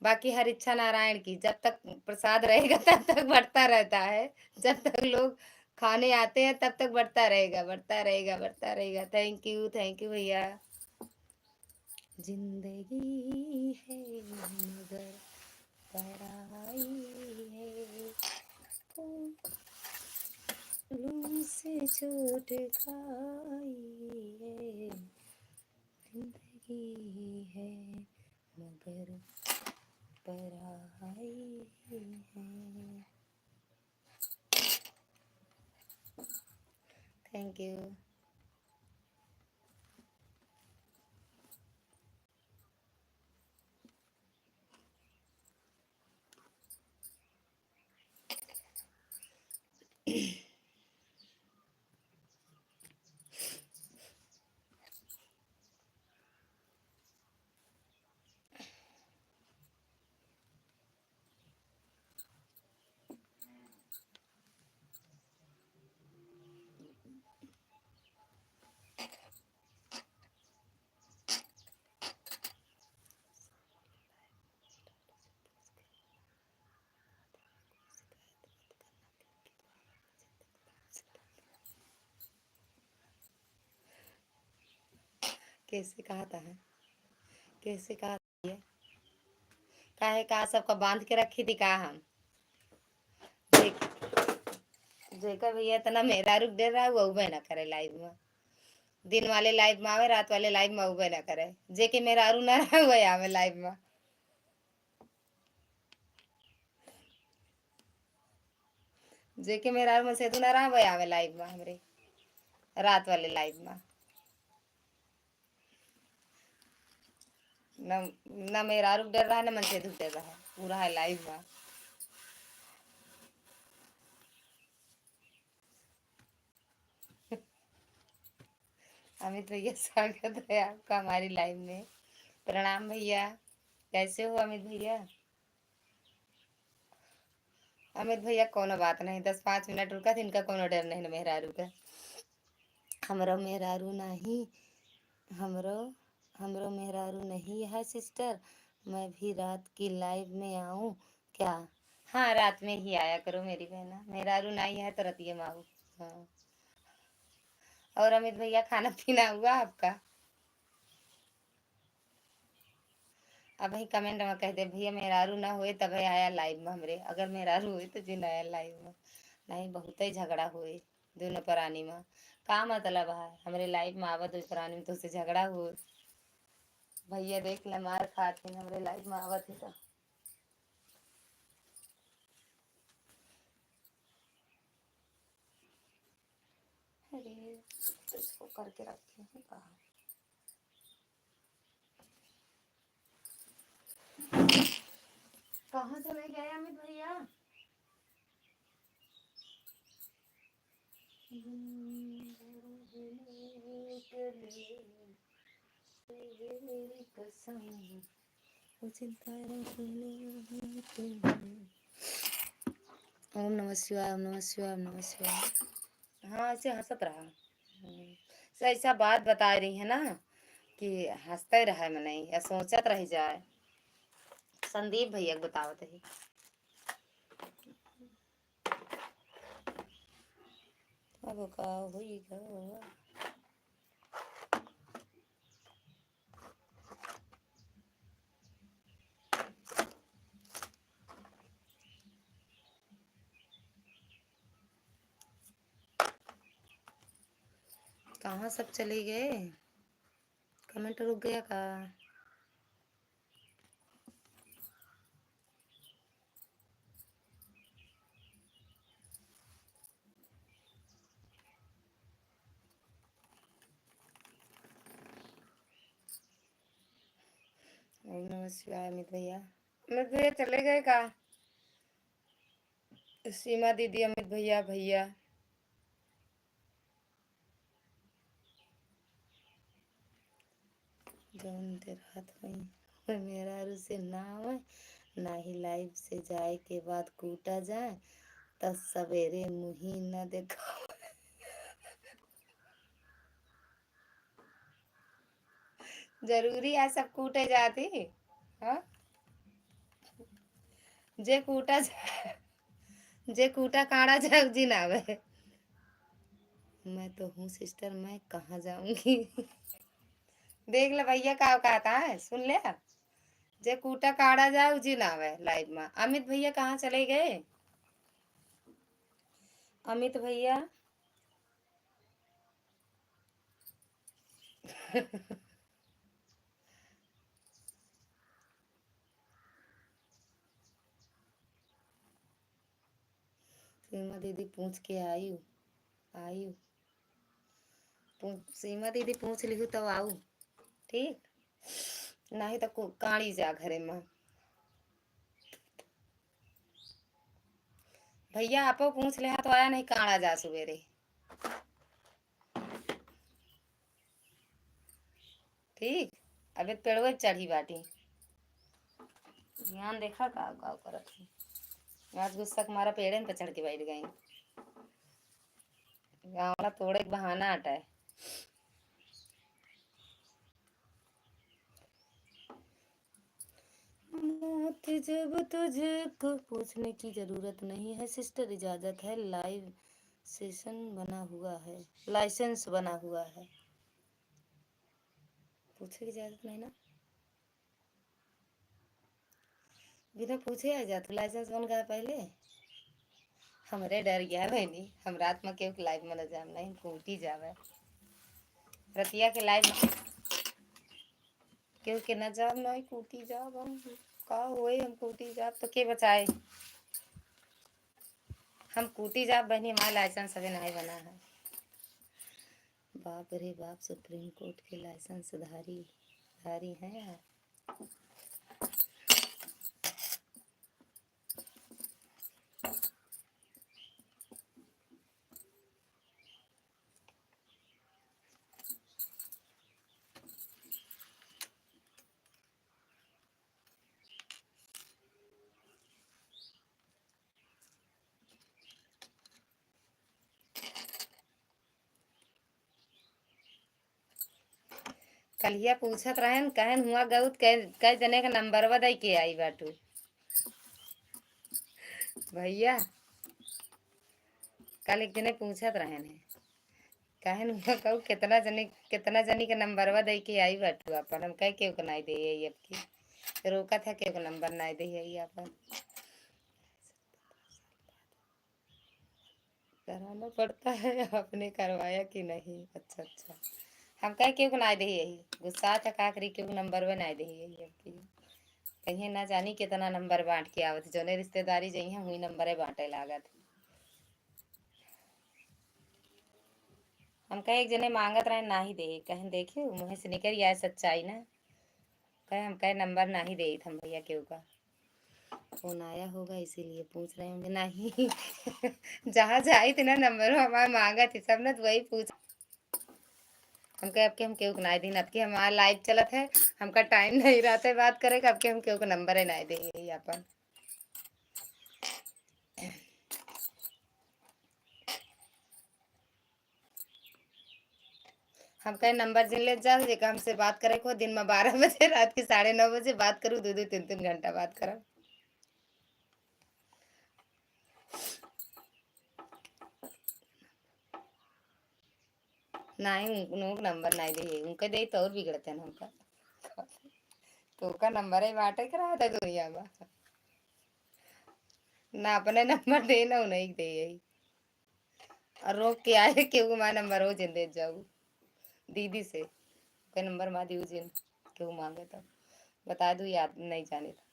बाकी हर इच्छा नारायण की, जब तक प्रसाद रहेगा तब तक बढ़ता रहता है। जब तक लोग खाने आते हैं तब तक बढ़ता रहेगा, बढ़ता रहेगा, बढ़ता रहेगा। थैंक यू भैया। जिंदगी है मगर पराई है, फूलों से छूट खाई है, जिंदगी है मगर पराई है। Thank you. कैसे कहा था है? कैसे कहा है? काहे का सबका बांध के रखी थी का हम जेकर भैया इतना मेरा रुक दे रहा है वो ना करे लाइव में। दिन वाले लाइव में आवे, रात वाले लाइव में उबे ना करे। जेके मेरा अरु ना रहा वही आवे लाइव में। जेके मेरा अरु में से तू ना रहा वही आवे लाइव में हमरे रात वाले लाइव में। न न मेरा रुक डर रहा है न मन से धुक डर रहा है, पूरा है लाइव में। अमित भैया स्वागत है आपका हमारी लाइव में। प्रणाम भैया, कैसे हो अमित भैया? अमित भैया कोनो बात नहीं, 10-5 मिनट रुका था, इनका कोनो डर नहीं न मेहरारू का। हमरो मेहरारू नहीं, हमरो हमरो मेहरारू नहीं है सिस्टर। मैं भी रात की लाइव में आऊं क्या? हाँ रात में ही आया करो मेरी बहना, मेहरारू नहीं है तो रतिये में आऊँ। हाँ। और अमित भैया खाना पीना हुआ आपका? अब वही कमेंट में कह दे भैया मेहरारू ना हुए तब आया लाइव में हमरे, अगर मेहरारू हुए तो जिन आया लाइव में। नहीं बहुत ही झगड़ा हुए दोनों प्राणी में। का मतलब है हमरे लाइव में आवत हुई प्राणी में तो उससे झगड़ा हुए। भैया देख ले मार खाते हमरे लाइव में आवत है तो। अरे तो इसको करके रखे हैं कहा। कहाँ चले गए अमित भैया? मेरी कसम ओम नमः शिवाय, ओम नमः शिवाय, ओम नमः शिवाय। हाँ ऐसे हंसत रहा। से ऐसा बात बता रही है ना कि हंसते रहे मन या सोचत रह जाए। संदीप भैया बतावत है। अब का हुई गा। कहाँ सब चले गए? कमेंट रुक गया का? ओम नमः शिवाय अमित भैया। अमित भैया चले गए का? सीमा दीदी, अमित भैया, भैया जौन देर रात हुई मेरा अरु से ना आवे ना ही लाइव से जाए के बाद कूटा जाए तब सवेरे मुही न देखा। जरूरी है सब कूटे जाती। हाँ जे कूटा जाए, जे कूटा काढ़ा जाए जी ना आवे। मैं तो हूँ सिस्टर, मैं कहाँ जाऊंगी। देख ले भैया का कहता है, सुन ले। जे कूटा काढ़ा जाए उजी ना आवे लाइव में। अमित भैया कहाँ चले गए? अमित भैया सीमा दीदी पूछ के आयु आयु सीमा दीदी पूछ लिहू तब आऊ। ठीक, नहीं तो काड़ी जा घरे में। भैया आपो पूछ ले तो आया नहीं काड़ा जा सवेरे। ठीक, अबे पेड़वे चढ़ी बाटी। ध्यान देखा का गाँव करत थी। आज गुस्सा मारा पेड़े पे चढ़ के बैठ गई। गाँव वाला तोड़े के बहाना हटा है। मौत जब तुझको पूछने की जरूरत नहीं है सिस्टर, इजाजत है, लाइव सेशन बना हुआ है, लाइसेंस बना हुआ है। पूछे की इजाजत नहीं ना, बिना पूछे आ जा। तो लाइसेंस बन गया पहले। हमरे डर गया बहनी, हम रात में क्यों लाइव में न जाम, नहीं कूटी जावे रतिया के लाइव क्यों के न जाम, नहीं कूटी जाब हम। का होए हम कूटी जाब तो के बचाए। हम कूटी जाब बहनी, हमारा लाइसेंस अभी नहीं बना है। बाप रे बाप, सुप्रीम कोर्ट के लाइसेंस धारी हैं। कलिया पूछत रहन कहन हुआ गौत कई जने का नंबर दे के आई बाटू। भैया कल एक जने पूछत रहन है कहन हुआ कहू कितना जनी का नंबर दे के आई बाटू अपन। हम कह क्यों नहीं दे अब की रोका था क्यों नंबर नहीं दे अपन। कराना पड़ता है, आपने करवाया कि नहीं। अच्छा अच्छा, हम कह क्यों नहीं दे यही गुस्सा था का करी क्यों नंबर में नहीं दे यही अब की। कहीं ना जानी कितना नंबर बांट के आवत जो ने रिश्तेदारी जइए हुई नंबर बांटे लागत। हम कहे एक जने मांगत रहे ना ही दे, कहें देखियो मुँह से निकल आए सच्चाई ना। कहे हम कहे नंबर ना ही दे हम भैया क्यों का फोन आया होगा इसीलिए पूछ रहे होंगे नहीं। जहाँ जाई थी ना नंबर हमारा मांगा थी सब ना तो वही पूछ। हम कहे अब के हम क्यों नहीं दिन अब के हमारा लाइव चलत है, हमका टाइम नहीं रहता है बात करे अब के हम क्यों नंबर है नहीं दे अपन। हम कहे नंबर जिन ले जा जे हमसे बात करे को दिन में 12 बजे रात के 9:30 बजे बात करूँ 2-2 3-3 घंटा बात करा। नहीं उनको नंबर नहीं दे उनके दे तो और बिगड़ते हैं उनका। तो का नंबर है बाटे करा था दुनिया में ना अपने नंबर दे ना उन्हें दे यही। और रोक के आए क्यों हमारा नंबर हो जिन दे जाऊ दीदी से कोई नंबर मा दी जिन क्यों मांगे तो बता दूँ याद नहीं जाने तो।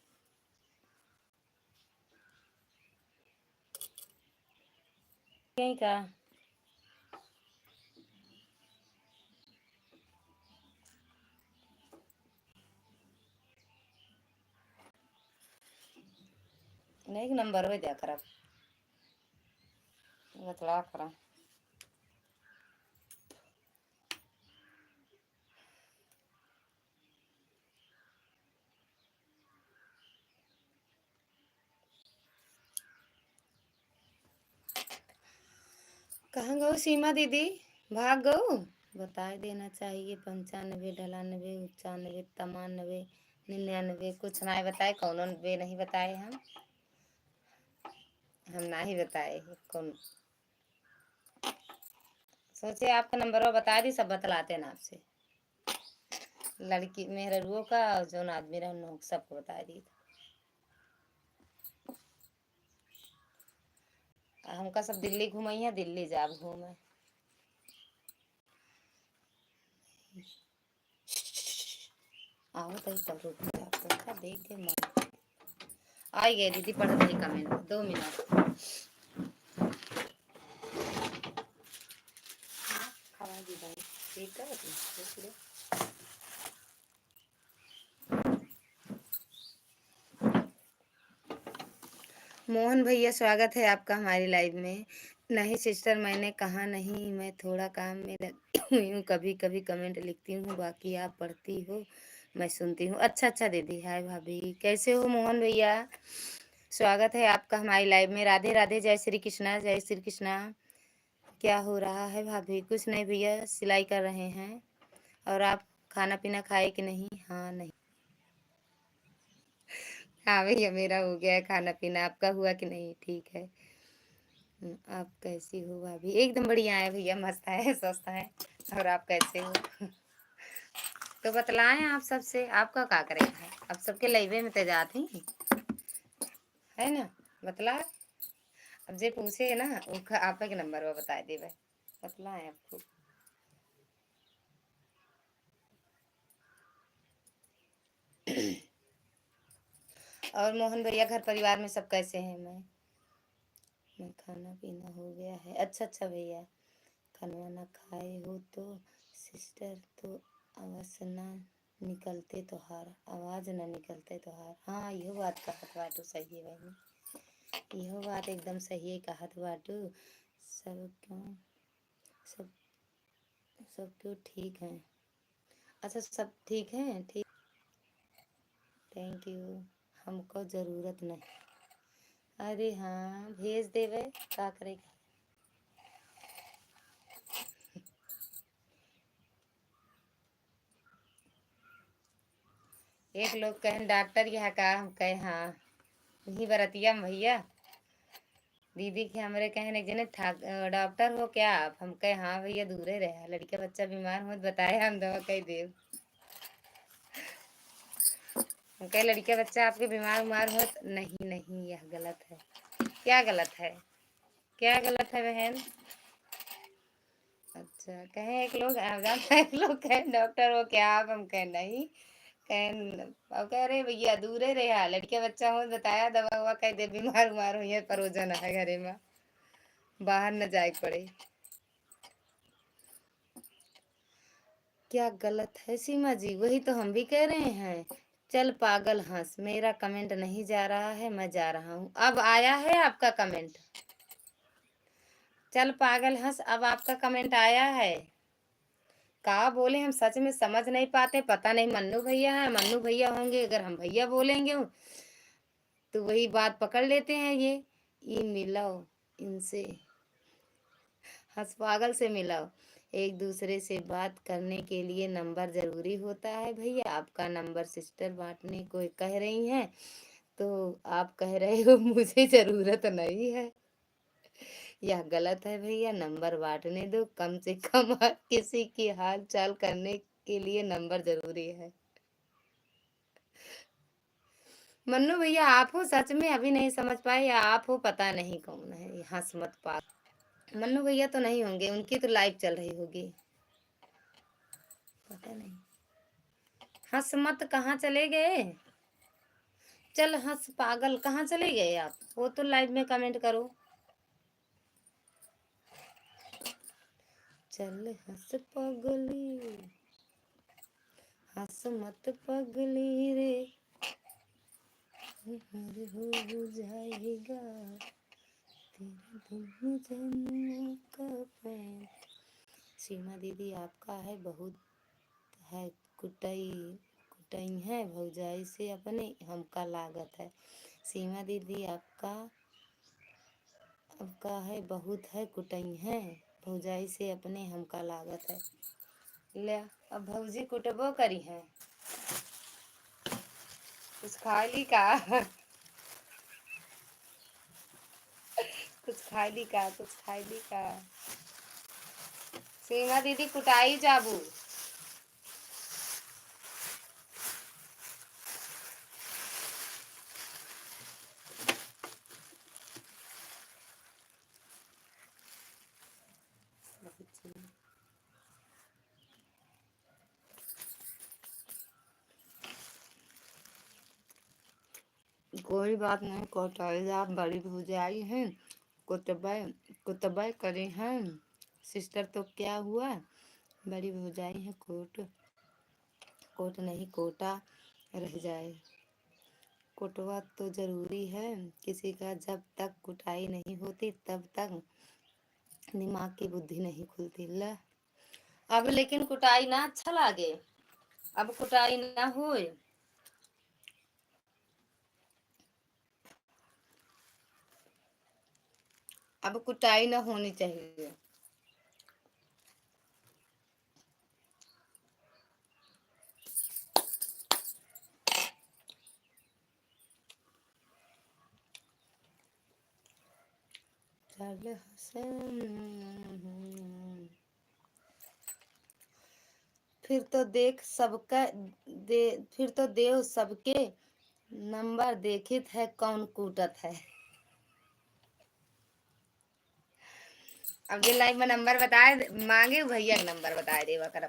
यही का नहीं नंबर हो दिया कर बतला करा। कहाँ गो सीमा दीदी भाग गो। बता देना चाहिए 95 98 95 93 99 कुछ नहीं बताए कौन वे नहीं बताए हम ना ही बताए कौन। सोचे आपका नंबर और बता दी सब बतलाते ना आपसे लड़की मेहरा रुओ का जो आदमी रहा उन सबको बता दी। हमका सब दिल्ली घुमाई है दिल्ली जाब घूमे। आओ तो तब रुक जा, अच्छा देख के मन आई गए दीदी, पढ़ रही कमेंट, 2 मिनट खवा दी भाई, ठीक है देख लो। मोहन भैया स्वागत है आपका हमारी लाइव में। नहीं सिस्टर मैंने कहा नहीं, मैं थोड़ा काम में लगी हुई हूँ, कभी कभी कमेंट लिखती हूँ, बाकी आप पढ़ती हो मैं सुनती हूँ। अच्छा अच्छा दीदी, हाय भाभी, कैसे हो मोहन भैया? स्वागत है आपका हमारी लाइव में। राधे राधे, जय श्री कृष्णा, जय श्री कृष्णा। क्या हो रहा है भाभी? कुछ नहीं भैया, सिलाई कर रहे हैं। और आप खाना पीना खाए कि नहीं? हाँ नहीं, हाँ भैया मेरा हो गया है खाना पीना, आपका हुआ कि नहीं? ठीक है। आप कैसी हो भाभी? एकदम बढ़िया है भैया, मस्त है, स्वस्थ है। और आप कैसे हो? तो बतलाएं आप सबसे, आपका क्या करेगा है? अब सबके लाइवे में तेजात ही है ना, बतला। अब जे पूछे ना वो आप के नंबर पर बता दे, बतलाएं आपको। और मोहन भैया घर परिवार में सब कैसे हैं? मैं खाना पीना हो गया है। अच्छा अच्छा भैया, खाना वाना खाए हो तो सिस्टर, तो आवाज ना निकलते तोहार, आवाज ना निकलते तोहार। हाँ यह बात कहत बाटू, सही है बहनी, यह बात एकदम सही है कहत बाटू। सब क्यों, सब सब क्यों ठीक है? अच्छा सब ठीक है, ठीक, थैंक यू। हमको ज़रूरत नहीं। अरे हाँ भेज देवे, का करेगा। एक लोग कहें डॉक्टर यहाँ का, हम कहे हाँ यही बरतिया में भैया। दीदी के हमरे कहने जने डॉक्टर हो क्या आप? हम कहे हाँ भैया, दूरे रहे, लड़का बच्चा बीमार हो तो बताए, हम दवा कह देव। हम कहे लड़का बच्चा आपके बीमार उमार हो नहीं नहीं, यह गलत है। क्या गलत है? क्या गलत है बहन? अच्छा कहें एक लोग एक लोग कहें डॉक्टर हो क्या आप? हम कहें नहीं, कहें अब कह रहे भैया दूरे रहे, लड़के बच्चा हो बताया, दवा हुआ कह दे, बीमार उमार हुई है परोजन है घरे में, बाहर न जाए पड़े। क्या गलत है सीमा जी? वही तो हम भी कह रहे हैं। चल पागल हंस, मेरा कमेंट नहीं जा रहा है, मैं जा रहा हूँ। अब आया है आपका कमेंट। चल पागल हंस, अब आपका कमेंट आया है। का बोले, हम सच में समझ नहीं पाते, पता नहीं मन्नू भैया है, मन्नू भैया होंगे, अगर हम भैया बोलेंगे तो वही बात पकड़ लेते हैं। ये मिलाओ इनसे, हंस पागल से मिलाओ। एक दूसरे से बात करने के लिए नंबर जरूरी होता है भैया। आपका नंबर सिस्टर बांटने को कह रही हैं, तो आप कह रहे हो मुझे जरूरत नहीं है। यह गलत है भैया, नंबर बांटने दो, कम से कम किसी की हाल चाल करने के लिए नंबर जरूरी है। मन्नू भैया आप हो सच में, अभी नहीं समझ पाए, या आप हो पता नहीं कौन है, हंस मत पा। मन्नू भैया तो नहीं होंगे, उनकी तो लाइव चल रही होगी, पता नहीं। हंस मत, कहाँ चले गए? चल हंस पागल, कहाँ चले गए आप? वो तो लाइव में कमेंट करो। चल हंस पगली, हंस मत पगली रे, हर हो जाएगा तेरा दोनों जन्मों का प्रेम। सीमा दीदी आपका है बहुत है कुटई, कुटई है भौजाई से अपने, हमका लागत है। सीमा दीदी आपका आपका है बहुत है कुटई है भौजाई से अपने, हमका लागत है। ले अब भौजी कुटबो करी है, कुछ खा ली का? कुछ खा ली का? कुछ खा ली का? सीमा दीदी कुटाई जाबू। कोई बात नहीं, कोटाई आप बड़ी भौजाई हैं, कुतबा कुतबा करे हैं। सिस्टर तो क्या हुआ, बड़ी भौजाई हैं, कोट कोट नहीं कोटा रह जाए। कुटवा तो जरूरी है, किसी का जब तक कुटाई नहीं होती तब तक दिमाग की बुद्धि नहीं खुलती। ला अब लेकिन कुटाई ना अच्छा लागे, अब कुटाई ना होए। अब कुटाई ना होनी चाहिए। चल हसन, फिर तो देख सबका दे फिर तो देव सबके नंबर देखित है कौन कूटत है। अब जे लाइव में नंबर बताए मांगे भैया का नंबर बताए देवा कर।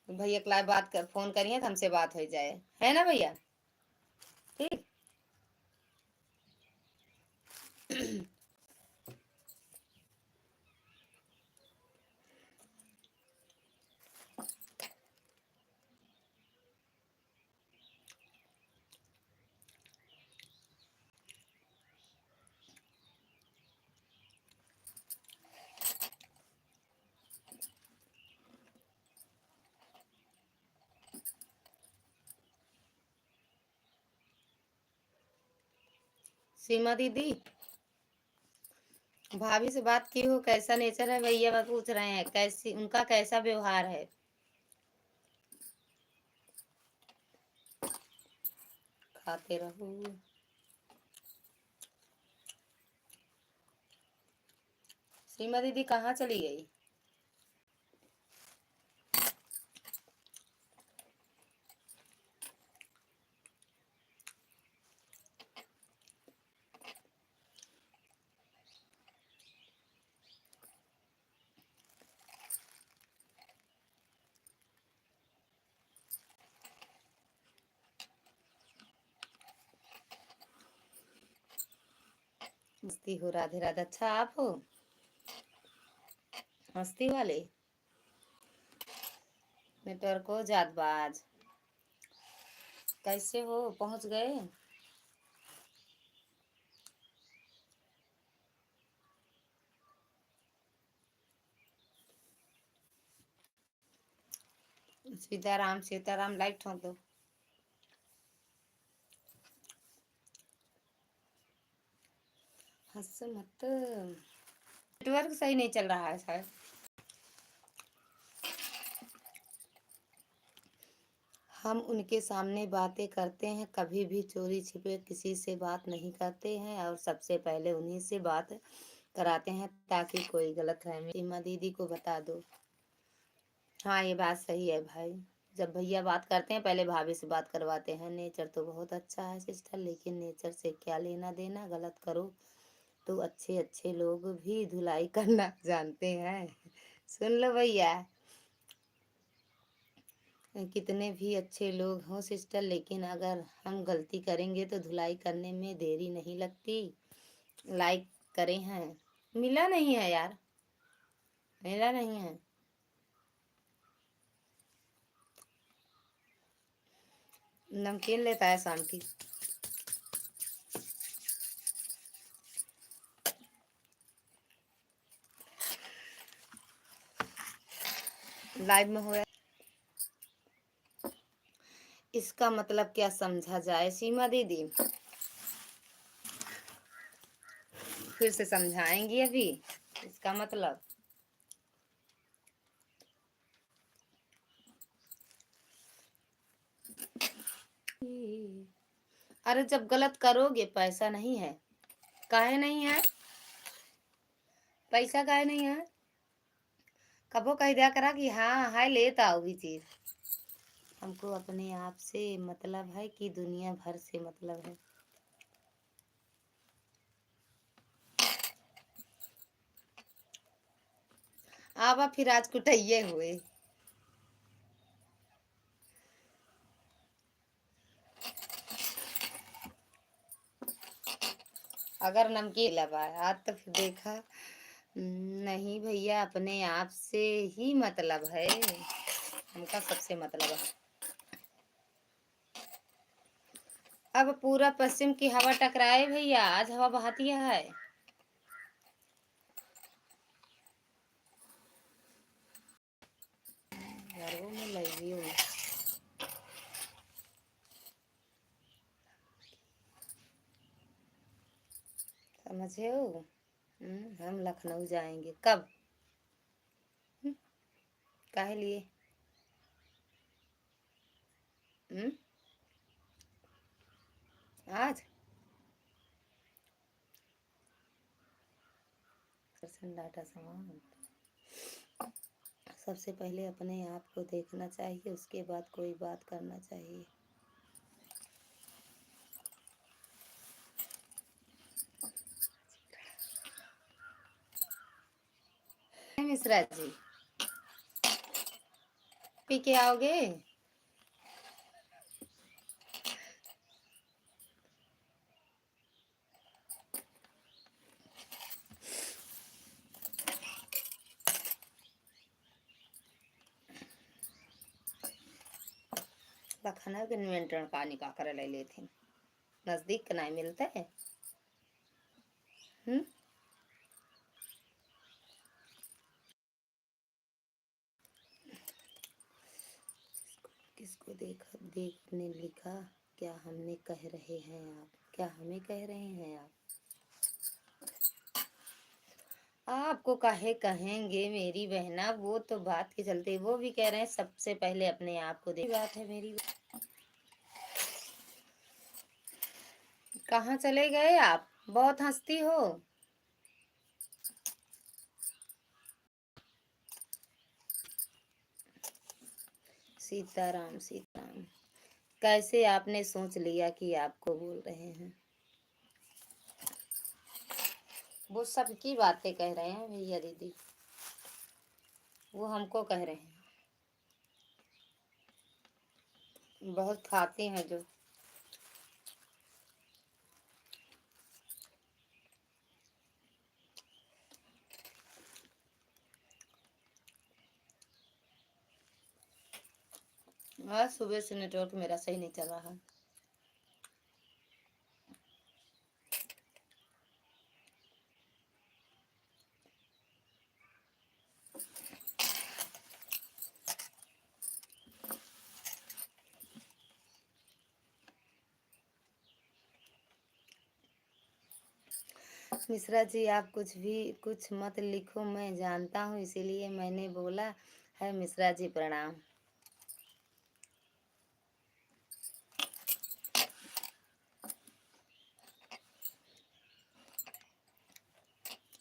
भैया के लाइव बात कर, फोन करिए तो हमसे बात हो जाए, है ना भैया। ठीक। सीमा दीदी, भाभी से बात की हो, कैसा नेचर है भैया, बस पूछ रहे हैं कैसी उनका कैसा व्यवहार है। खाते रहो। सीमा दीदी कहाँ चली गई। मस्ती हो, राधे राधे। अच्छा आप हो हस्ती वाले, नेटवर्क हो जातबाज। कैसे हो, पहुंच गए। सीताराम सीताराम, लाइट ठोक दो। हंस मत, नेटवर्क सही नहीं चल रहा है शायद। हम उनके सामने बातें करते हैं, कभी भी चोरी छिपे किसी से बात नहीं करते हैं, और सबसे पहले उन्हीं से बात कराते हैं ताकि कोई गलतफहमी। सीमा दीदी को बता दो। हाँ ये बात सही है भाई, जब भैया बात करते हैं पहले भाभी से बात करवाते हैं। नेचर तो बहुत अच्छा है सिस्टर, लेकिन नेचर से क्या लेना देना, गलत करो तो अच्छे अच्छे लोग भी धुलाई करना जानते हैं। सुन लो भैया, कितने भी अच्छे लोग हों सिस्टर, लेकिन अगर हम गलती करेंगे तो धुलाई करने में देरी नहीं लगती। लाइक करे हैं, मिला नहीं है यार, मिला नहीं है। नमकीन लेता है शाम की। लाइव में हो, इसका मतलब क्या समझा जाए सीमा दीदी, फिर से समझाएंगी अभी इसका मतलब। अरे जब गलत करोगे पैसा नहीं है, काहे नहीं है, पैसा काहे नहीं है। कबो कह दिया करा कि हाँ है लेता आओ भी चीज। हमको अपने आप से मतलब है कि दुनिया भर से मतलब है। आवा फिर आज कुटैये हुए। अगर नमकीन लबाए आज तो फिर देखा। नहीं भैया, अपने आप से ही मतलब है, हमका सबसे मतलब है। अब पूरा पश्चिम की हवा टकराए भैया, आज हवा बहती है। घरों में लगी हुई समझे हो। हम लखनऊ जाएंगे कब? हम्म, काहे लिए? हम्म, आज सन्नाटा सामान। सबसे पहले अपने आप को देखना चाहिए, उसके बाद कोई बात करना चाहिए। मिश्रा जी, पी के आओगे? लखनऊ के निमंत्रण पानी का कर ले लेते, नजदीक का नहीं मिलता है। हम्म, किसको देखा देखने लिखा? क्या हमने कह रहे हैं आप? क्या हमें कह रहे हैं आप? आपको काहे कहेंगे मेरी बहना, वो तो बात के चलते वो भी कह रहे हैं सबसे पहले अपने आप को देख। बात है मेरी। कहाँ चले गए आप? बहुत हंसती हो। सीताराम सीताराम। कैसे आपने सोच लिया कि आपको बोल रहे हैं? वो सबकी बातें कह रहे हैं भैया दीदी, वो हमको कह रहे हैं। बहुत खाते हैं जो। आज सुबह से नेटवर्क मेरा सही नहीं चल रहा। मिश्रा जी, आप कुछ मत लिखो, मैं जानता हूँ इसीलिए मैंने बोला है। मिश्रा जी प्रणाम।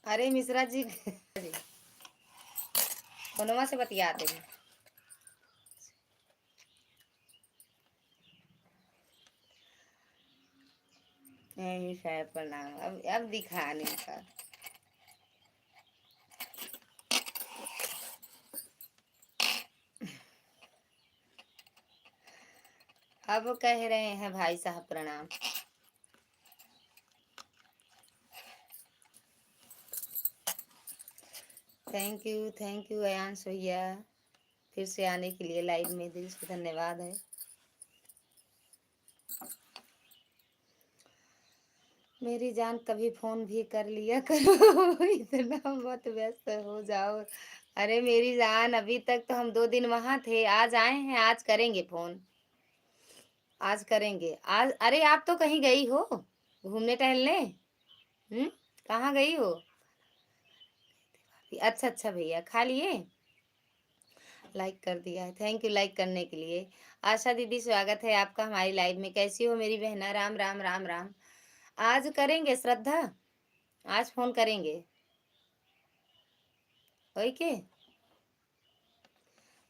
अरे मिश्रा जी फोनमा से बतियाते हैं। नहीं शायद प्रणाम, अब दिखाने का। अब कह रहे हैं भाई साहब प्रणाम। थैंक यू अयांश भैया, फिर से आने के लिए लाइव में दिल से धन्यवाद है। मेरी जान कभी फोन भी कर लिया करो इतना मत व्यस्त हो जाओ। अरे मेरी जान, अभी तक तो हम 2 दिन वहां थे, आज आए हैं, आज करेंगे फोन। आज करेंगे आज। अरे आप तो कहीं गई हो घूमने टहलने? कहाँ गई हो? अच्छा अच्छा भैया, खा लिए? लाइक कर दिया है, थैंक यू लाइक करने के लिए। आशा दीदी, स्वागत है आपका हमारी लाइव में। कैसी हो मेरी बहना? राम राम राम राम। आज करेंगे श्रद्धा, आज फोन करेंगे। ओके।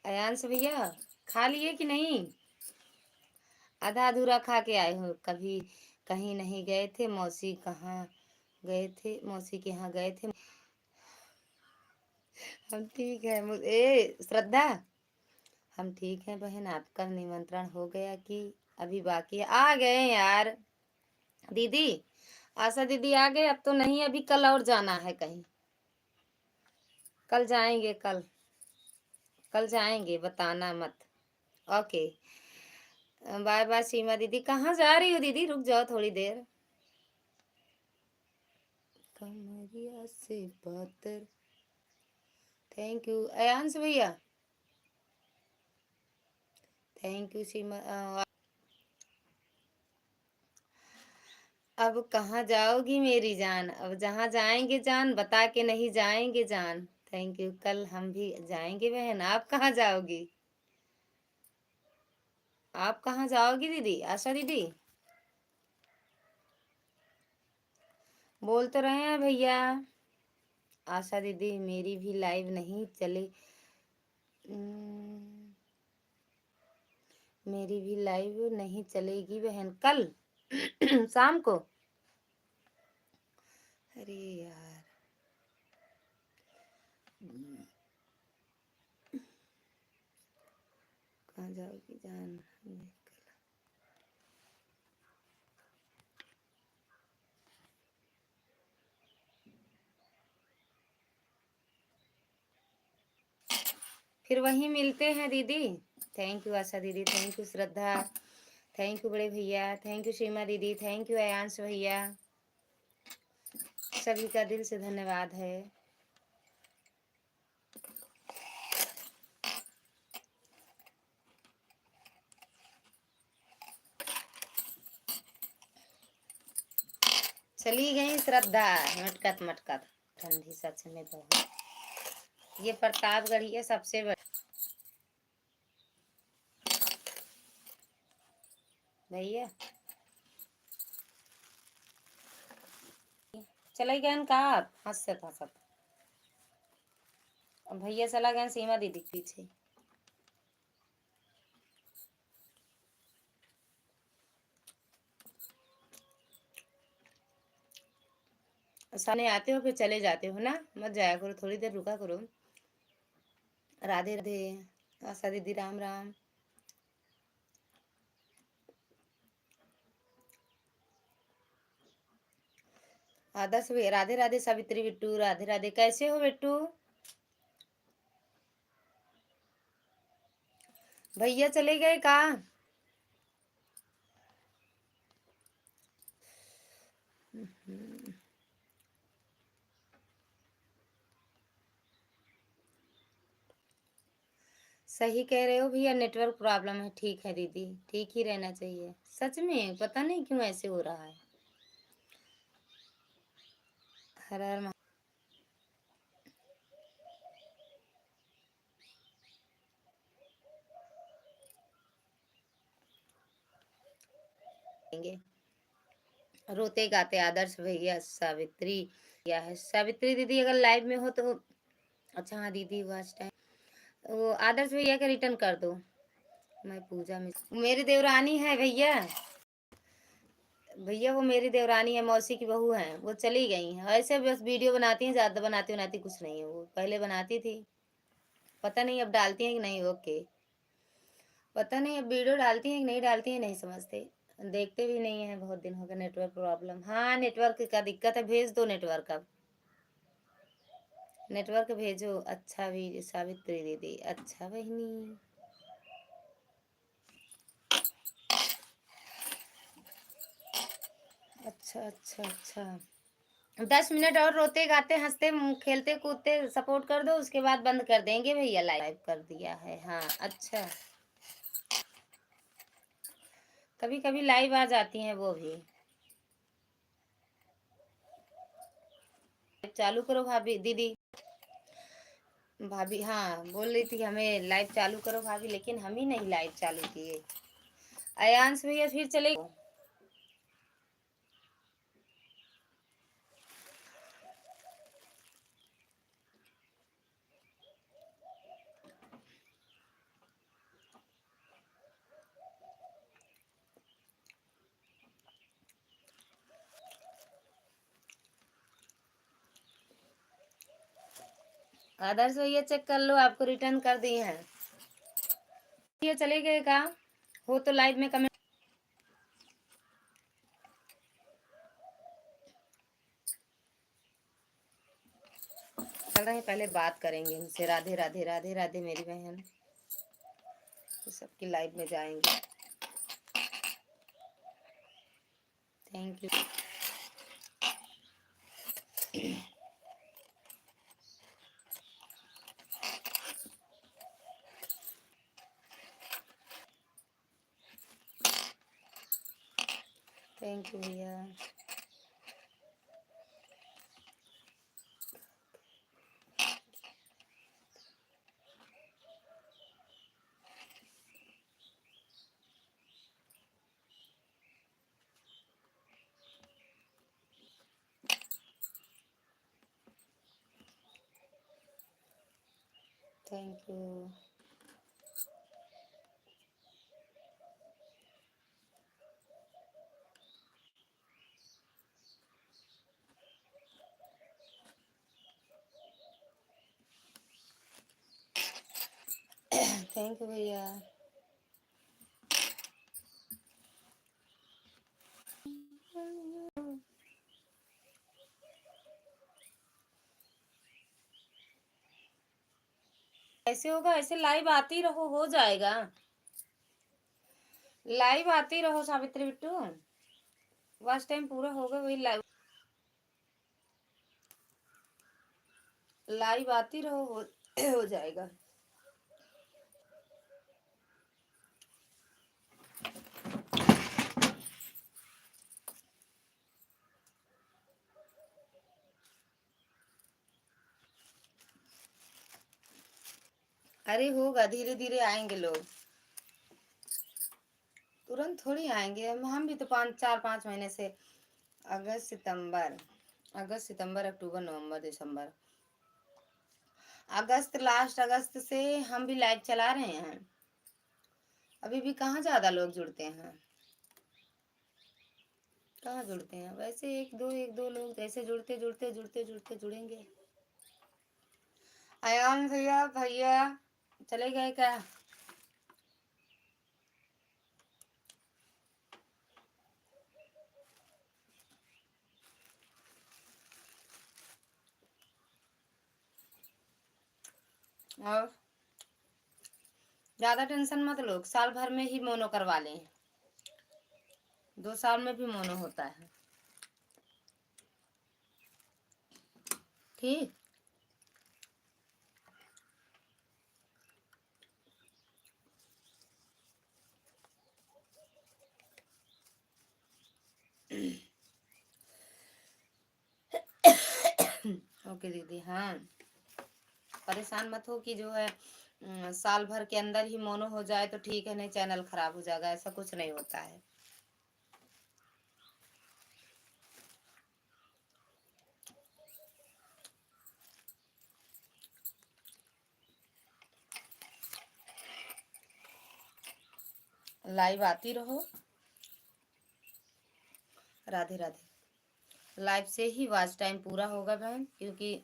अयांश भैया, खा लिए कि नहीं? आधा अधूरा खा के आए हो? कभी कहीं नहीं गए थे? मौसी कहाँ गए थे? मौसी के यहाँ गए थे? हम ठीक है। श्रद्धा, हम ठीक हैं बहन। आपका निमंत्रण हो गया कि अभी बाकी है? आ गए यार दीदी, आशा दीदी आ गए? अब तो नहीं, अभी कल और जाना है कहीं। कल जाएंगे, कल जाएंगे, बताना मत। ओके, बाय बाय सीमा दीदी। कहाँ जा रही हो दीदी? रुक जाओ थोड़ी देर। कमरिया से पातर। थैंक यू अयांश भैया, थैंक यू सीमा। अब कहाँ जाओगी मेरी जान? अब जहाँ जाएंगे जान, बता के नहीं जाएंगे जान। Thank you. कल हम भी जाएंगे बहन। आप कहाँ जाओगी? आप कहाँ जाओगी दीदी? आशा दीदी बोल तो रहे हैं भैया। आशा दीदी मेरी भी लाइव नहीं चले, मेरी भी लाइव नहीं चलेगी बहन कल शाम को। अरे यार, कहाँ जाओगी जान? फिर वहीं मिलते हैं दीदी। थैंक यू आशा दीदी, thank you Shraddha, thank you बड़े भैया, थैंक यू सीमा दीदी, थैंक यू अयांश भैया, सभी का दिल से धन्यवाद है। चली गई श्रद्धा मटकत मटकत। ठंडी सच में बहुत। ये प्रतापगढ़ ही है सबसे बड़ी भैया। चले गए कहा? हंसत हंसत भैया चला गया सीमा दीदी के पीछे। सामने आते हो फिर चले जाते हो ना, मत जाया करो, थोड़ी देर रुका करो। राधे राधे आशा दीदी, राम राम। आदर्श भैया राधे राधे। सावित्री बिट्टू राधे राधे। कैसे हो बिट्टू? भैया चले गए कहा? सही कह रहे हो भैया, नेटवर्क प्रॉब्लम है। ठीक है दीदी, ठीक ही रहना चाहिए। सच में पता नहीं क्यों ऐसे हो रहा है। हर हर महादेव। रोते गाते आदर्श भैया। सावित्री क्या है? सावित्री दीदी अगर लाइव में हो तो अच्छा। हाँ दीदी वॉच टाइम, वो आदर्श भैया का रिटर्न कर दो। मैं पूजा में, मेरी देवरानी है भैया। भैया वो मेरी देवरानी है, मौसी की बहू है। वो चली गई हैं, ऐसे बस वीडियो बनाती हैं, ज्यादा बनाती बनाती कुछ नहीं है। वो पहले बनाती थी, पता नहीं अब डालती हैं कि नहीं। ओके, पता नहीं अब वीडियो डालती हैं कि नहीं डालती हैं, नहीं समझते। देखते भी नहीं है, बहुत दिन हो गए। नेटवर्क प्रॉब्लम, हाँ नेटवर्क का दिक्कत है। भेज दो नेटवर्क अब, नेटवर्क भेजो। अच्छा भी सावित्री दीदी, अच्छा बहनी। अच्छा अच्छा अच्छा। 10 मिनट और रोते गाते हंसते खेलते कूदते सपोर्ट कर दो, उसके बाद बंद कर देंगे भैया। लाइव कर दिया है हाँ। अच्छा, कभी कभी लाइव आ जाती हैं वो भी। चालू करो भाभी दीदी। भाभी हाँ बोल रही थी हमें लाइव चालू करो भाभी, लेकिन हम ही नहीं लाइव चालू किए। अयांश भैया फिर चले। आदर्श भैया चेक कर लो, आपको रिटर्न कर दिए हैं। ये चले गए का हो तो लाइव में कमेंट। चल रहे हैं, पहले बात करेंगे उनसे। राधे राधे राधे राधे मेरी बहन, तो सबकी लाइव में जाएंगे। Thank you. थैंक यू भैया। Thank you. थैंक यू भैया। ऐसे होगा, ऐसे लाइव आती रहो, हो जाएगा। लाइव आती रहो सावित्री बिट्टू, वॉच टाइम पूरा होगा, वही लाइव लाइव आती रहो, हो जाएगा। अरे होगा, धीरे धीरे आएंगे लोग, तुरंत थोड़ी आएंगे। हम भी तो 4-5 महीने से, अगस्त सितंबर अक्टूबर नवंबर दिसंबर, अगस्त, लास्ट अगस्त से हम भी लाइव चला रहे हैं। अभी भी कहाँ ज्यादा लोग जुड़ते हैं, कहाँ जुड़ते हैं। वैसे एक दो लोग ऐसे जुड़ते जुड़ते जुड़ते जुड़ते जुड़ेंगे। अयान भैया, भैया चले गए क्या? और ज्यादा टेंशन मत लो, साल भर में ही मोनो करवा लें, 2 साल में भी मोनो होता है। ठीक। ओके दीदी। हाँ, परेशान मत हो कि जो है साल भर के अंदर ही मोनो हो जाए तो ठीक है, नहीं चैनल खराब हो जाएगा, ऐसा कुछ नहीं होता है। लाइव आती रहो। राधे राधे। लाइव से ही वॉच टाइम पूरा होगा बहन, क्योंकि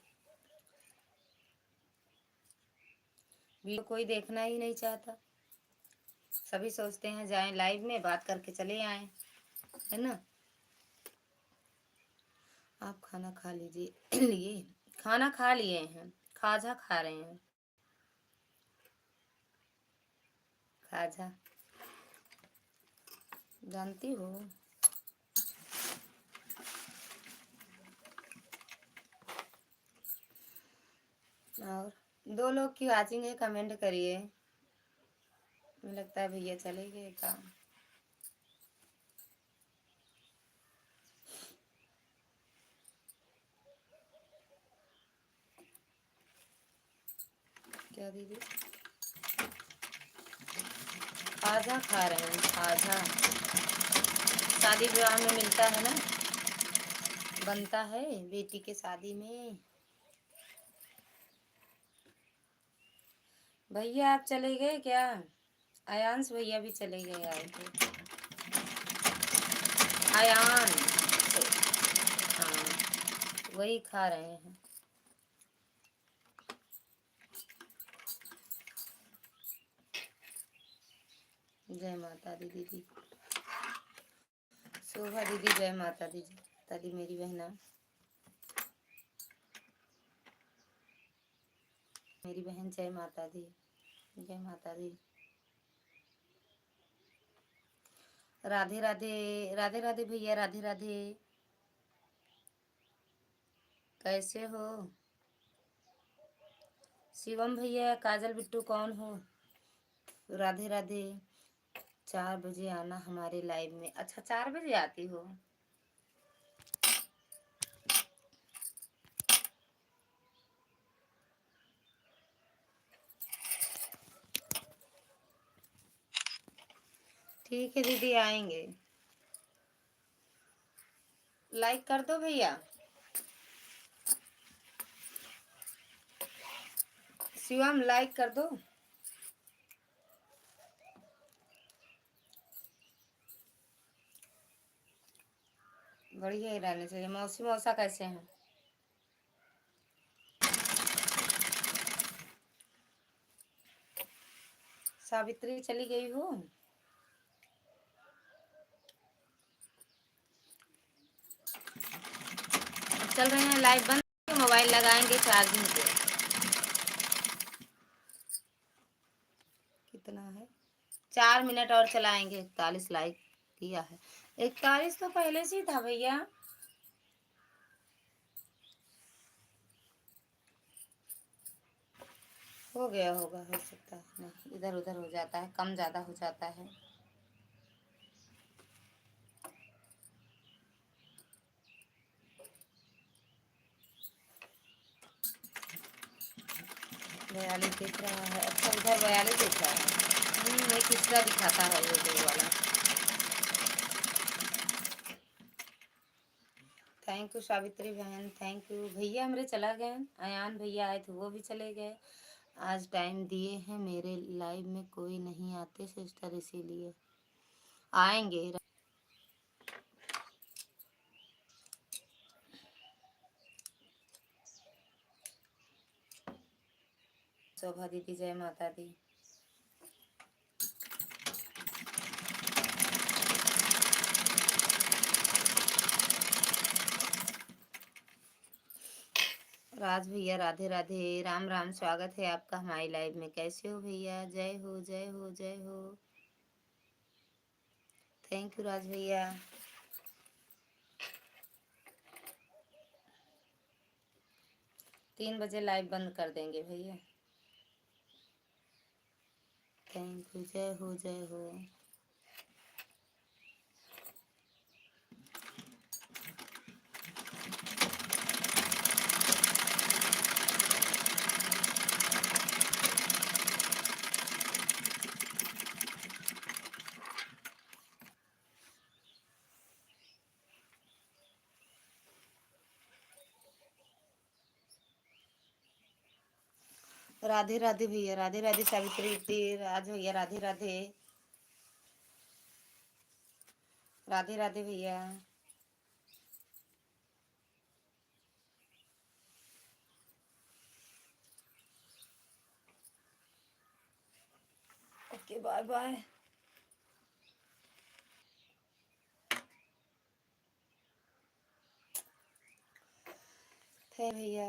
वीडियो कोई देखना ही नहीं चाहता। सभी सोचते हैं जाएं लाइव में, बात करके चले आए, है ना। आप खाना खा लीजिए। लिए खाना खा लिए हैं, खाजा खा रहे हैं, खाजा जानती हो। और 2 लोग की वाचिंग है, कमेंट करिए। मुझे लगता है भैया चले गए काम। क्या दीदी? खाजा खा रहे हैं, खाजा शादी विवाह में मिलता है ना, बनता है बेटी के शादी में। भैया आप चले गए क्या? आयांश भैया भी चले गए, आए थे आयान। हाँ, वही खा रहे हैं। जय माता दी दीदी, शोभा दीदी, जय माता दी, मेरी बहना। मेरी बहन जय माता दी, जय माता दी। राधे राधे, राधे राधे भैया, राधे राधे। कैसे हो शिवम भैया, काजल बिट्टू कौन हो? राधे राधे। 4 बजे आना हमारे लाइव में। अच्छा 4 बजे आती हो? ठीक है दीदी, आएंगे। लाइक कर दो भैया। शिवम लाइक कर दो। बढ़िया ही रहने चाहिए। मौसी मौसा कैसे हैं? सावित्री चली गई हो? चल रहे हैं लाइव बंद, मोबाइल लगाएंगे चार्जिंग पे। कितना है? 4 मिनट और चलाएंगे। 41 लाइक किया है। 41 तो पहले से ही था भैया। हो गया होगा, हो सकता है। नहीं, इधर उधर हो जाता है, कम ज़्यादा हो जाता है। बयालीस दिख रहा है। अच्छा उधर 42 दिख रहा है। एक तीसरा दिखाता है ये दो वाला। थैंक यू सावित्री बहन, थैंक यू भैया। मेरे चला गए। अयान भैया आए थे, वो भी चले गए। आज टाइम दिए हैं, मेरे लाइव में कोई नहीं आते सिस्टर, इसीलिए आएंगे। शोभा दीदी जय माता दी। राज भैया राधे राधे, राम राम, स्वागत है आपका हमारी लाइव में। कैसे हो भैया? जय हो जय हो जय हो। थैंक यू राज भैया। 3 बजे लाइव बंद कर देंगे भैया। थैंक यू, जय हो जय हो। राधे राधे भैया, राधे राधे सावित्री दीदी, राज भैया राधे राधे। राधे राधे भैया। Okay bye bye. थे भैया।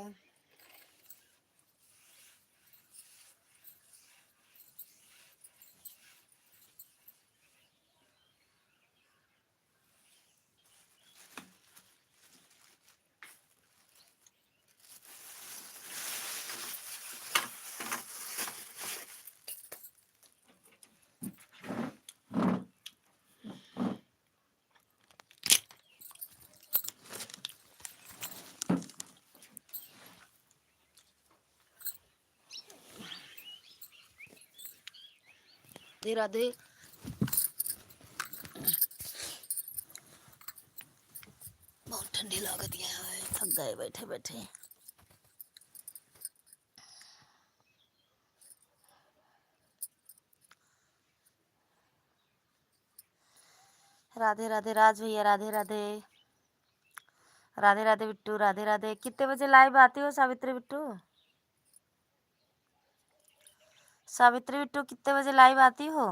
राधे राधे। बहुत ठंडी लागत यहाँ है, थक गए बैठे बैठे। राधे राधे राज भैया, राधे राधे। राधे राधे बिट्टू, राधे राधे। कितने बजे लाइव आती हो सावित्री बिट्टू? सावित्री बिट्टू कितने बजे लाइव आती हो?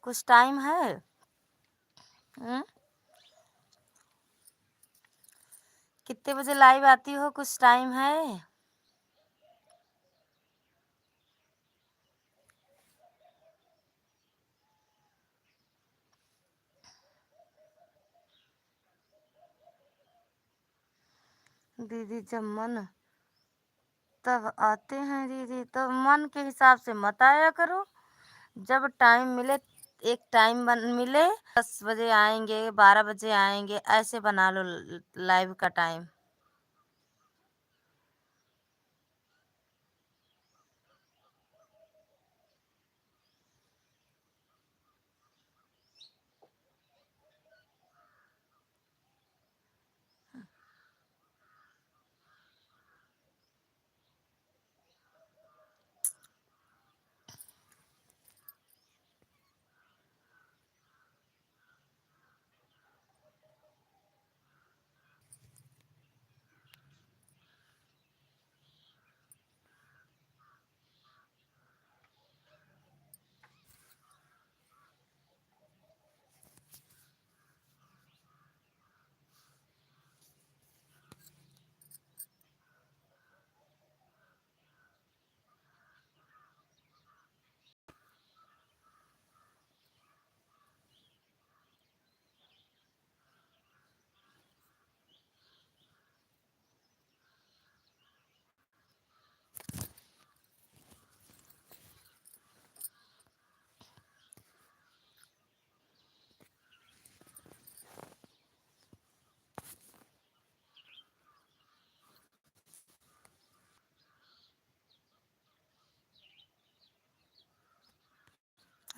कुछ टाइम है? कितने बजे लाइव आती हो? कुछ टाइम है? दीदी जब मन तब आते हैं दीदी, तो मन के हिसाब से मत आया करो। जब टाइम मिले, एक टाइम मिले, 10 बजे आएंगे, 12 बजे आएंगे, ऐसे बना लो लाइव का टाइम।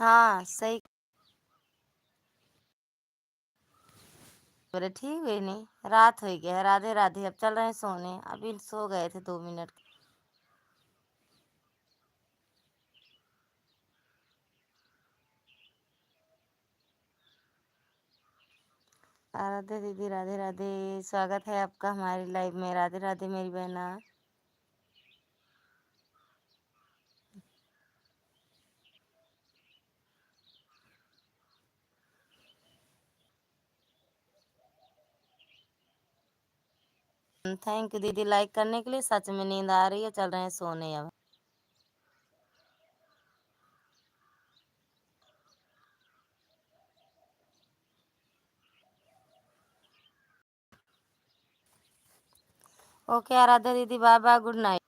हाँ सही। बोले ठीक हुई नहीं, रात हो गया है, राधे राधे, अब चल रहे हैं सोने, अभी सो गए थे 2 मिनट। राधे दीदी, राधे राधे, स्वागत है आपका हमारी लाइव में। राधे राधे मेरी बहना। थैंक यू दीदी लाइक करने के लिए। सच में नींद आ रही है, चल रहे हैं सोने अब। ओके आराध्या दीदी, बाय बाय, गुड नाइट।